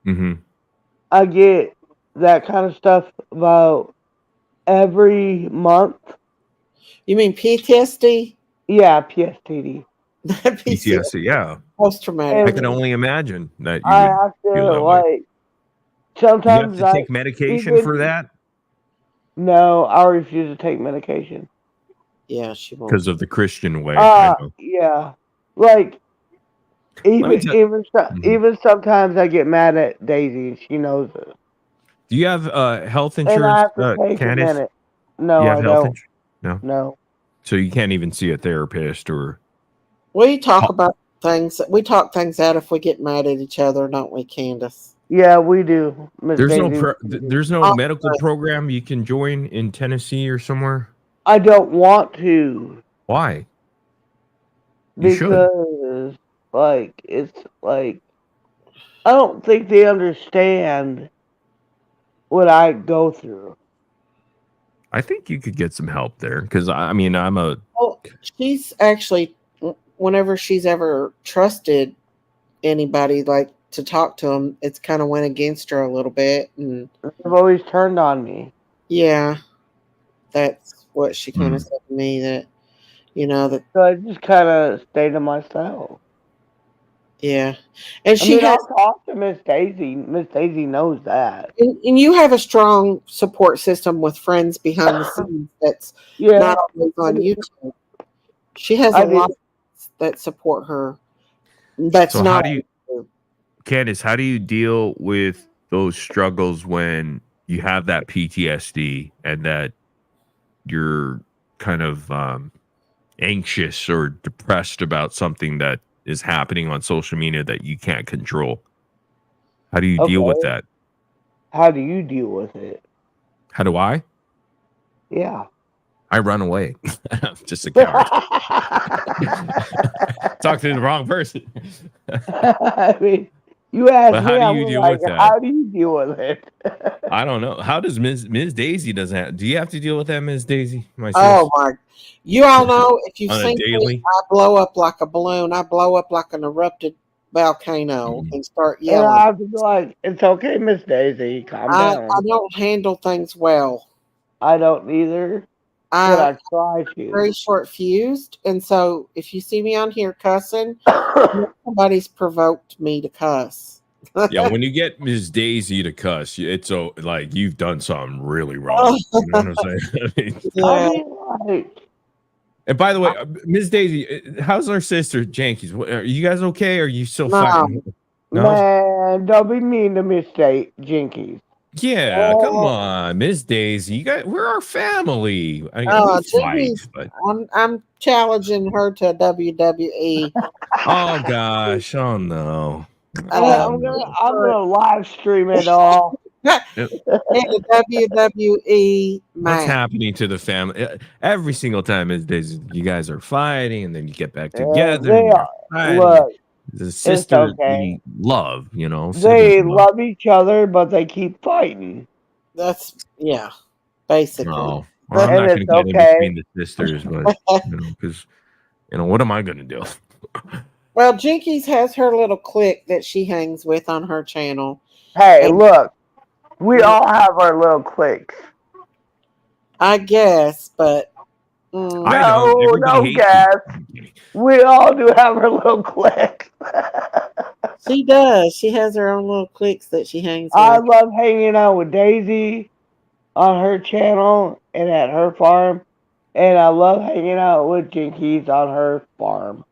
Mm-hmm. I get that kind of stuff about every month. You mean PTSD? Yeah, PTSD. PTSD, yeah. Post-traumatic. I can only imagine that you I would have feel to that way. sometimes you have to take medication for that? No, I refuse to take medication. Yeah, she won't. Because of the Christian way. I know. Yeah. Like even sometimes I get mad at Daisy and she knows it. Do you have health And I insurance, have to take a Candace? minute. No, you have I health don't. No. No. So you can't even see a therapist or. We talk about things. We talk things out if we get mad at each other, don't we, Candace? Yeah, we do. Ms. There's Daisy. there's no medical program you can join in Tennessee or somewhere. I don't want to. Why? You should. Because it's like I don't think they understand what I go through. I think you could get some help there because I'm a. Well, she's actually, whenever she's ever trusted anybody like to talk to them, it's kind of went against her a little bit, and they've always turned on me. Yeah, that's what she kind of said to me. That that. So I just kind of stay to myself. Yeah, and I'll talk to Miss Daisy. Miss Daisy knows that. And you have a strong support system with friends behind the scenes. That's not always on YouTube. She has a lot that support her. That's So not. Candace, how do you deal with those struggles when you have that PTSD and that you're kind of anxious or depressed about something that is happening on social media that you can't control? How do you deal with that? How do you deal with it? How do I? Yeah. I run away. I'm just a coward. Talk to the wrong person. I mean, you asked But how me. do you deal with that? How do you deal with it? I don't know. How does Ms. Daisy doesn't have? Do you have to deal with that, Ms. Daisy? Oh my! You all know if you've On a seen daily? me, I blow up like a balloon. I blow up like an erupted volcano and start And I yelling. have to be like, it's okay, Miss Daisy, calm I down. don't handle things well. I don't either, but I try to. Very short fused, and so if you see me on here cussing, somebody's provoked me to cuss. Yeah, when you get Ms. Daisy to cuss, it's so like you've done something really wrong. You know what I'm saying? I mean, like, and by the way, Ms. Daisy, how's our sister Jankies? Are you guys okay? Or are you still fighting? No? Man, don't be mean to Miss Jinkies. Yeah, come on, Miss Daisy. You guys, we're our family. We fight, Jimmy's, but I'm challenging her to WWE. oh gosh, oh no. I'm gonna live stream it all. The WWE What's match. happening to the family? Every single time Ms. Daisy, you guys are fighting, and then you get back together. They and are. fighting. Look, The it's sisterly okay. love, you know. They sibling love. love each other, but they keep fighting. That's basically. Oh, well, I'm And not going to it's get in okay. between the sisters, but because what am I going to do? Well, Jinkies has her little clique that she hangs with on her channel. Hey, look, we all have our little cliques. I guess, but I don't. No, Everybody no hates gas. We all do have our little cliques. She does. She has her own little cliques that she hangs I with. love hanging out with Daisy on her channel and at her farm, and I love hanging out with Jinkies on her farm.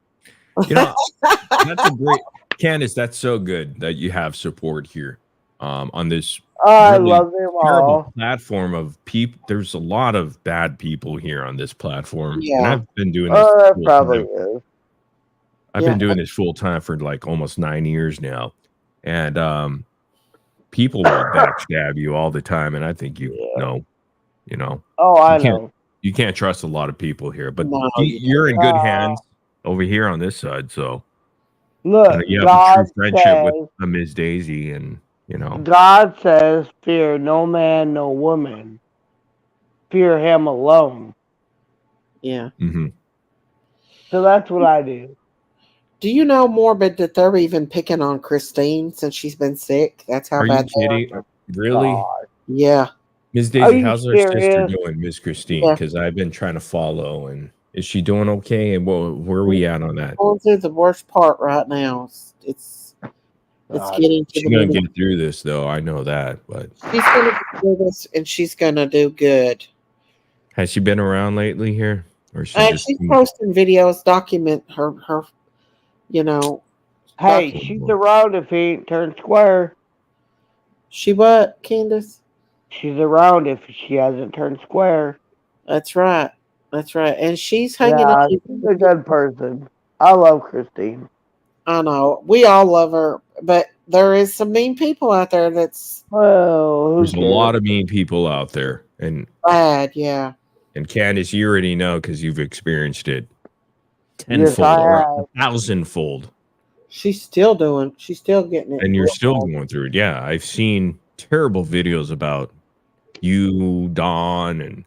You know, that's a great, Candace. That's so good that you have support here, on this. I really love them terrible all. platform of people. There's a lot of bad people here on this platform, and Yeah. I've been doing this. There full probably time. is. I've been doing this full time for like almost 9 years now, and people will backstab you all the time, and I think you know. Oh, I you can't, know. You can't trust a lot of people here, but No, you're in good hands over here on this side. So Look, you have God a true friendship says, with Ms. Daisy, and God says, fear no man, no woman. Fear him alone. Yeah. Mm-hmm. So that's what I do. Do you know, Morbid, that they're even picking on Christine since she's been sick? That's how Are you bad they kidding? are. Really? God. Yeah. Ms. Are Daisy, you how's our sister serious? doing, Miss Christine? Yeah. Because I've been trying to follow, and is she doing okay? And where are we at on that? Going through the worst part right now. It's getting to She's the gonna middle. get through this, though. I know that, but She's gonna get through this, and she's gonna do good. has she been around lately here, or she just? She's posting videos, document her. Hey, she's around if he ain't turned square. She what, Candace? She's around if she hasn't turned square. That's right. That's right. And she's hanging Yeah, out. she's a good person. I love Christine. I know. We all love her, but there is some mean people out there that's There's a lot of mean people out there, and bad, yeah. And Candace, you already know because you've experienced it Yes, tenfold I or have. 1,000-fold, She's still getting it. and you're real still bad. going through it. Yeah, I've seen terrible videos about you, Dawn, and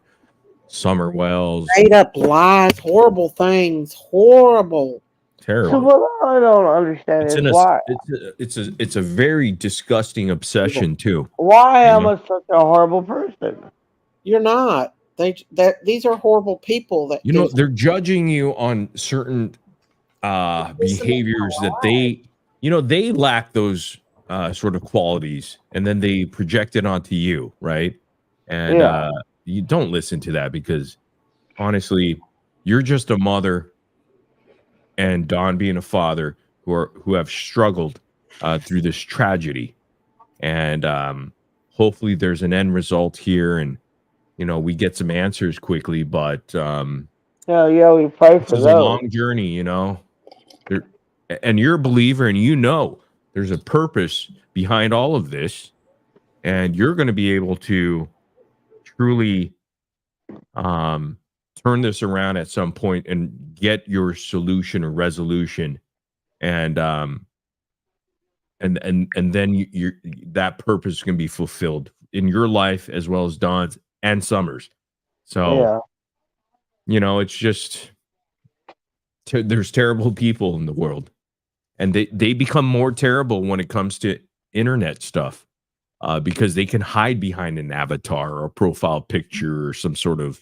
Summer Wells. Made up lies, horrible things, horrible. So Terrible. what I don't understand is why It's a very disgusting obsession too. why You am know? I such a horrible person? You're not. These are horrible people that You know, they're judging you on certain behaviors that they lack those sort of qualities, and then they project it onto you, right? And Yeah. you don't listen to that, because honestly, you're just a mother, and Don being a father, who have struggled through this tragedy, and hopefully there's an end result here, and we get some answers quickly, but Yeah, we pray this for is a those. long journey, and you're a believer, and there's a purpose behind all of this, and you're going to be able to truly turn this around at some point and get your solution or resolution, and then that purpose can be fulfilled in your life as well as Don's and Summer's. So Yeah. it's just there's terrible people in the world, and they become more terrible when it comes to internet stuff, because they can hide behind an avatar or a profile picture or some sort of,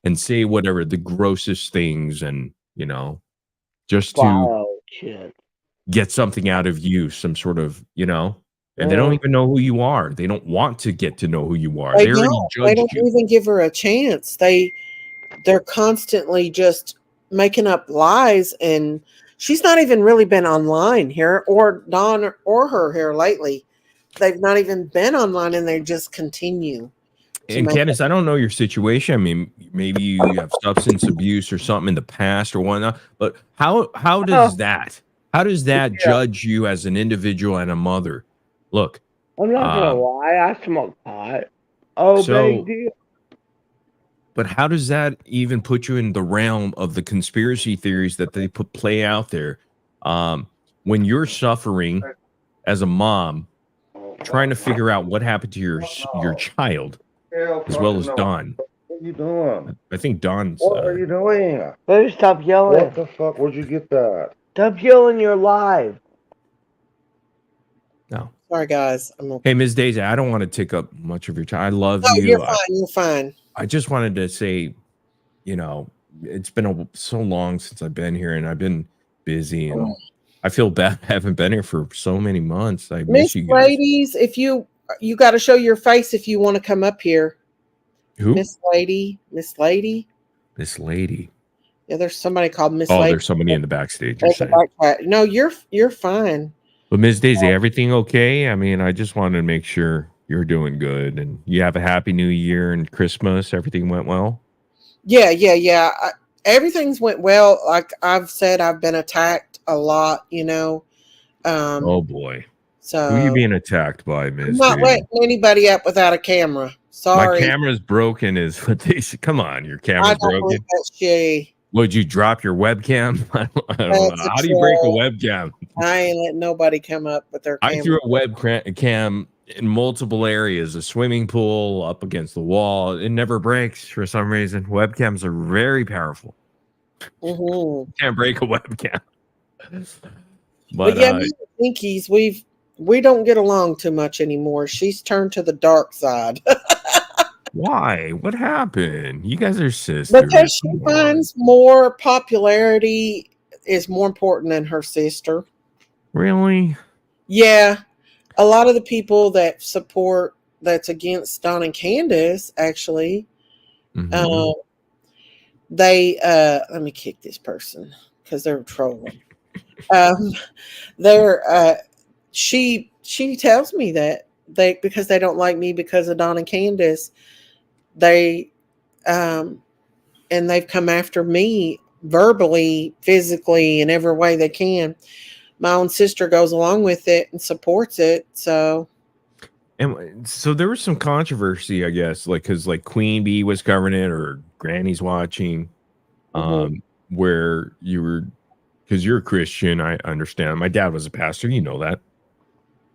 and say whatever the grossest things, and just to Shit. get something out of you, some sort of, and they don't even know who you are. They don't want to get to know who you are. They They already don't. They judged don't you. even give her a chance. They're constantly just making up lies, and she's not even really been online here, or Dawn or her here lately. They've not even been online, and they just continue. And Candace, I don't know your situation. I mean, maybe you have substance abuse or something in the past or whatnot. But how does that judge you as an individual and a mother? Look, I'm not gonna lie, I smoke pot. Oh, big deal. But how does that even put you in the realm of the conspiracy theories that they play out there? When you're suffering as a mom, trying to figure out what happened to your child, as well as Don. What are you doing? I think Don's. What are you doing? Baby, stop yelling. What the fuck? Where'd you get that? Stop yelling. You're live. No. Sorry, guys. Hey, Ms. Daisy, I don't want to take up much of your time. I love No, you. you're fine. You're fine. I just wanted to say, it's been so long since I've been here, and I've been busy, and I feel bad I haven't been here for so many months. I miss you guys. Ladies, if you got to show your face if you want to come up here. Who? Miss Lady. Yeah, there's somebody called Miss Lady. Oh, there's somebody in the backstage. You're saying. No, you're fine. But Ms. Daisy, everything okay? I mean, I just wanted to make sure you're doing good, and you have a happy New Year and Christmas. Everything went well? Yeah. Everything's went well. Like I've said, I've been attacked a lot, Oh boy. So who are you being attacked by, I'm Ms. not Daisy? letting anybody up without a camera. Sorry. My camera's broken is what they say. Come on, your camera's broken. That's shady. Would you drop your webcam? I don't know. That's a How do you break a troll. webcam? I ain't letting nobody come up with their camera. I threw a webcam in multiple areas, a swimming pool, up against the wall. It never breaks for some reason. Webcams are very powerful. Mm-hmm. Can't break a webcam. But yeah, me and Pinkies, we don't get along too much anymore. She's turned to the dark side. Why? What happened? You guys are sisters. Because she finds more popularity is more important than her sister. Really? Yeah. A lot of the people that support that's against Don and Candace actually, they let me kick this person because they're trolling. She tells me that because they don't like me because of Don and Candace, and they've come after me verbally, physically, in every way they can. My own sister goes along with it and supports it. So there was some controversy, I guess, because Queen Bee was covering it, or Granny's watching, where you were, because you're a Christian, I understand. My dad was a pastor, you know that.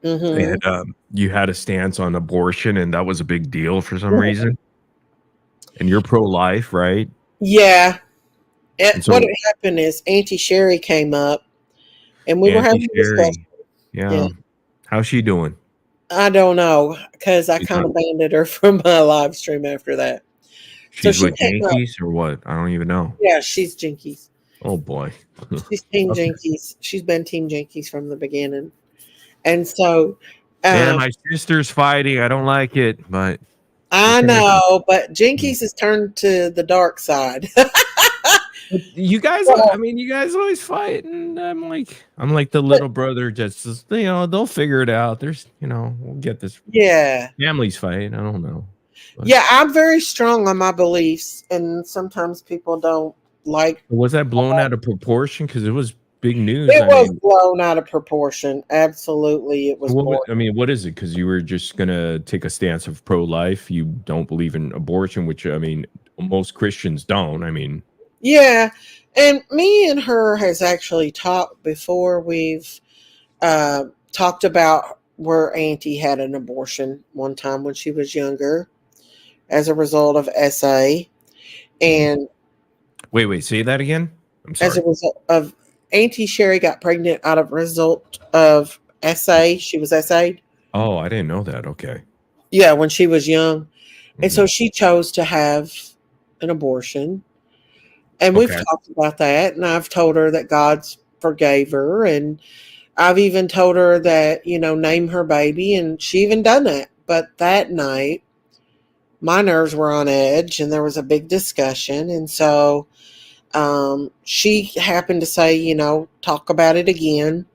And you had a stance on abortion, and that was a big deal for some reason. And you're pro-life, right? Yeah. What had happened is Auntie Sherry came up, and we were having a discussion. Yeah. How's she doing? I don't know, because I kind of banned her from my live stream after that. She's with Jinkies or what? I don't even know. Yeah, she's Jinkies. Oh boy. She's Team Jinkies. She's been Team Jinkies from the beginning. And so and my sister's fighting. I don't like it, but I know, but Jinkies has turned to the dark side. You guys, I mean, you guys always fight, and I'm like the little brother. Just they'll figure it out. There's, we'll get this. Yeah, families fight. I don't know. But. Yeah, I'm very strong on my beliefs, and sometimes people don't like. Was that blown out of proportion? Because it was big news. It was blown out of proportion. Absolutely, it was. What is it? Because you were just gonna take a stance of pro-life. You don't believe in abortion, which most Christians don't. Yeah, and me and her has actually talked before. We've talked about where Auntie had an abortion one time when she was younger as a result of SA. And wait, say that again. I'm sorry. As a result of Auntie Sherry got pregnant out of result of SA. She was SA'd. Oh, I didn't know that. Okay. Yeah, when she was young. And so she chose to have an abortion. And we've talked about that. And I've told her that God's forgave her. And I've even told her that, name her baby. And she even done that. But that night, my nerves were on edge and there was a big discussion. And so she happened to say, talk about it again.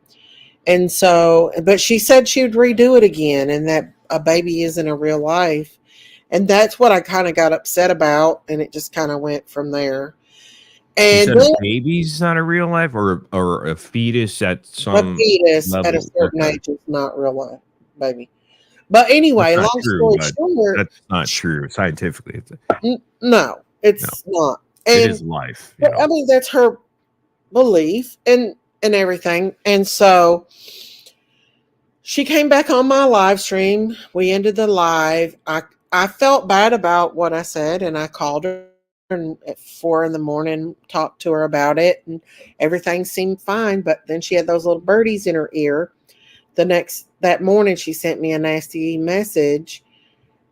And so, but she said she would redo it again and that a baby isn't a real life. And that's what I kind of got upset about. And it just kind of went from there. You And said a baby's not a real life, or a fetus at some a fetus level. at a certain age is not real life, baby. But anyway, That's not long true, story short, that's not true scientifically. No, it's not. It is life. I mean, that's her belief and everything. And so she came back on my live stream. We ended the live. I felt bad about what I said, and I called her at 4 a.m, talked to her about it, and everything seemed fine. But then she had those little birdies in her ear. That morning, she sent me a nasty message,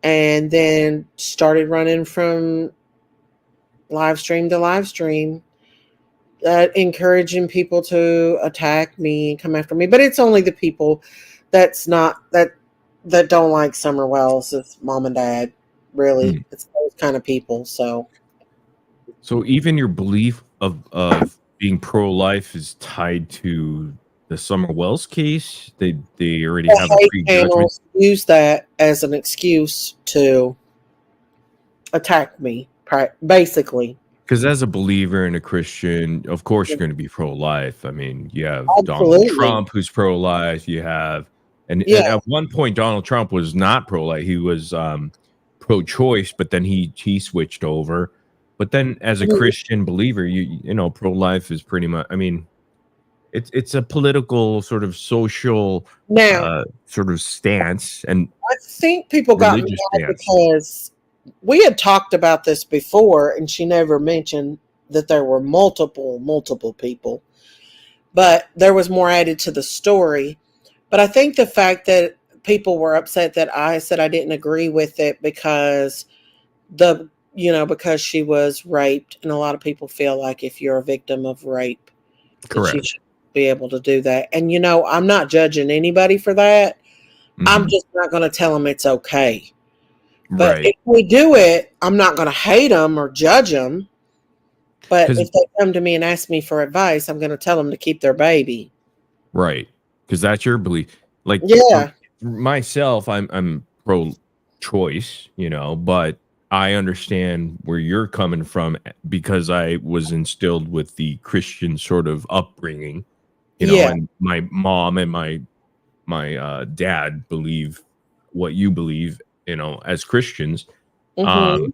and then started running from live stream to live stream, encouraging people to attack me and come after me. But it's only the people that don't like Summer Wells' mom and dad. Really, it's those kind of people. So even your belief of being pro-life is tied to the Summer Wells case. They already have a prejudgment. Use that as an excuse to attack me, basically. Because as a believer and a Christian, of course you're going to be pro-life. I mean, you have Absolutely. Donald Trump who's pro-life. You have, and at one point Donald Trump was not pro-life. He was pro-choice, but then he switched over. But then as a Christian believer, you know, pro-life is pretty much, I mean, it's a political sort of social sort of stance. And I think people got mad because we had talked about this before, and she never mentioned that there were multiple people, but there was more added to the story. But I think the fact that people were upset that I said I didn't agree with it because because she was raped, and a lot of people feel like if you're a victim of rape, that you should be able to do that. And I'm not judging anybody for that. I'm just not going to tell them it's okay. But if we do it, I'm not going to hate them or judge them. But if they come to me and ask me for advice, I'm going to tell them to keep their baby. Right. Because that's your belief. Like, myself, I'm pro-choice, but I understand where you're coming from because I was instilled with the Christian sort of upbringing, and my mom and my dad believe what you believe, as Christians. But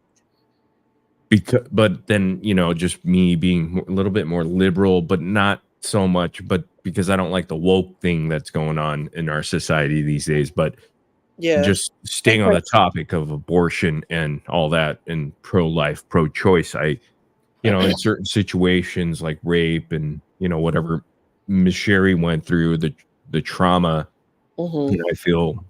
then, just me being a little bit more liberal, but not so much, but because I don't like the woke thing that's going on in our society these days. But just staying on the topic of abortion and all that, and pro-life, pro-choice, in certain situations like rape and, whatever Miss Sherry went through, the trauma, I feel,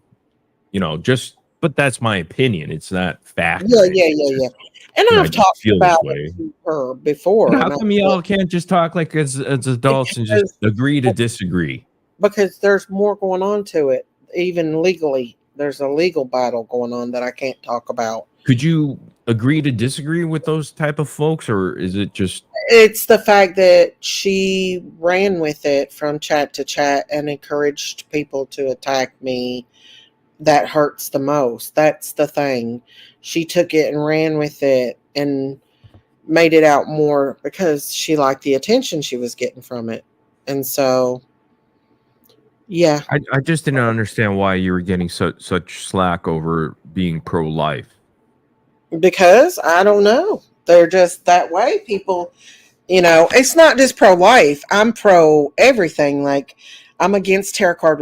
but that's my opinion. It's not fact. Yeah. And I've talked about it to her before. How come y'all can't just talk like as adults and just agree to disagree? Because there's more going on to it, even legally. There's a legal battle going on that I can't talk about. Could you agree to disagree with those type of folks, or is it just... It's the fact that she ran with it from chat to chat and encouraged people to attack me. That hurts the most. That's the thing. She took it and ran with it and made it out more because she liked the attention she was getting from it. And so, yeah. I just didn't understand why you were getting such slack over being pro-life. Because I don't know. They're just that way. People, it's not just pro-life. I'm pro everything. Like, I'm against tarot card reading.